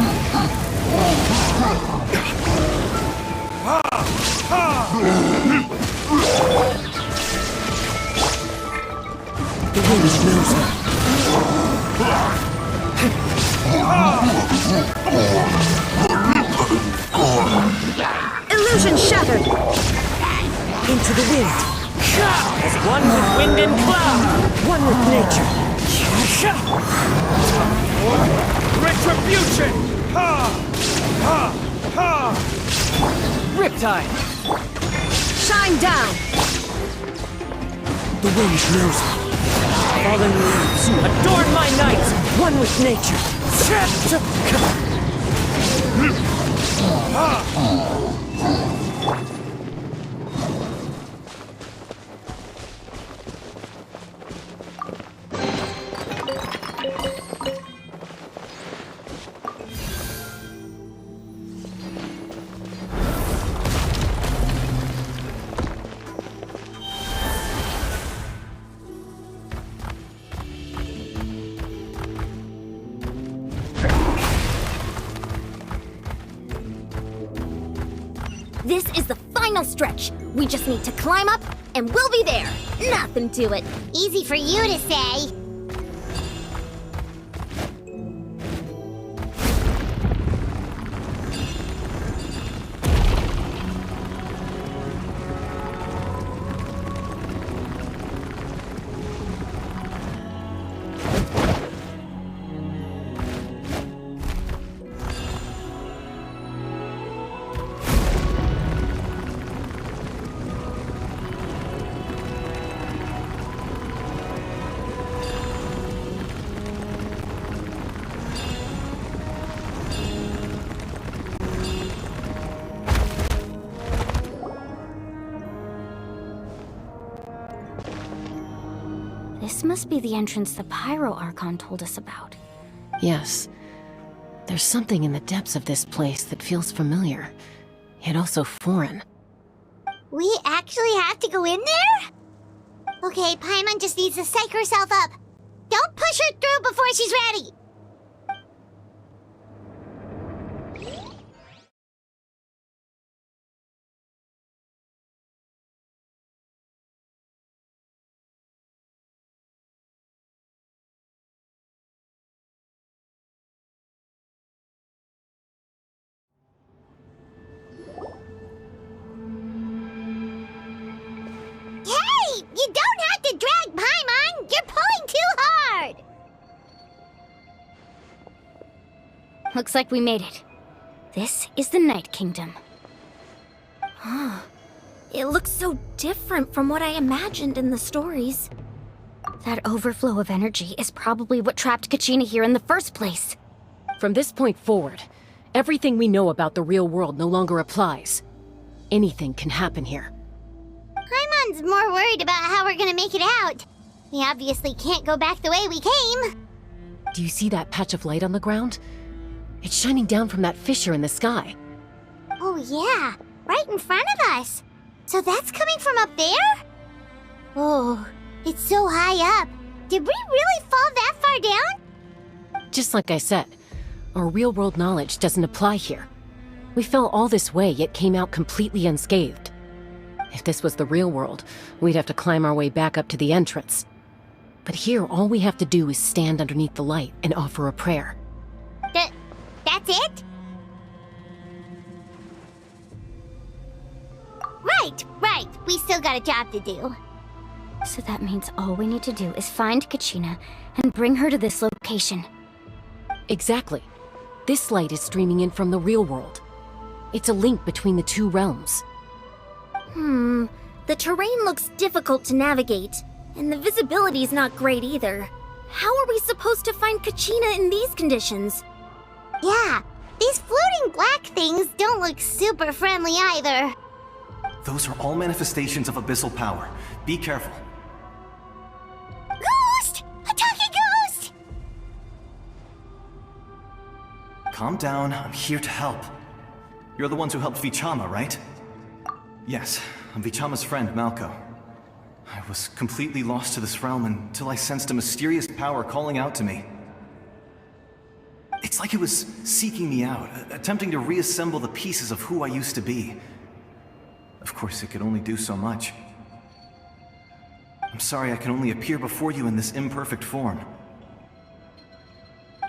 The wind knows her. Illusion shattered! Into the wind. As one with wind and cloud. One with nature. Retribution! Ha! Ha! Ha! Riptide! Shine down! The wind knows me. Fallen leaves, adorn my nights! One with nature. This is the final stretch. We just need to climb up, and we'll be there. Nothing to it. Easy for you to say. This must be the entrance the Pyro Archon told us about. Yes. There's something in the depths of this place that feels familiar, yet also foreign. We actually have to go in there? Okay, Paimon just needs to psych herself up. Don't push her through before she's ready. Looks like we made it. This is the Night Kingdom. Huh. It looks so different from what I imagined in the stories. That overflow of energy is probably what trapped Kachina here in the first place. From this point forward, everything we know about the real world no longer applies. Anything can happen here. Paimon's more worried about how we're gonna make it out. We obviously can't go back the way we came. Do you see that patch of light on the ground? It's shining down from that fissure in the sky. Oh yeah, right in front of us. So that's coming from up there? Oh, it's so high up. Did we really fall that far down? Just like I said, our real-world knowledge doesn't apply here. We fell all this way, yet came out completely unscathed. If this was the real world, we'd have to climb our way back up to the entrance. But here, all we have to do is stand underneath the light and offer a prayer. That's it? Right. We still got a job to do. So that means all we need to do is find Kachina and bring her to this location. Exactly. This light is streaming in from the real world. It's a link between the two realms. The terrain looks difficult to navigate, and the visibility's not great either. How are we supposed to find Kachina in these conditions? Yeah, these floating black things don't look super friendly either. Those are all manifestations of abyssal power. Be careful. Ghost! A talking ghost! Calm down, I'm here to help. You're the ones who helped Vichama, right? Yes, I'm Vichama's friend, Malko. I was completely lost to this realm until I sensed a mysterious power calling out to me. It's like it was seeking me out, attempting to reassemble the pieces of who I used to be. Of course, it could only do so much. I'm sorry I can only appear before you in this imperfect form.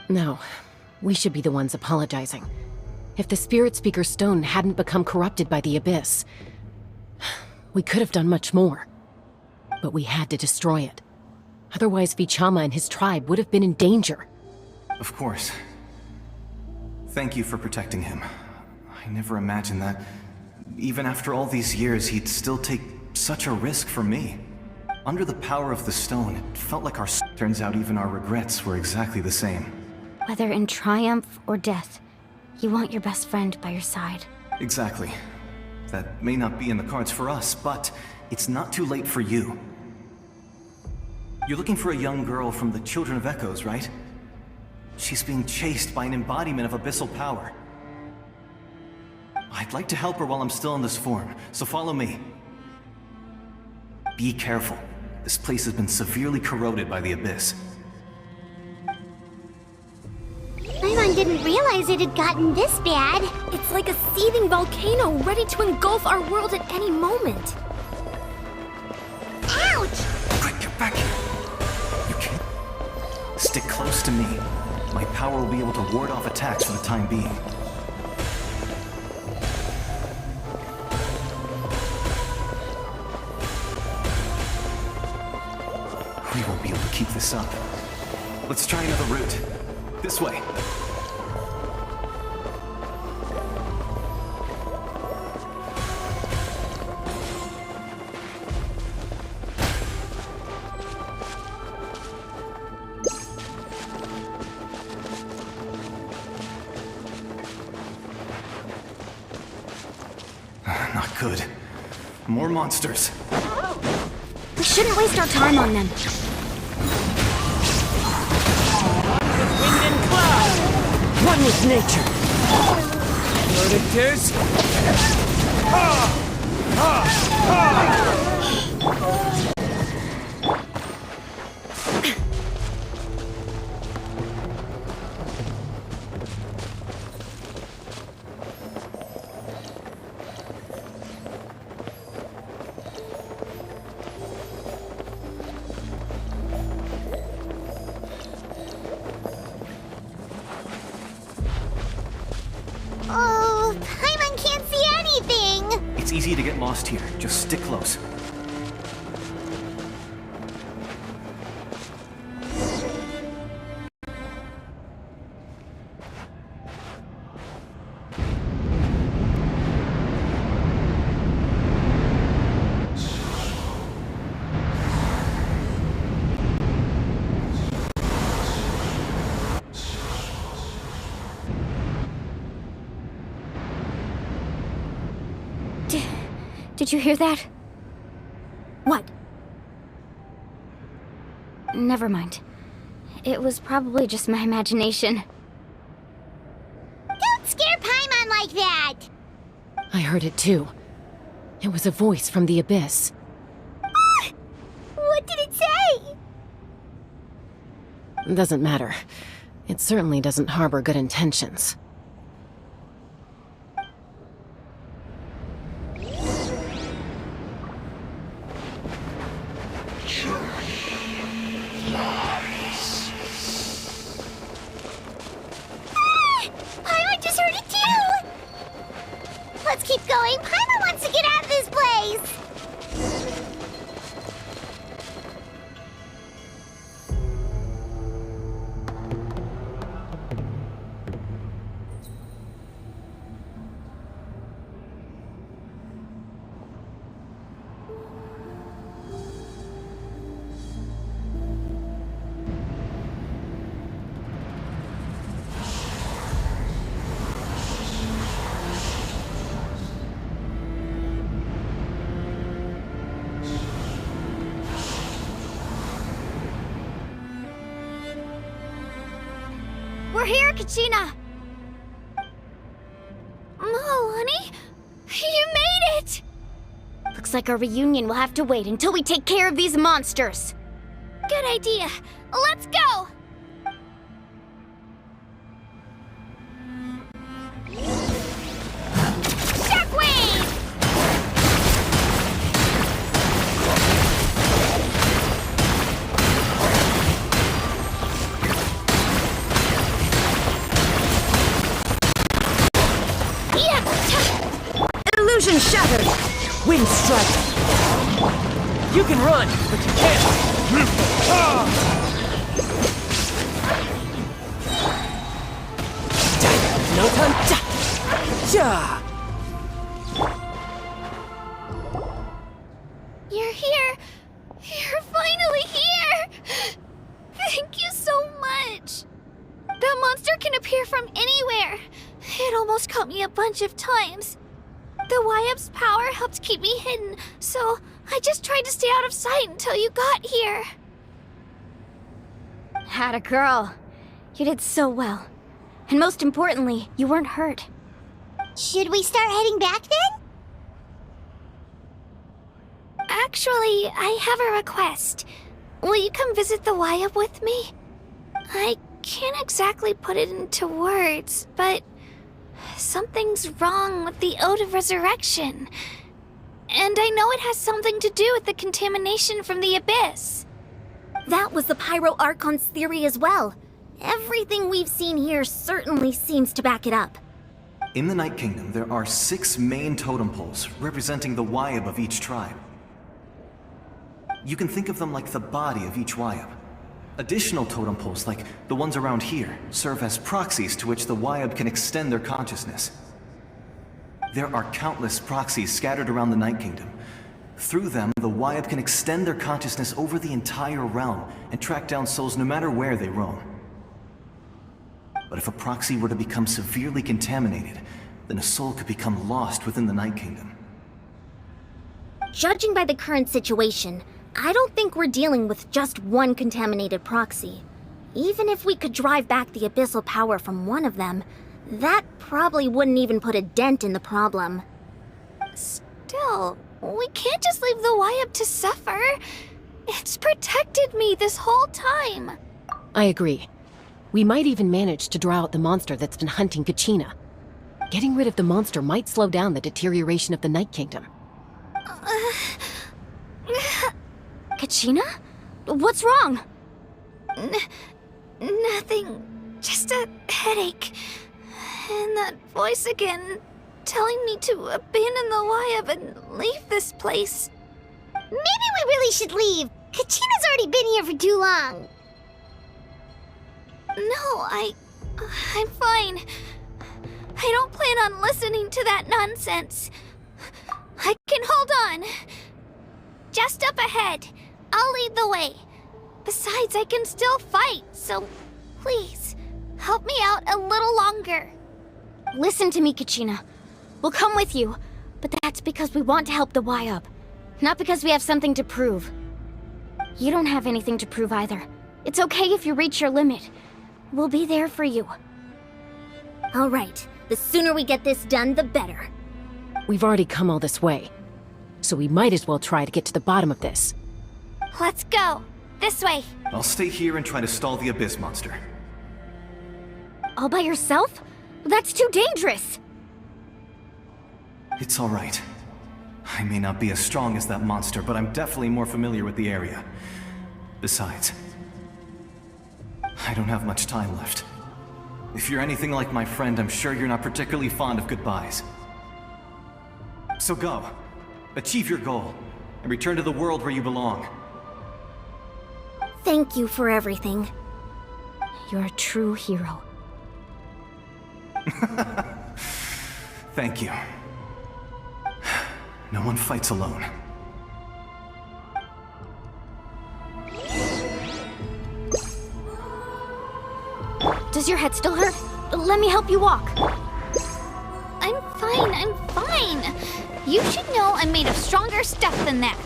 No, we should be the ones apologizing. If the Spirit Speaker Stone hadn't become corrupted by the Abyss, we could have done much more. But we had to destroy it. Otherwise, Vichama and his tribe would have been in danger. Of course. Thank you for protecting him. I never imagined that, even after all these years, he'd still take such a risk for me. Under the power of the stone, it felt like turns out even our regrets were exactly the same. Whether in triumph or death, you want your best friend by your side. Exactly. That may not be in the cards for us, but it's not too late for you. You're looking for a young girl from the Children of Echoes, right? She's being chased by an embodiment of abyssal power. I'd like to help her while I'm still in this form, so follow me. Be careful. This place has been severely corroded by the Abyss. Paimon didn't realize it had gotten this bad. It's like a seething volcano ready to engulf our world at any moment. Ouch! Quick, get back here. You can't. Stick close to me. My power will be able to ward off attacks for the time being. We won't be able to keep this up. Let's try another route. This way. Not good. More monsters. We shouldn't waste our time on them. Wind and cloud! One with nature. Verdict Oh, Paimon can't see anything! It's easy to get lost here. Just stick close. Did you hear that? What? Never mind. It was probably just my imagination. Don't scare Paimon like that! I heard it too. It was a voice from the abyss. Ah! What did it say? Doesn't matter. It certainly doesn't harbor good intentions. Paimon just heard it too! Let's keep going. Paimon wants to get out of this place! We're here, Kachina! Honey? You made it! Looks like our reunion will have to wait until we take care of these monsters. Good idea. Let's go! Shockwave! Illusion shattered! Wind strike! You can run, but you can't! No time! Ja! You're here! You're finally here! Thank you so much! That monster can appear from anywhere! It almost caught me a bunch of times. The Wyab's power helped keep me hidden, so I just tried to stay out of sight until you got here. Atta girl. You did so well. And most importantly, you weren't hurt. Should we start heading back then? Actually, I have a request. Will you come visit the Wyab with me? I can't exactly put it into words, but something's wrong with the Ode of Resurrection. And I know it has something to do with the contamination from the Abyss. That was the Pyro Archon's theory as well. Everything we've seen here certainly seems to back it up. In the Night Kingdom, there are 6 main totem poles representing the Wyab of each tribe. You can think of them like the body of each Wyab. Additional totem poles, like the ones around here, serve as proxies to which the Wyab can extend their consciousness. There are countless proxies scattered around the Night Kingdom. Through them, the Wyab can extend their consciousness over the entire realm and track down souls no matter where they roam. But if a proxy were to become severely contaminated, then a soul could become lost within the Night Kingdom. Judging by the current situation, I don't think we're dealing with just one contaminated proxy. Even if we could drive back the abyssal power from one of them, that probably wouldn't even put a dent in the problem. Still, we can't just leave the Wyab to suffer. It's protected me this whole time. I agree. We might even manage to draw out the monster that's been hunting Kachina. Getting rid of the monster might slow down the deterioration of the Night Kingdom. Kachina? What's wrong? Nothing. Just a headache. And that voice again, telling me to abandon the Wyab and leave this place. Maybe we really should leave. Kachina's already been here for too long. No, I'm fine. I don't plan on listening to that nonsense. I can hold on. Just up ahead. I'll lead the way. Besides, I can still fight, so please, help me out a little longer. Listen to me, Kachina. We'll come with you. But that's because we want to help the Y-Up, not because we have something to prove. You don't have anything to prove either. It's okay if you reach your limit. We'll be there for you. All right. The sooner we get this done, the better. We've already come all this way, so we might as well try to get to the bottom of this. Let's go. This way. I'll stay here and try to stall the Abyss monster. All by yourself? That's too dangerous! It's all right. I may not be as strong as that monster, but I'm definitely more familiar with the area. Besides, I don't have much time left. If you're anything like my friend, I'm sure you're not particularly fond of goodbyes. So go. Achieve your goal, and return to the world where you belong. Thank you for everything. You're a true hero. Thank you. No one fights alone. Does your head still hurt? Let me help you walk. I'm fine. You should know I'm made of stronger stuff than that.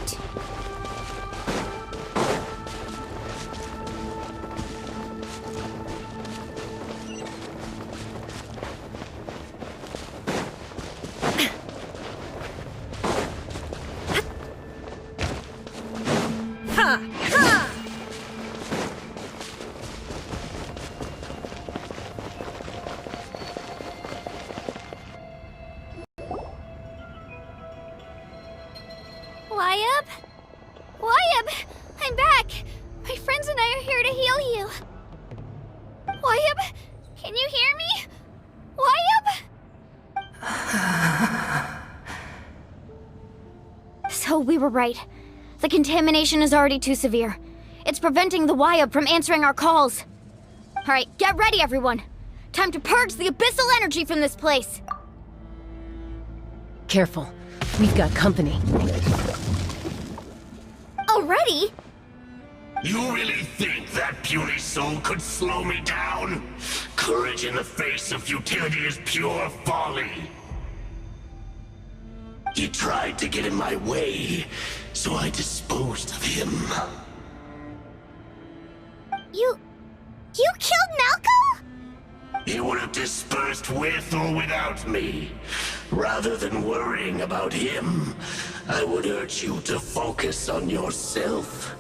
Y-Up, I'm back. My friends and I are here to heal you. Y-Up, can you hear me? Y-Up? So we were right. The contamination is already too severe. It's preventing the Y-Up from answering our calls. Alright, get ready everyone. Time to purge the abyssal energy from this place. Careful. We've got company. Already? You really think that puny soul could slow me down? Courage in the face of futility is pure folly. He tried to get in my way, so I disposed of him. You killed Malco? He would have dispersed with or without me. Rather than worrying about him, I would urge you to focus on yourself.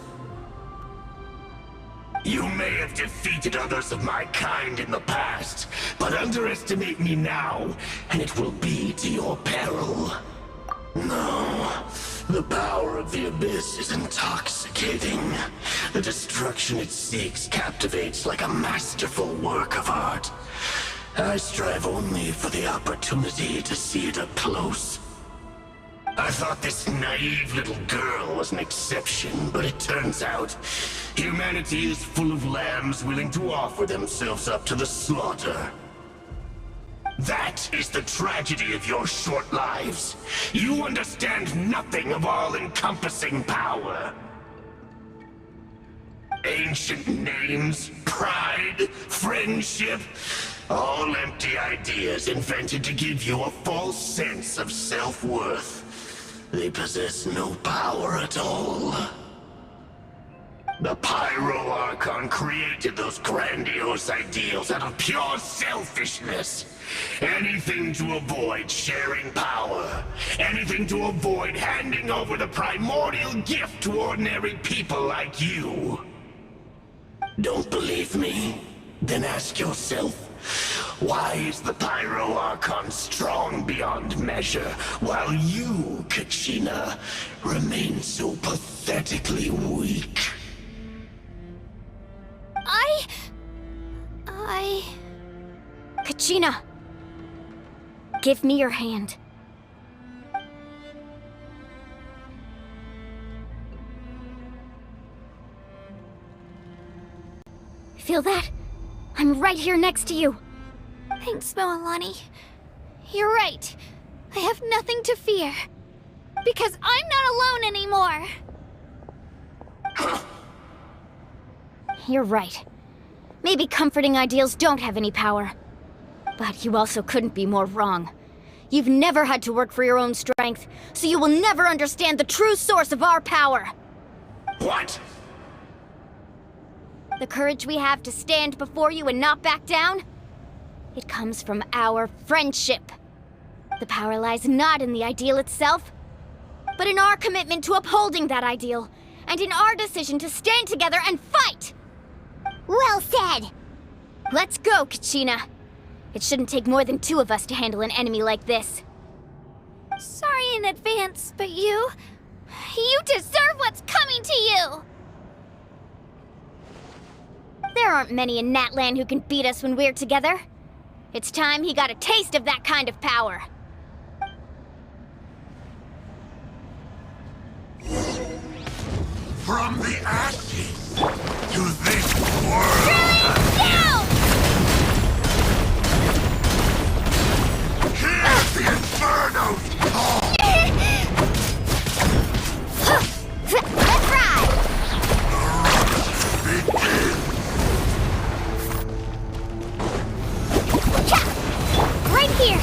You may have defeated others of my kind in the past, but underestimate me now, and it will be to your peril. No, the power of the Abyss is intoxicating. The destruction it seeks captivates like a masterful work of art. I strive only for the opportunity to see it up close. I thought this naive little girl was an exception, but it turns out humanity is full of lambs willing to offer themselves up to the slaughter. That is the tragedy of your short lives. You understand nothing of all-encompassing power. Ancient names, pride, friendship, all empty ideas invented to give you a false sense of self-worth. They possess no power at all. The Pyro Archon created those grandiose ideals out of pure selfishness. Anything to avoid sharing power. Anything to avoid handing over the primordial gift to ordinary people like you. Don't believe me? Then ask yourself, why is the Pyro Archon strong beyond measure, while you, Kachina, remain so pathetically weak? Kachina! Give me your hand. Feel that? I'm right here next to you. Thanks, Moalani. You're right. I have nothing to fear. Because I'm not alone anymore. You're right. Maybe comforting ideals don't have any power. But you also couldn't be more wrong. You've never had to work for your own strength, so you will never understand the true source of our power. What? The courage we have to stand before you and not back down? It comes from our friendship. The power lies not in the ideal itself, but in our commitment to upholding that ideal, and in our decision to stand together and fight! Well said! Let's go, Kachina. It shouldn't take more than 2 of us to handle an enemy like this. Sorry in advance, but you deserve what's coming to you! There aren't many in Natlan who can beat us when we're together. It's time he got a taste of that kind of power. From the ashes to this world! Down! Here's the inferno's call! Let's ride! Right here!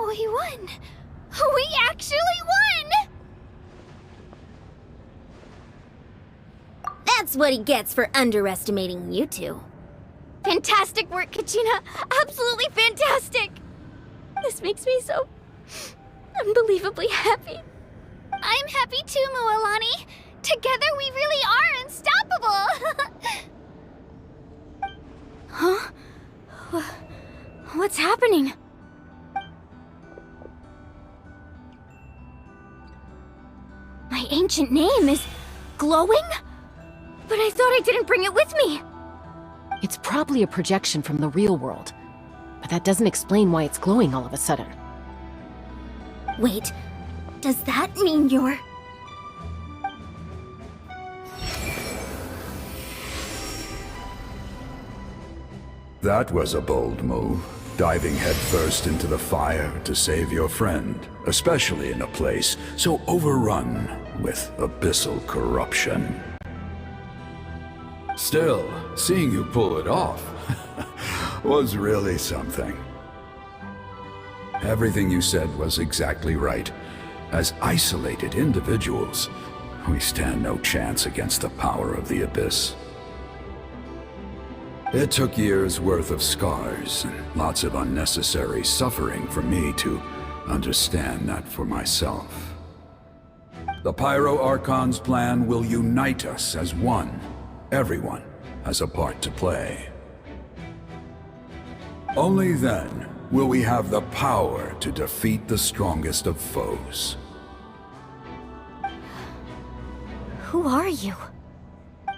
We won! We actually won! That's what he gets for underestimating you two. Fantastic work, Kachina! Absolutely fantastic! This makes me so unbelievably happy. I'm happy too, Mualani. Together we really are unstoppable! Huh? What's happening? My ancient name is glowing? But I thought I didn't bring it with me! It's probably a projection from the real world, but that doesn't explain why it's glowing all of a sudden. Wait, does that mean you're... That was a bold move, diving headfirst into the fire to save your friend, especially in a place so overrun with abyssal corruption. Still, seeing you pull it off was really something. Everything you said was exactly right. As isolated individuals, we stand no chance against the power of the Abyss. It took years' worth of scars and lots of unnecessary suffering for me to understand that for myself. The Pyro Archon's plan will unite us as one. Everyone has a part to play. Only then will we have the power to defeat the strongest of foes. Who are you?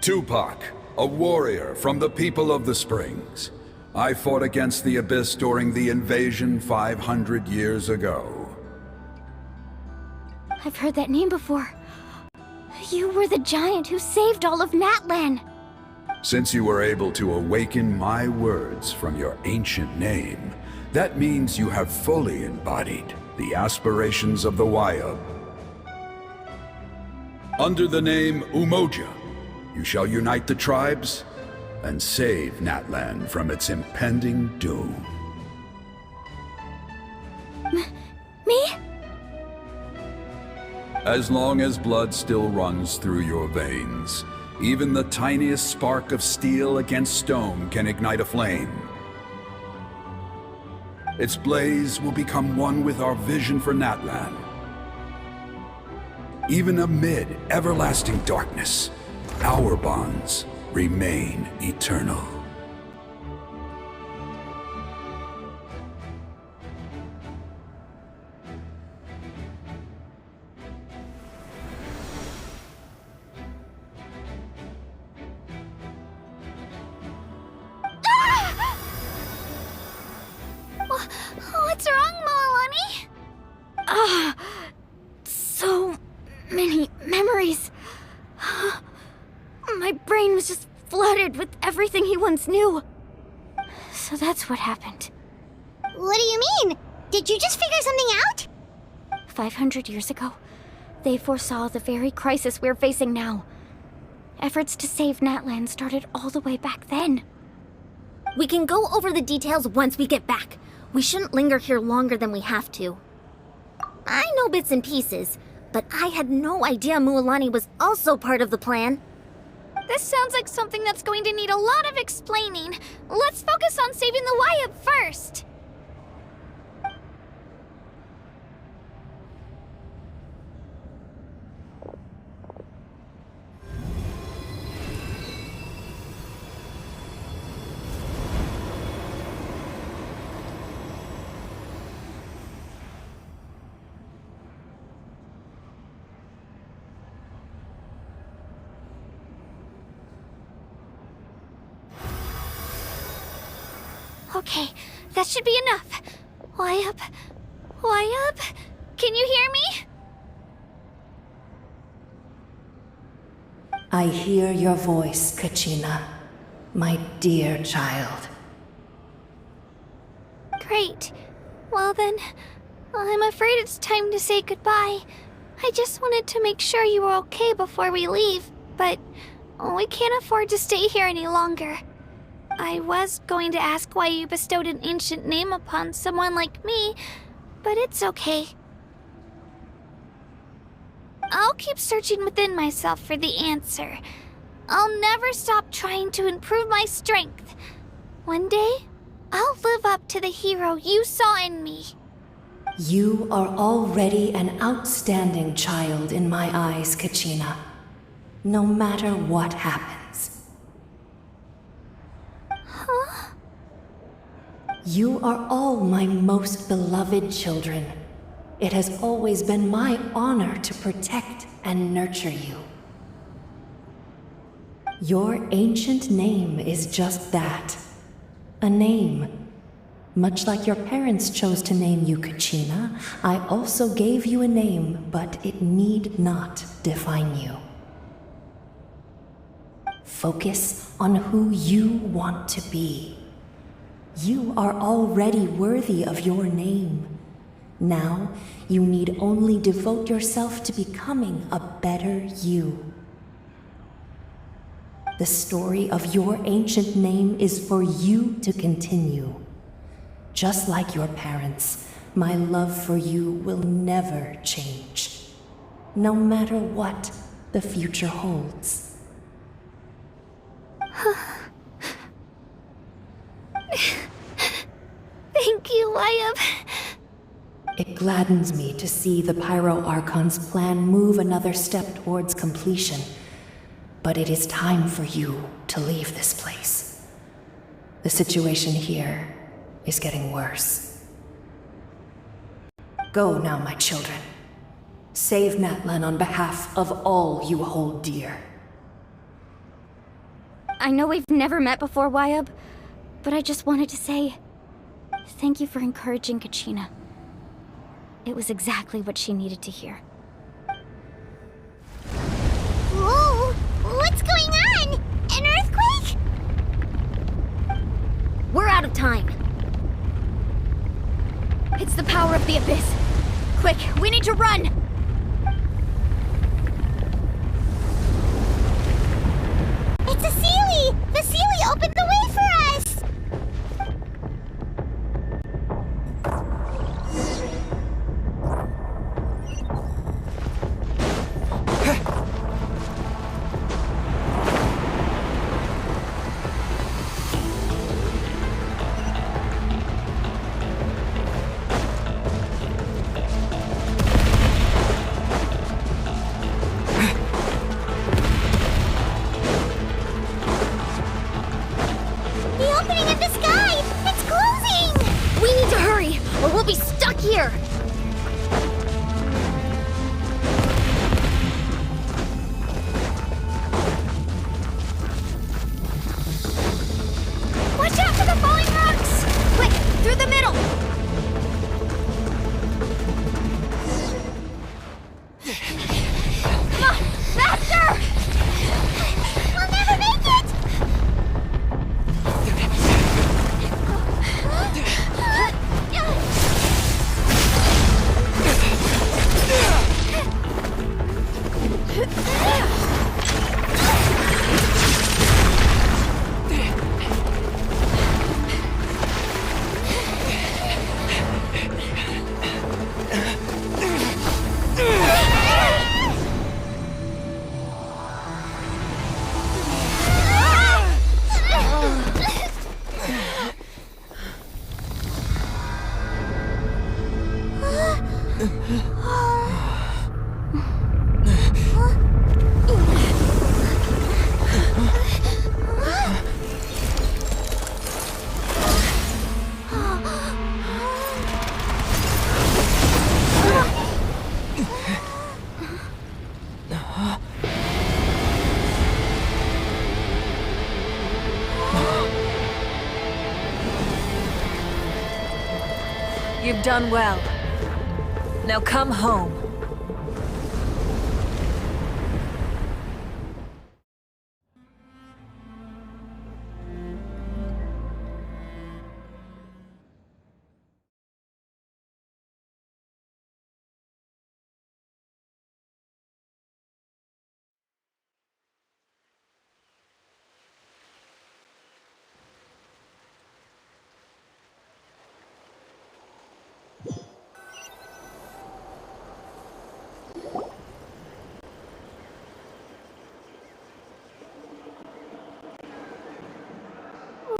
Tupac, a warrior from the people of the Springs. I fought against the Abyss during the invasion 500 years ago. I've heard that name before. You were the giant who saved all of Natlan. Since you were able to awaken my words from your ancient name, that means you have fully embodied the aspirations of the Wayub. Under the name Umoja, you shall unite the tribes and save Natlan from its impending doom. Me? As long as blood still runs through your veins, Even the tiniest spark of steel against stone can ignite a flame. Its blaze will become one with our vision for Natlan. Even amid everlasting darkness, our bonds remain eternal. What's wrong, Moalani? So many memories. My brain was just flooded with everything he once knew. So that's what happened. What do you mean? Did you just figure something out? 500 years ago, they foresaw the very crisis we're facing now. Efforts to save Natlan started all the way back then. We can go over the details once we get back. We shouldn't linger here longer than we have to. I know bits and pieces, but I had no idea Mualani was also part of the plan. This sounds like something that's going to need a lot of explaining. Let's focus on saving the Wyatt first. Okay, that should be enough. Wyatt? Can you hear me? I hear your voice, Kachina, my dear child. Great. Well then, I'm afraid it's time to say goodbye. I just wanted to make sure you were okay before we leave, but we can't afford to stay here any longer. I was going to ask why you bestowed an ancient name upon someone like me, but it's okay. I'll keep searching within myself for the answer. I'll never stop trying to improve my strength. One day, I'll live up to the hero you saw in me. You are already an outstanding child in my eyes, Kachina. No matter what happens. Huh? You are all my most beloved children. It has always been my honor to protect and nurture you. Your ancient name is just that. A name. Much like your parents chose to name you Kachina, I also gave you a name, but it need not define you. Focus on who you want to be. You are already worthy of your name. Now, you need only devote yourself to becoming a better you. The story of your ancient name is for you to continue. Just like your parents, my love for you will never change, no matter what the future holds. Thank you, Wyatt. It gladdens me to see the Pyro Archon's plan move another step towards completion. But it is time for you to leave this place. The situation here is getting worse. Go now, my children. Save Natlan on behalf of all you hold dear. I know we've never met before, Wyatt, but I just wanted to say thank you for encouraging Kachina. It was exactly what she needed to hear. Whoa! What's going on? An earthquake? We're out of time. It's the power of the Abyss. Quick, we need to run! It's a Seelie! The Seelie opened the way for us! You've done well. Now come home.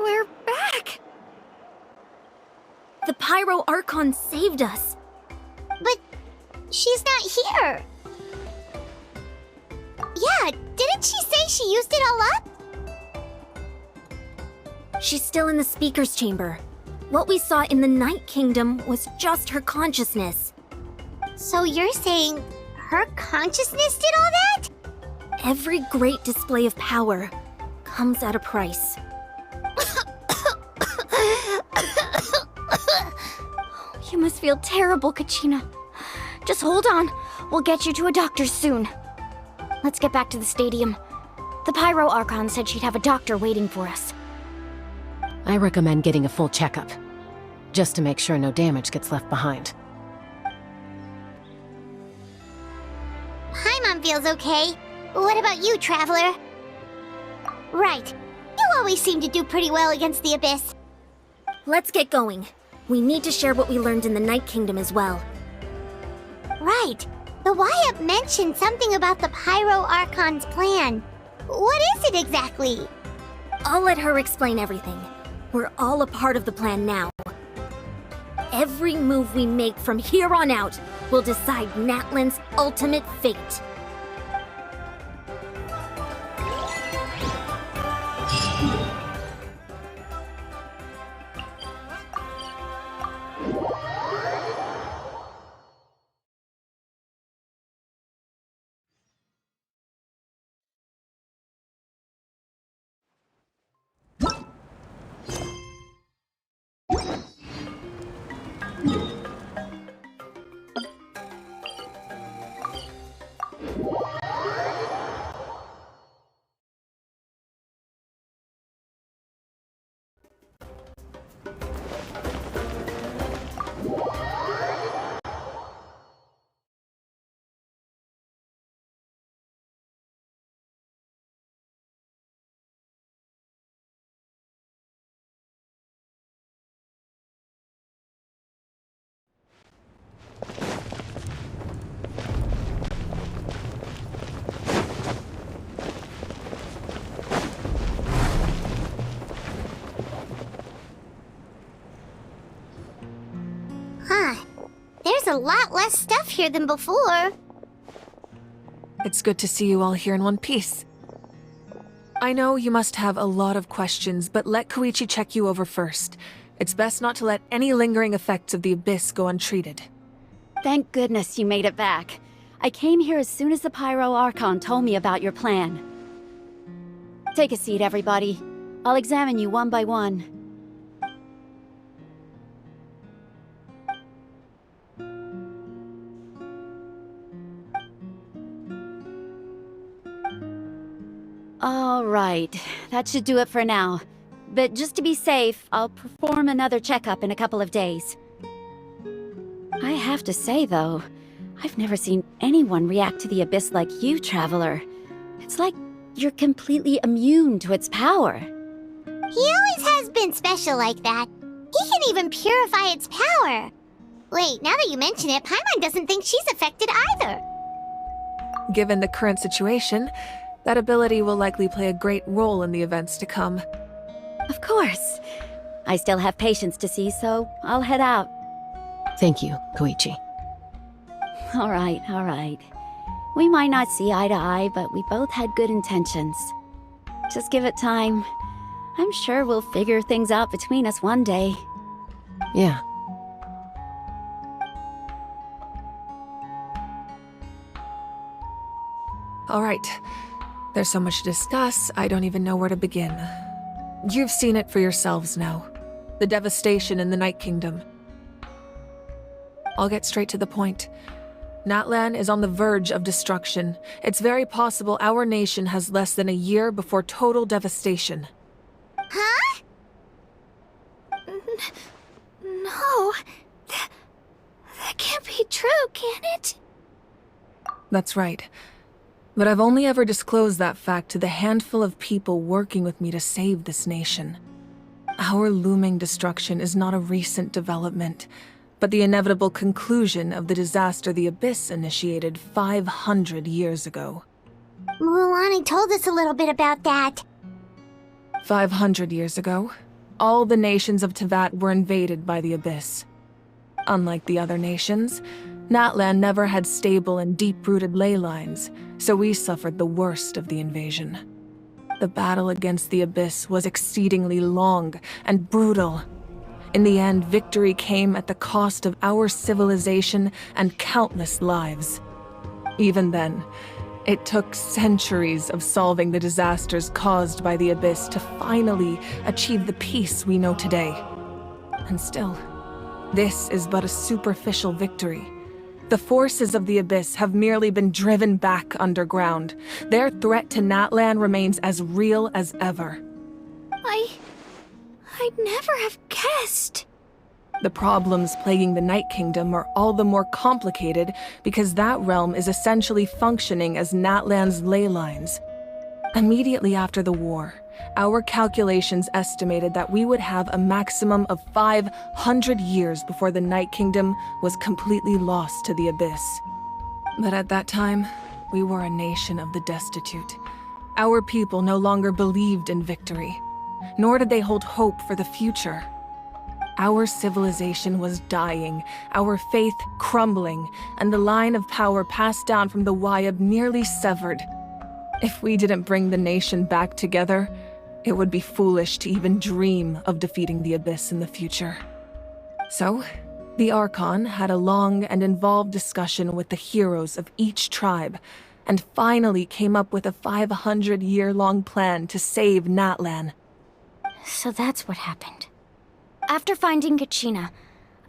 We're back! The Pyro Archon saved us. But she's not here. Yeah, didn't she say she used it all up? She's still in the speaker's chamber. What we saw in the Night Kingdom was just her consciousness. So you're saying her consciousness did all that? Every great display of power comes at a price. You must feel terrible, Kachina. Just hold on. We'll get you to a doctor soon. Let's get back to the stadium. The Pyro Archon said she'd have a doctor waiting for us. I recommend getting a full checkup, just to make sure no damage gets left behind. Paimon feels okay. What about you, Traveler? Right. You always seem to do pretty well against the Abyss. Let's get going. We need to share what we learned in the Night Kingdom as well. Right. The Y-Up mentioned something about the Pyro Archon's plan. What is it exactly? I'll let her explain everything. We're all a part of the plan now. Every move we make from here on out will decide Natlan's ultimate fate. Huh. There's a lot less stuff here than before. It's good to see you all here in one piece. I know you must have a lot of questions, but let Koichi check you over first. It's best not to let any lingering effects of the Abyss go untreated. Thank goodness you made it back. I came here as soon as the Pyro Archon told me about your plan. Take a seat, everybody. I'll examine you one by one. All right, that should do it for now. But just to be safe, I'll perform another checkup in a couple of days. I have to say, though, I've never seen anyone react to the Abyss like you, Traveler. It's like you're completely immune to its power. He always has been special like that. He can even purify its power. Wait, now that you mention it, Paimon doesn't think she's affected either. Given the current situation, that ability will likely play a great role in the events to come. Of course. I still have patients to see, so I'll head out. Thank you, Koichi. All right. We might not see eye to eye, but we both had good intentions. Just give it time. I'm sure we'll figure things out between us one day. Yeah. All right. There's so much to discuss, I don't even know where to begin. You've seen it for yourselves now. The devastation in the Night Kingdom. I'll get straight to the point. Natlan is on the verge of destruction. It's very possible our nation has less than a year before total devastation. Huh? No. That can't be true, can it? That's right. But I've only ever disclosed that fact to the handful of people working with me to save this nation. Our looming destruction is not a recent development, but the inevitable conclusion of the disaster the Abyss initiated 500 years ago. Mualani told us a little bit about that. 500 years ago, all the nations of Teyvat were invaded by the Abyss. Unlike the other nations, Natlan never had stable and deep-rooted ley lines, so we suffered the worst of the invasion. The battle against the Abyss was exceedingly long and brutal. In the end, victory came at the cost of our civilization and countless lives. Even then, it took centuries of solving the disasters caused by the Abyss to finally achieve the peace we know today. And still, this is but a superficial victory. The forces of the Abyss have merely been driven back underground. Their threat to Natlan remains as real as ever. I'd never have guessed. The problems plaguing the Night Kingdom are all the more complicated because that realm is essentially functioning as Natlan's ley lines. Immediately after the war, our calculations estimated that we would have a maximum of 500 years before the Night Kingdom was completely lost to the Abyss. But at that time, we were a nation of the destitute. Our people no longer believed in victory, nor did they hold hope for the future. Our civilization was dying, our faith crumbling, and the line of power passed down from the Wayab nearly severed. If we didn't bring the nation back together, it would be foolish to even dream of defeating the Abyss in the future. So, the Archon had a long and involved discussion with the heroes of each tribe, and finally came up with a 500-year-long plan to save Natlan. So that's what happened. After finding Kachina,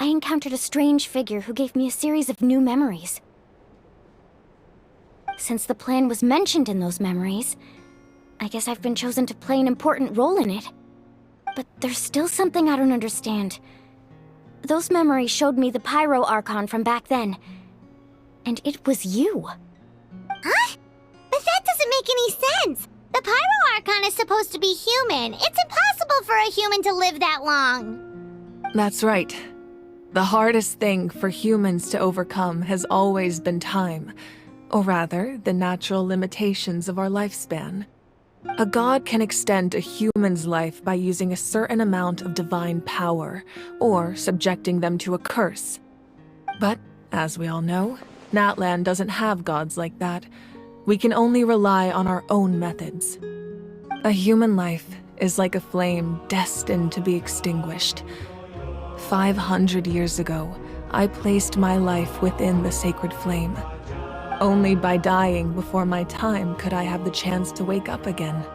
I encountered a strange figure who gave me a series of new memories. Since the plan was mentioned in those memories, I guess I've been chosen to play an important role in it. But there's still something I don't understand. Those memories showed me the Pyro Archon from back then. And it was you. Huh? But that doesn't make any sense. The Pyro Archon is supposed to be human. It's impossible for a human to live that long. That's right. The hardest thing for humans to overcome has always been time. Or rather, the natural limitations of our lifespan. A god can extend a human's life by using a certain amount of divine power, or subjecting them to a curse. But, as we all know, Natlan doesn't have gods like that. We can only rely on our own methods. A human life is like a flame destined to be extinguished. 500 years ago, I placed my life within the sacred flame. Only by dying before my time could I have the chance to wake up again.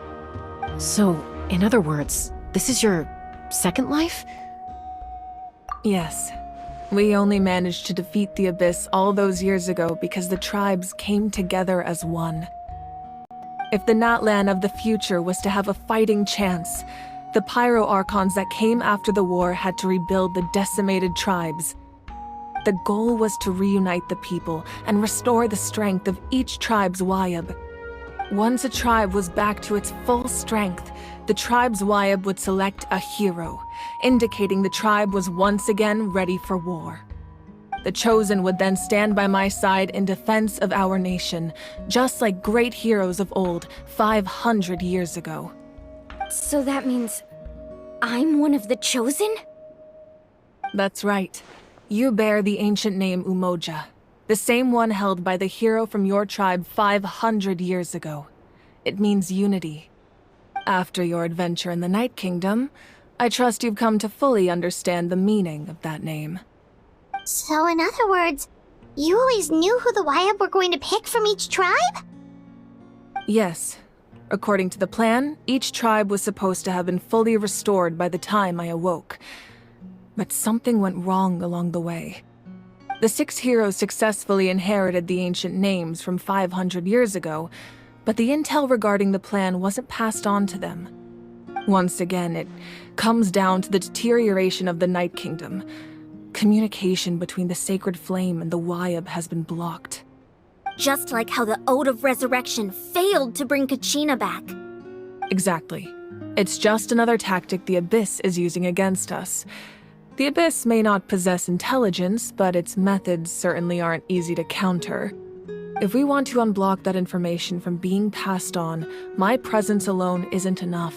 So, in other words, this is your second life? Yes. We only managed to defeat the Abyss all those years ago because the tribes came together as one. If the Natlan of the future was to have a fighting chance, the Pyro Archons that came after the war had to rebuild the decimated tribes. The goal was to reunite the people and restore the strength of each tribe's Wayab. Once a tribe was back to its full strength, the tribe's Wayab would select a hero, indicating the tribe was once again ready for war. The Chosen would then stand by my side in defense of our nation, just like great heroes of old 500 years ago. So that means I'm one of the Chosen? That's right. You bear the ancient name Umoja, the same one held by the hero from your tribe 500 years ago. It means unity. After your adventure in the Night Kingdom, I trust you've come to fully understand the meaning of that name. So in other words, you always knew who the Wayab were going to pick from each tribe? Yes. According to the plan, each tribe was supposed to have been fully restored by the time I awoke. But something went wrong along the way. The 6 heroes successfully inherited the ancient names from 500 years ago, but the intel regarding the plan wasn't passed on to them. Once again, it comes down to the deterioration of the Night Kingdom. Communication between the Sacred Flame and the Wyab has been blocked. Just like how the Ode of Resurrection failed to bring Kachina back. Exactly. It's just another tactic the Abyss is using against us. The Abyss may not possess intelligence, but its methods certainly aren't easy to counter. If we want to unblock that information from being passed on, my presence alone isn't enough.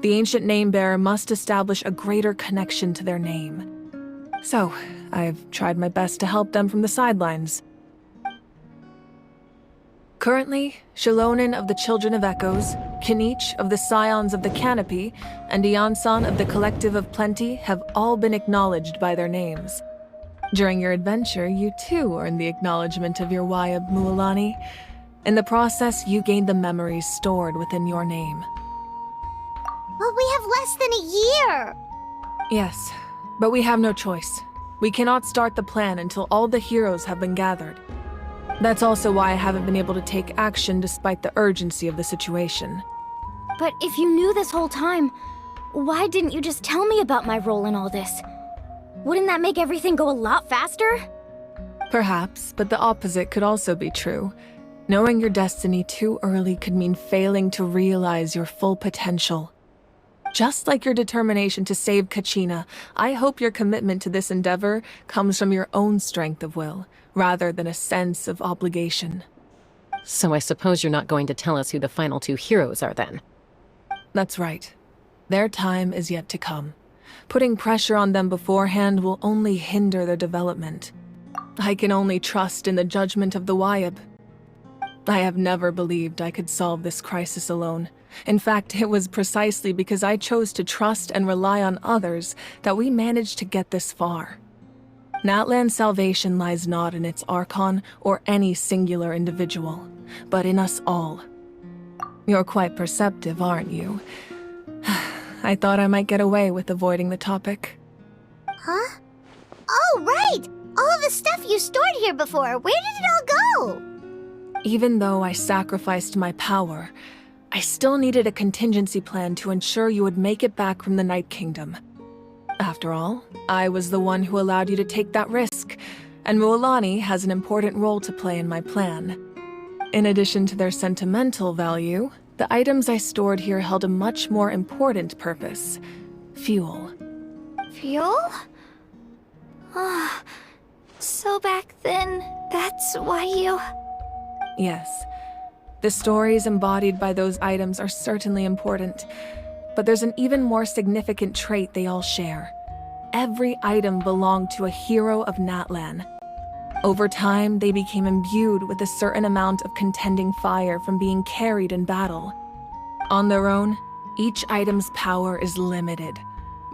The ancient name-bearer must establish a greater connection to their name. So, I've tried my best to help them from the sidelines. Currently, Shilonen of the Children of Echoes, Kinich of the Scions of the Canopy, and Iansan of the Collective of Plenty have all been acknowledged by their names. During your adventure, you too earned the acknowledgement of your Wyab, Mualani. In the process, you gained the memories stored within your name. But we have less than a year! Yes, but we have no choice. We cannot start the plan until all the heroes have been gathered. That's also why I haven't been able to take action despite the urgency of the situation. But if you knew this whole time, why didn't you just tell me about my role in all this? Wouldn't that make everything go a lot faster? Perhaps, but the opposite could also be true. Knowing your destiny too early could mean failing to realize your full potential. Just like your determination to save Kachina, I hope your commitment to this endeavor comes from your own strength of will, rather than a sense of obligation. So I suppose you're not going to tell us who the final 2 heroes are then? That's right. Their time is yet to come. Putting pressure on them beforehand will only hinder their development. I can only trust in the judgment of the Wyab. I have never believed I could solve this crisis alone. In fact, it was precisely because I chose to trust and rely on others that we managed to get this far. Natlan's salvation lies not in its Archon or any singular individual, but in us all. You're quite perceptive, aren't you? I thought I might get away with avoiding the topic. Huh? Oh, right! All of the stuff you stored here before, where did it all go? Even though I sacrificed my power, I still needed a contingency plan to ensure you would make it back from the Night Kingdom. After all, I was the one who allowed you to take that risk, and Mualani has an important role to play in my plan. In addition to their sentimental value, the items I stored here held a much more important purpose: fuel. Fuel? Ah, so back then, that's why you... Yes. The stories embodied by those items are certainly important, but there's an even more significant trait they all share. Every item belonged to a hero of Natlan. Over time, they became imbued with a certain amount of contending fire from being carried in battle. On their own, each item's power is limited,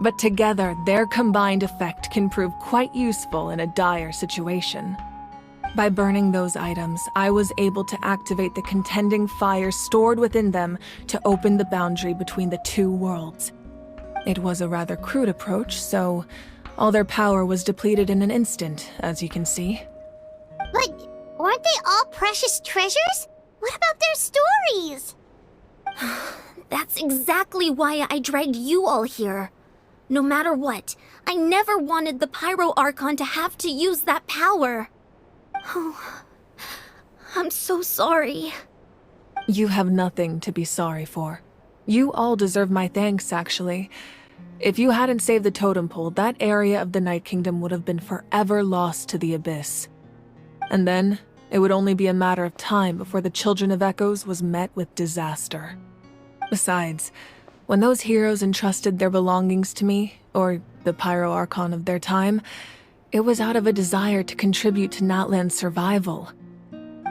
but together, their combined effect can prove quite useful in a dire situation. By burning those items, I was able to activate the contending fire stored within them to open the boundary between the 2 worlds. It was a rather crude approach, so all their power was depleted in an instant, as you can see. But weren't they all precious treasures? What about their stories? That's exactly why I dragged you all here. No matter what, I never wanted the Pyro Archon to have to use that power. Oh, I'm so sorry. You have nothing to be sorry for. You all deserve my thanks, actually. If you hadn't saved the totem pole, that area of the Night Kingdom would have been forever lost to the Abyss. And then, it would only be a matter of time before the Children of Echoes was met with disaster. Besides, when those heroes entrusted their belongings to me, or the Pyro Archon of their time, it was out of a desire to contribute to Natlan's survival.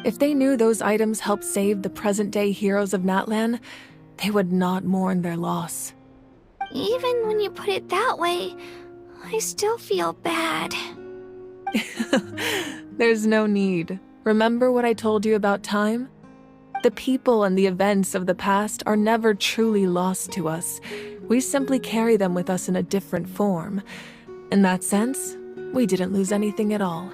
If they knew those items helped save the present-day heroes of Natlan, they would not mourn their loss. Even when you put it that way, I still feel bad. There's no need. Remember what I told you about time? The people and the events of the past are never truly lost to us. We simply carry them with us in a different form. In that sense, we didn't lose anything at all.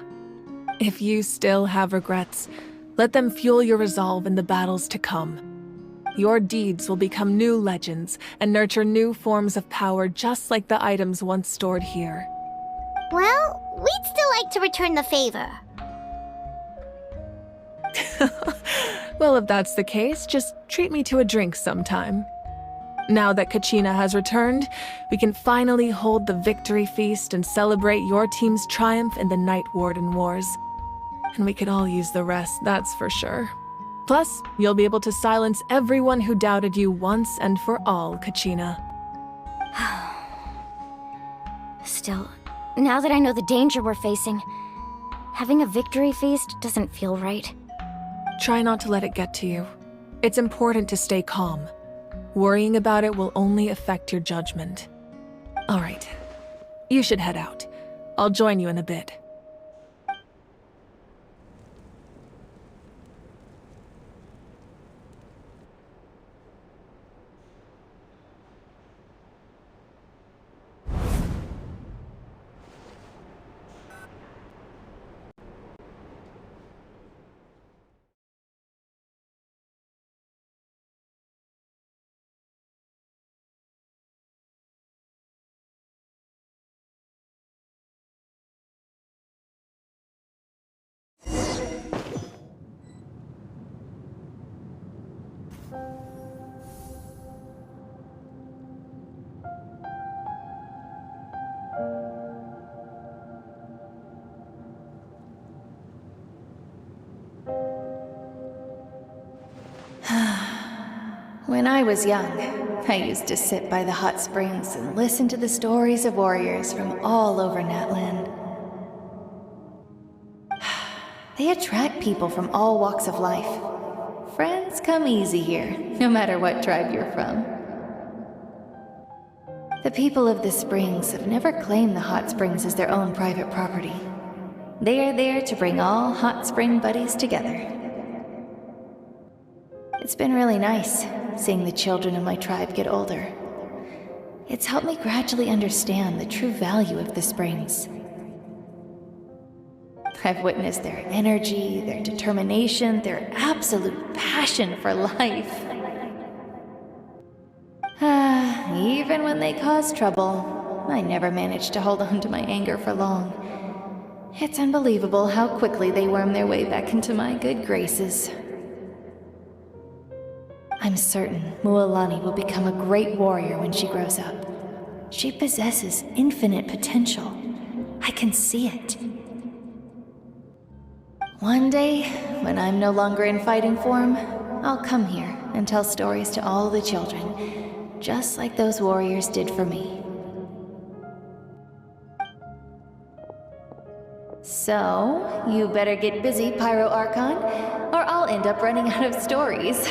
If you still have regrets, let them fuel your resolve in the battles to come. Your deeds will become new legends and nurture new forms of power just like the items once stored here. Well, we'd still like to return the favor. Well, if that's the case, just treat me to a drink sometime. Now that Kachina has returned, we can finally hold the victory feast and celebrate your team's triumph in the Night Warden Wars. And we could all use the rest, that's for sure. Plus, you'll be able to silence everyone who doubted you once and for all, Kachina. Still, now that I know the danger we're facing, having a victory feast doesn't feel right. Try not to let it get to you. It's important to stay calm. Worrying about it will only affect your judgment. All right, you should head out. I'll join you in a bit. When I was young, I used to sit by the hot springs and listen to the stories of warriors from all over Natlan. They attract people from all walks of life. Friends come easy here, no matter what tribe you're from. The people of the springs have never claimed the hot springs as their own private property. They are there to bring all hot spring buddies together. It's been really nice, seeing the children of my tribe get older. It's helped me gradually understand the true value of the springs. I've witnessed their energy, their determination, their absolute passion for life. Even when they cause trouble, I never managed to hold on to my anger for long. It's unbelievable how quickly they worm their way back into my good graces. I'm certain Mualani will become a great warrior when she grows up. She possesses infinite potential. I can see it. One day, when I'm no longer in fighting form, I'll come here and tell stories to all the children, just like those warriors did for me. So, you better get busy, Pyro Archon, or I'll end up running out of stories.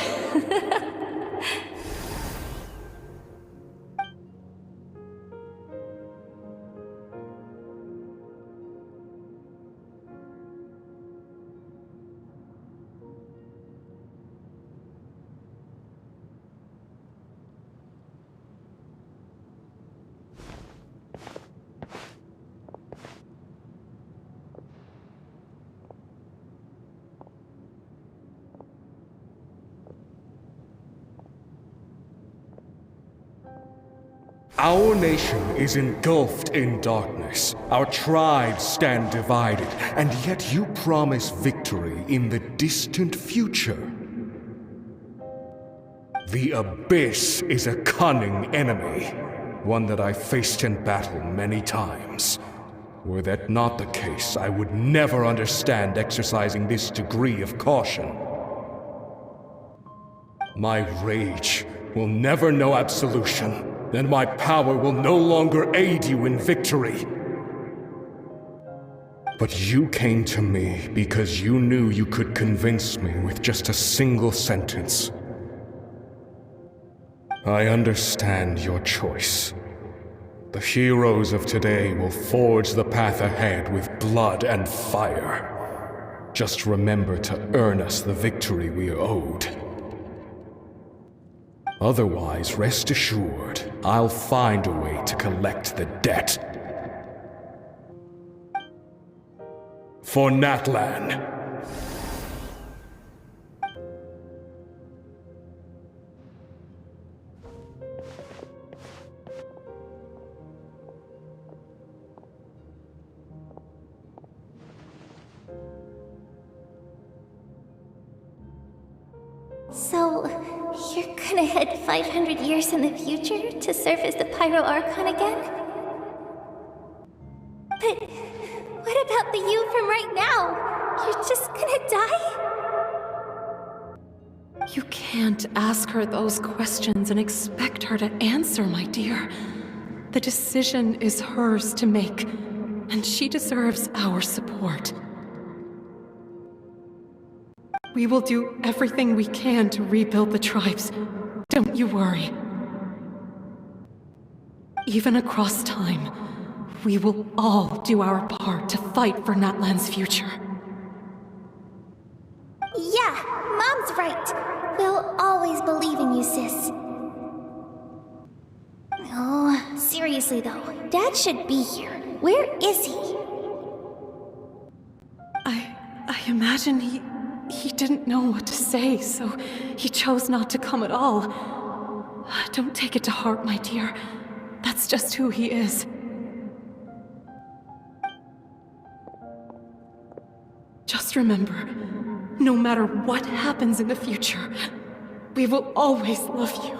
Our nation is engulfed in darkness. Our tribes stand divided, and yet you promise victory in the distant future. The Abyss is a cunning enemy, one that I faced in battle many times. Were that not the case, I would never understand exercising this degree of caution. My rage will never know absolution. Then my power will no longer aid you in victory. But you came to me because you knew you could convince me with just a single sentence. I understand your choice. The heroes of today will forge the path ahead with blood and fire. Just remember to earn us the victory we are owed. Otherwise, rest assured, I'll find a way to collect the debt. For Natlan. So, you're gonna head 500 years in the future to serve as the Pyro Archon again? But what about the you from right now? You're just gonna die? You can't ask her those questions and expect her to answer, my dear. The decision is hers to make, and she deserves our support. We will do everything we can to rebuild the tribes. Don't you worry. Even across time, we will all do our part to fight for Natlan's future. Yeah, Mom's right. We'll always believe in you, sis. Oh, seriously though, Dad should be here. Where is he? I imagine he didn't know what to say, so he chose not to come at all. Don't take it to heart, my dear. That's just who he is. Just remember, no matter what happens in the future, we will always love you.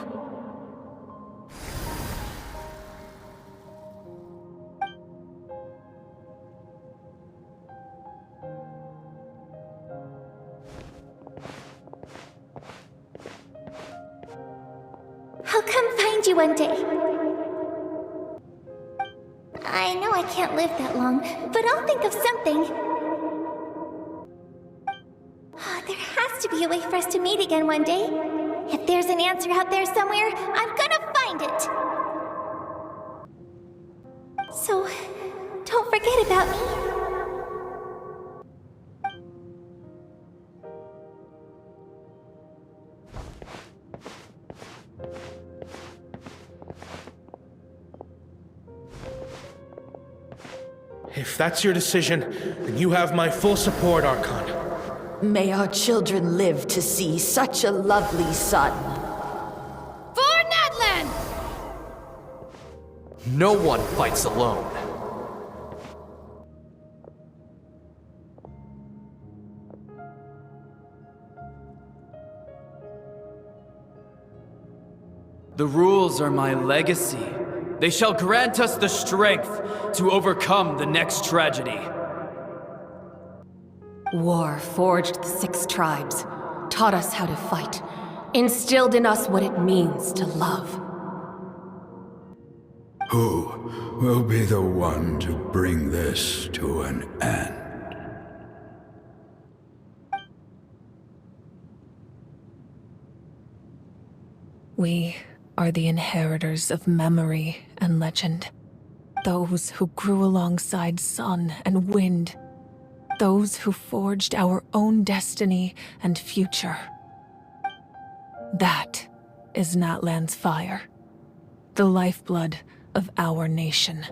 I'll come find you one day. I know I can't live that long, but I'll think of something. There has to be a way for us to meet again one day. If there's an answer out there somewhere, I'm gonna find it. So, don't forget about me. If that's your decision, then you have my full support, Archon. May our children live to see such a lovely son. For Natlan! No one fights alone. The rules are my legacy. They shall grant us the strength to overcome the next tragedy. War forged the 6 tribes, taught us how to fight, instilled in us what it means to love. Who will be the one to bring this to an end? We are the inheritors of memory and legend. Those who grew alongside sun and wind. Those who forged our own destiny and future. That is Natlan's fire. The lifeblood of our nation.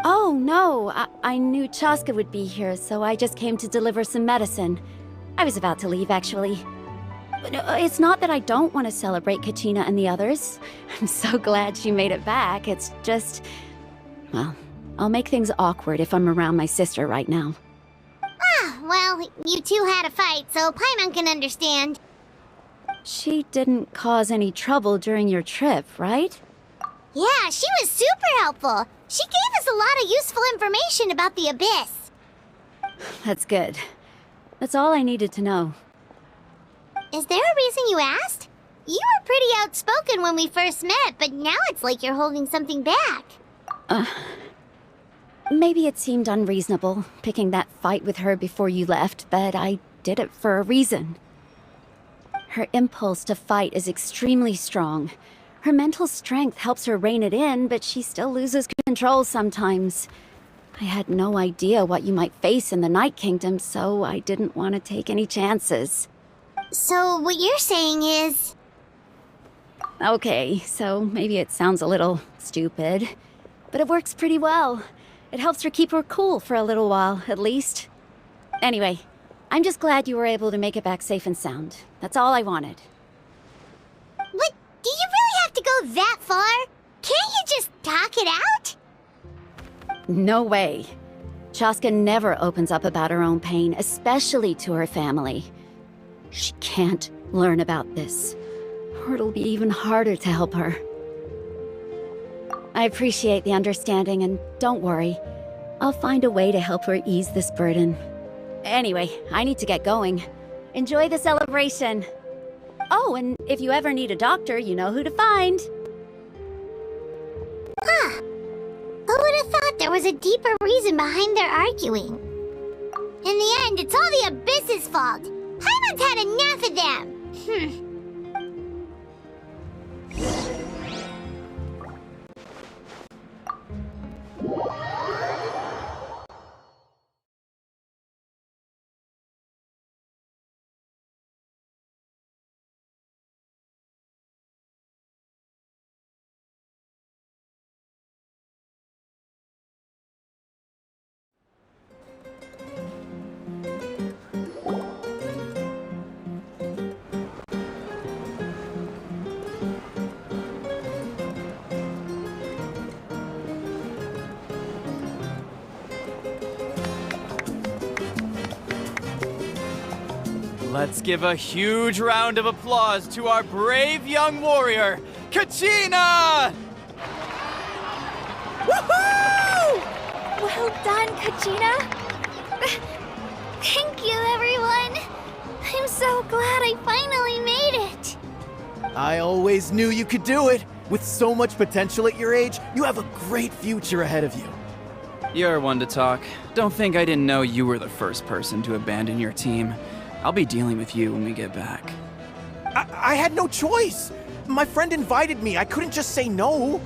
Oh, no. I knew Chaska would be here, so I just came to deliver some medicine. I was about to leave, actually. But it's not that I don't want to celebrate Kachina and the others. I'm so glad she made it back. It's just... well, I'll make things awkward if I'm around my sister right now. Ah, well, you two had a fight, so Paimon can understand. She didn't cause any trouble during your trip, right? Yeah, she was super helpful. She gave us a lot of useful information about the Abyss. That's good. That's all I needed to know. Is there a reason you asked? You were pretty outspoken when we first met, but now it's like you're holding something back. Maybe it seemed unreasonable, picking that fight with her before you left, but I did it for a reason. Her impulse to fight is extremely strong. Her mental strength helps her rein it in, but she still loses control sometimes. I had no idea what you might face in the Night Kingdom, so I didn't want to take any chances. So what you're saying is... Okay, so maybe it sounds a little stupid, but it works pretty well. It helps her keep her cool for a little while, at least. Anyway, I'm just glad you were able to make it back safe and sound. That's all I wanted. But do you really have to go that far? Can't you just talk it out? No way. Chaska never opens up about her own pain, especially to her family. She can't learn about this, or it'll be even harder to help her. I appreciate the understanding, and don't worry. I'll find a way to help her ease this burden. Anyway, I need to get going. Enjoy the celebration. Oh, and if you ever need a doctor, you know who to find. Huh. Who would have thought there was a deeper reason behind their arguing? In the end, it's all the Abyss's fault. Paimon's had enough of them. Let's give a huge round of applause to our brave young warrior, Kachina! Woohoo! Well done, Kachina. Thank you, everyone. I'm so glad I finally made it. I always knew you could do it. With so much potential at your age, you have a great future ahead of you. You're one to talk. Don't think I didn't know you were the first person to abandon your team. I'll be dealing with you when we get back. I had no choice. My friend invited me. I couldn't just say no.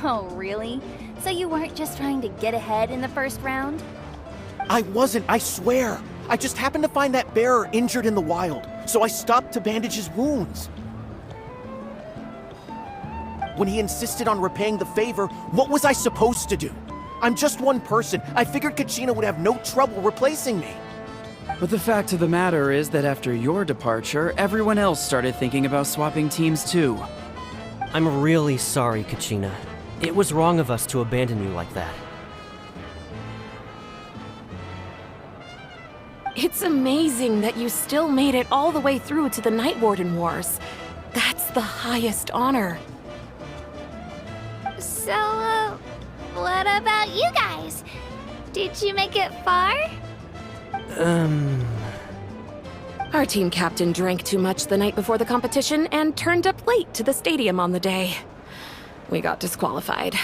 Oh, really? So you weren't just trying to get ahead in the first round? I wasn't, I swear. I just happened to find that bearer injured in the wild, so I stopped to bandage his wounds. When he insisted on repaying the favor, what was I supposed to do? I'm just one person. I figured Kachina would have no trouble replacing me. But the fact of the matter is that after your departure, everyone else started thinking about swapping teams too. I'm really sorry, Kachina. It was wrong of us to abandon you like that. It's amazing that you still made it all the way through to the Night Warden Wars. That's the highest honor. So, what about you guys? Did you make it far? Our team captain drank too much the night before the competition and turned up late to the stadium on the day. We got disqualified.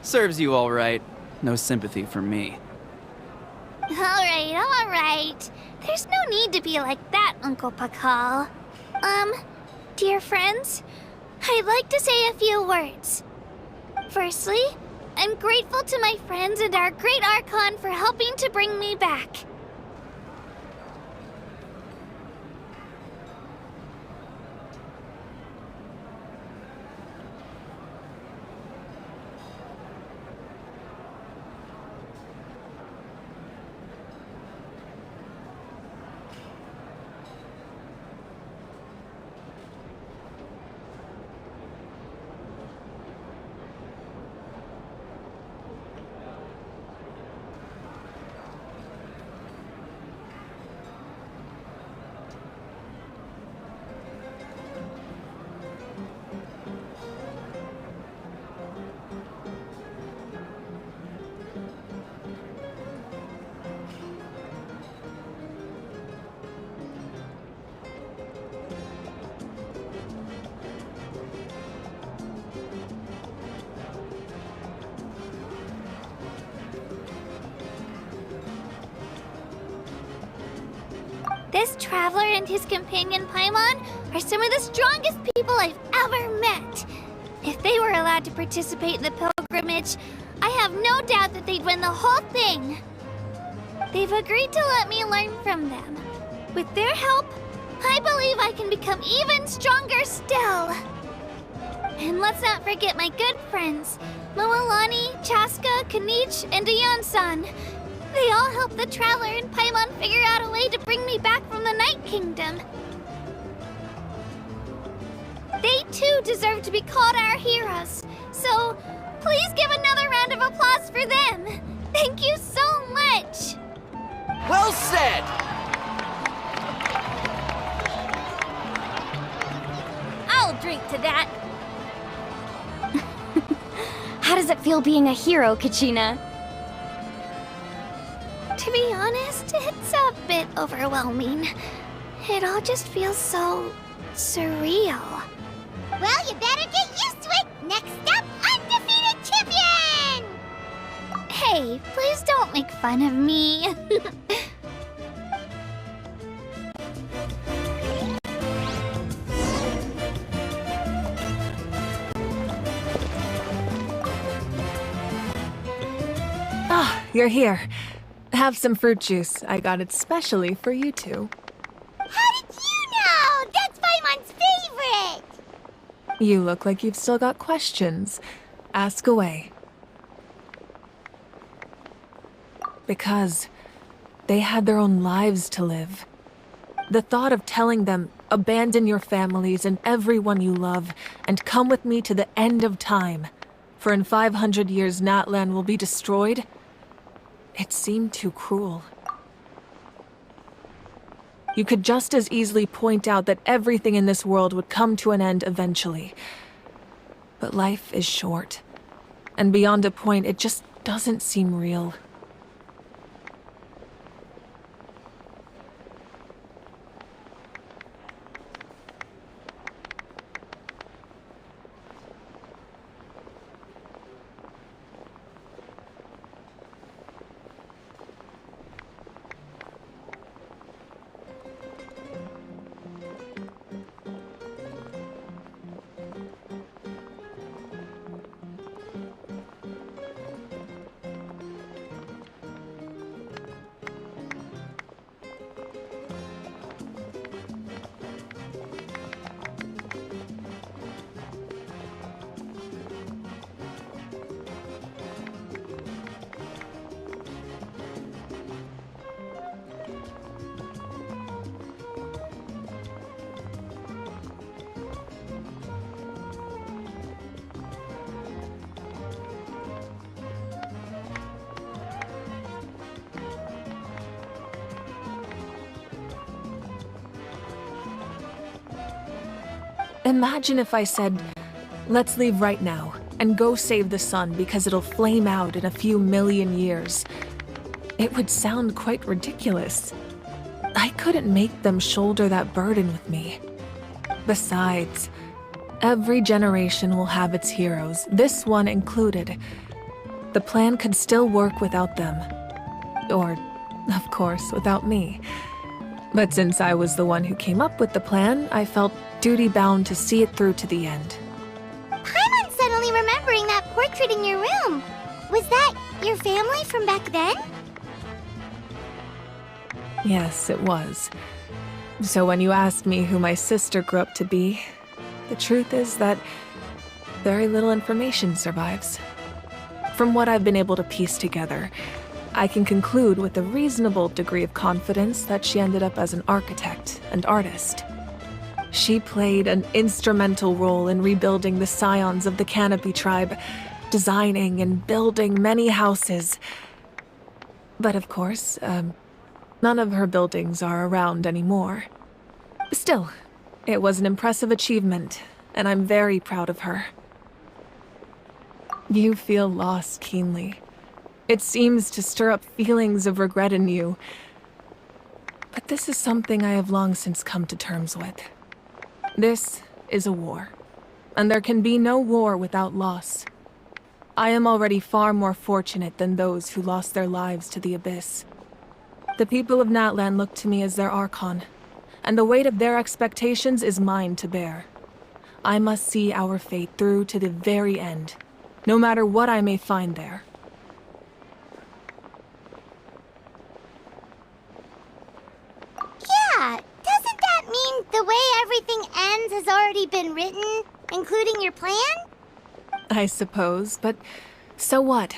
Serves you all right. No sympathy for me. All right. There's no need to be like that, Uncle Pakal. Dear friends, I'd like to say a few words. Firstly, I'm grateful to my friends and our great Archon for helping to bring me back. This traveler and his companion Paimon are some of the strongest people I've ever met. If they were allowed to participate in the pilgrimage, I have no doubt that they'd win the whole thing. They've agreed to let me learn from them. With their help, I believe I can become even stronger still. And let's not forget my good friends, Moalani, Chaska, Kanich, and Ayan-san. They all helped the Traveler and Paimon figure out a way to bring me back from the Night Kingdom. They too deserve to be called our heroes, so please give another round of applause for them. Thank you so much! Well said! I'll drink to that. How does it feel being a hero, Kachina? To be honest, it's a bit overwhelming. It all just feels so surreal. Well, you better get used to it! Next up, undefeated champion! Hey, please don't make fun of me. Ah, you're here. Have some fruit juice. I got it specially for you two. How did you know? That's Paimon's favorite! You look like you've still got questions. Ask away. Because they had their own lives to live. The thought of telling them, abandon your families and everyone you love, and come with me to the end of time, for in 500 years Natlan will be destroyed, it seemed too cruel. You could just as easily point out that everything in this world would come to an end eventually. But life is short, and beyond a point, it just doesn't seem real. Imagine if I said, let's leave right now, and go save the sun because it'll flame out in a few million years. It would sound quite ridiculous. I couldn't make them shoulder that burden with me. Besides, every generation will have its heroes, this one included. The plan could still work without them. Or, of course, without me. But since I was the one who came up with the plan, I felt duty-bound to see it through to the end. Paimon's suddenly remembering that portrait in your room. Was that your family from back then? Yes, it was. So when you asked me who my sister grew up to be, the truth is that very little information survives. From what I've been able to piece together, I can conclude with a reasonable degree of confidence that she ended up as an architect and artist. She played an instrumental role in rebuilding the scions of the Canopy tribe, designing and building many houses. But of course, none of her buildings are around anymore. Still, it was an impressive achievement, and I'm very proud of her. You feel lost keenly. It seems to stir up feelings of regret in you. But this is something I have long since come to terms with. This is a war, and there can be no war without loss. I am already far more fortunate than those who lost their lives to the Abyss. The people of Natlan look to me as their Archon, and the weight of their expectations is mine to bear. I must see our fate through to the very end, no matter what I may find there. Yeah, doesn't that mean the way everything ends has already been written, including your plan? I suppose, but so what?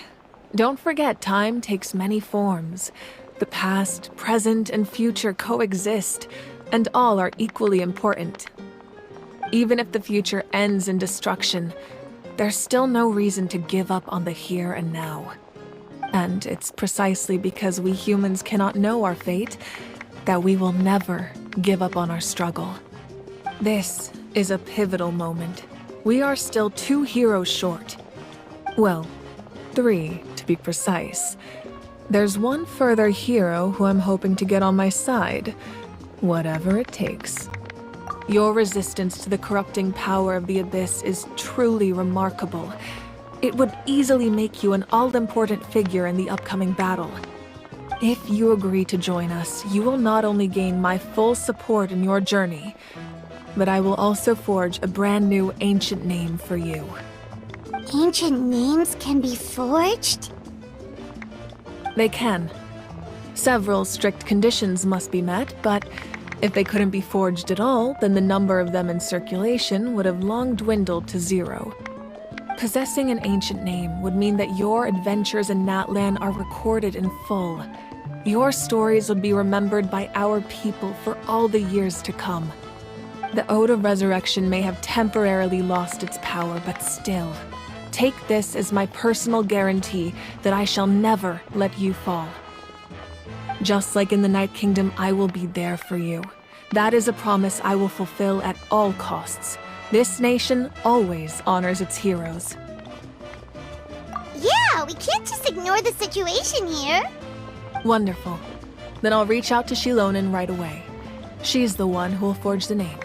Don't forget, time takes many forms. The past, present, and future coexist, and all are equally important. Even if the future ends in destruction, there's still no reason to give up on the here and now. And it's precisely because we humans cannot know our fate that we will never give up on our struggle. This is a pivotal moment. We are still 2 heroes short. Well, 3 to be precise. There's one further hero who I'm hoping to get on my side, whatever it takes. Your resistance to the corrupting power of the Abyss is truly remarkable. It would easily make you an all-important figure in the upcoming battle. If you agree to join us, you will not only gain my full support in your journey, but I will also forge a brand new ancient name for you. Ancient names can be forged? They can. Several strict conditions must be met, but if they couldn't be forged at all, then the number of them in circulation would have long dwindled to 0. Possessing an ancient name would mean that your adventures in Natlan are recorded in full. Your stories would be remembered by our people for all the years to come. The Ode of Resurrection may have temporarily lost its power, but still, take this as my personal guarantee that I shall never let you fall. Just like in the Night Kingdom, I will be there for you. That is a promise I will fulfill at all costs. This nation always honors its heroes. Yeah, we can't just ignore the situation here. Wonderful. Then I'll reach out to Shilonen right away. She's the one who will forge the name.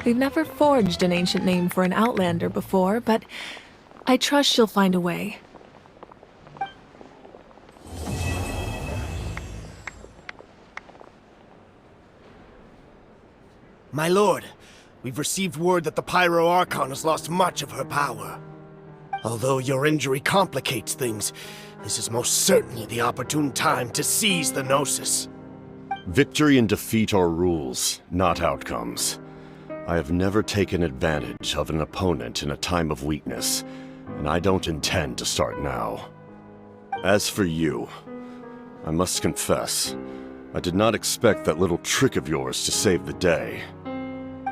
We've never forged an ancient name for an Outlander before, but I trust she'll find a way. My lord, we've received word that the Pyro Archon has lost much of her power. Although your injury complicates things, this is most certainly the opportune time to seize the Gnosis. Victory and defeat are rules, not outcomes. I have never taken advantage of an opponent in a time of weakness, and I don't intend to start now. As for you, I must confess, I did not expect that little trick of yours to save the day.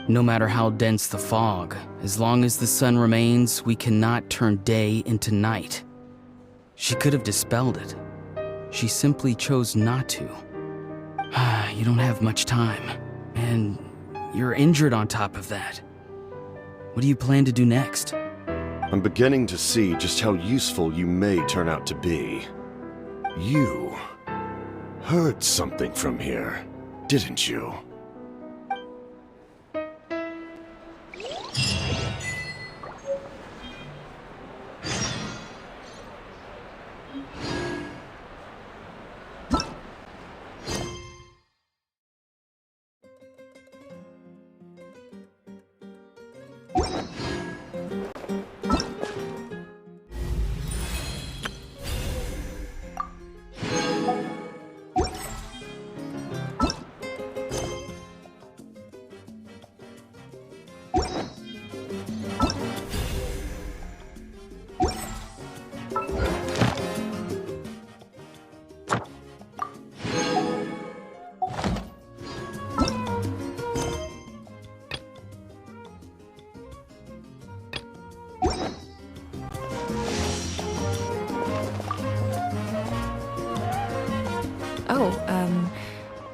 No matter how dense the fog, as long as the sun remains, we cannot turn day into night. She could have dispelled it. She simply chose not to. You don't have much time, and you're injured on top of that. What do you plan to do next? I'm beginning to see just how useful you may turn out to be. You heard something from here, didn't you?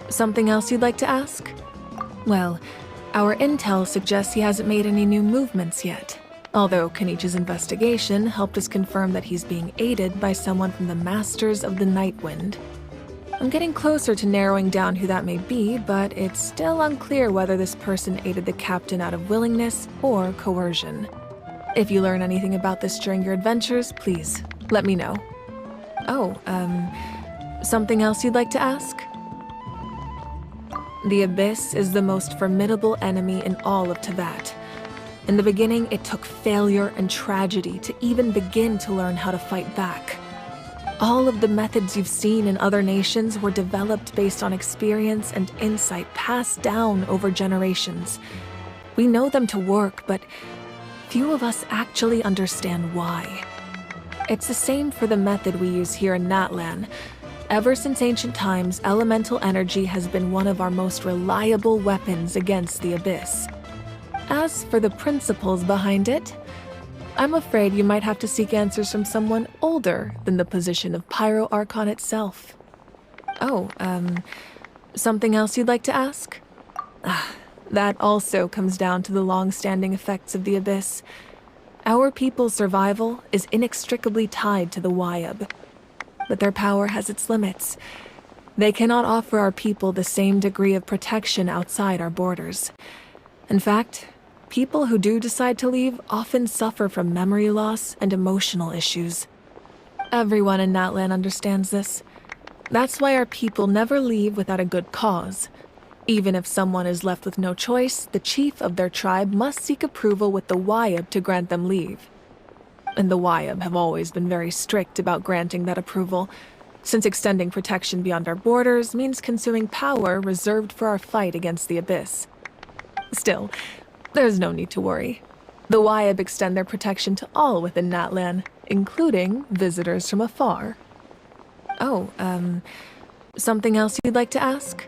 Something else you'd like to ask? Well, our intel suggests he hasn't made any new movements yet. Although Kenichi's investigation helped us confirm that he's being aided by someone from the Masters of the Nightwind. I'm getting closer to narrowing down who that may be, but it's still unclear whether this person aided the captain out of willingness or coercion. If you learn anything about this during your adventures, please let me know. Something else you'd like to ask? The Abyss is the most formidable enemy in all of Teyvat. In the beginning, it took failure and tragedy to even begin to learn how to fight back. All of the methods you've seen in other nations were developed based on experience and insight passed down over generations. We know them to work, but few of us actually understand why. It's the same for the method we use here in Natlan. Ever since ancient times, elemental energy has been one of our most reliable weapons against the Abyss. As for the principles behind it, I'm afraid you might have to seek answers from someone older than the position of Pyro Archon itself. Oh, something else you'd like to ask? That also comes down to the long-standing effects of the Abyss. Our people's survival is inextricably tied to the Wyab. But their power has its limits. They cannot offer our people the same degree of protection outside our borders. In fact, people who do decide to leave often suffer from memory loss and emotional issues. Everyone in Natlan understands this. That's why our people never leave without a good cause. Even if someone is left with no choice, the chief of their tribe must seek approval with the Wyab to grant them leave. And the Wyab have always been very strict about granting that approval, since extending protection beyond our borders means consuming power reserved for our fight against the Abyss. Still, there's no need to worry. The Wyab extend their protection to all within Natlan, including visitors from afar. Oh, something else you'd like to ask?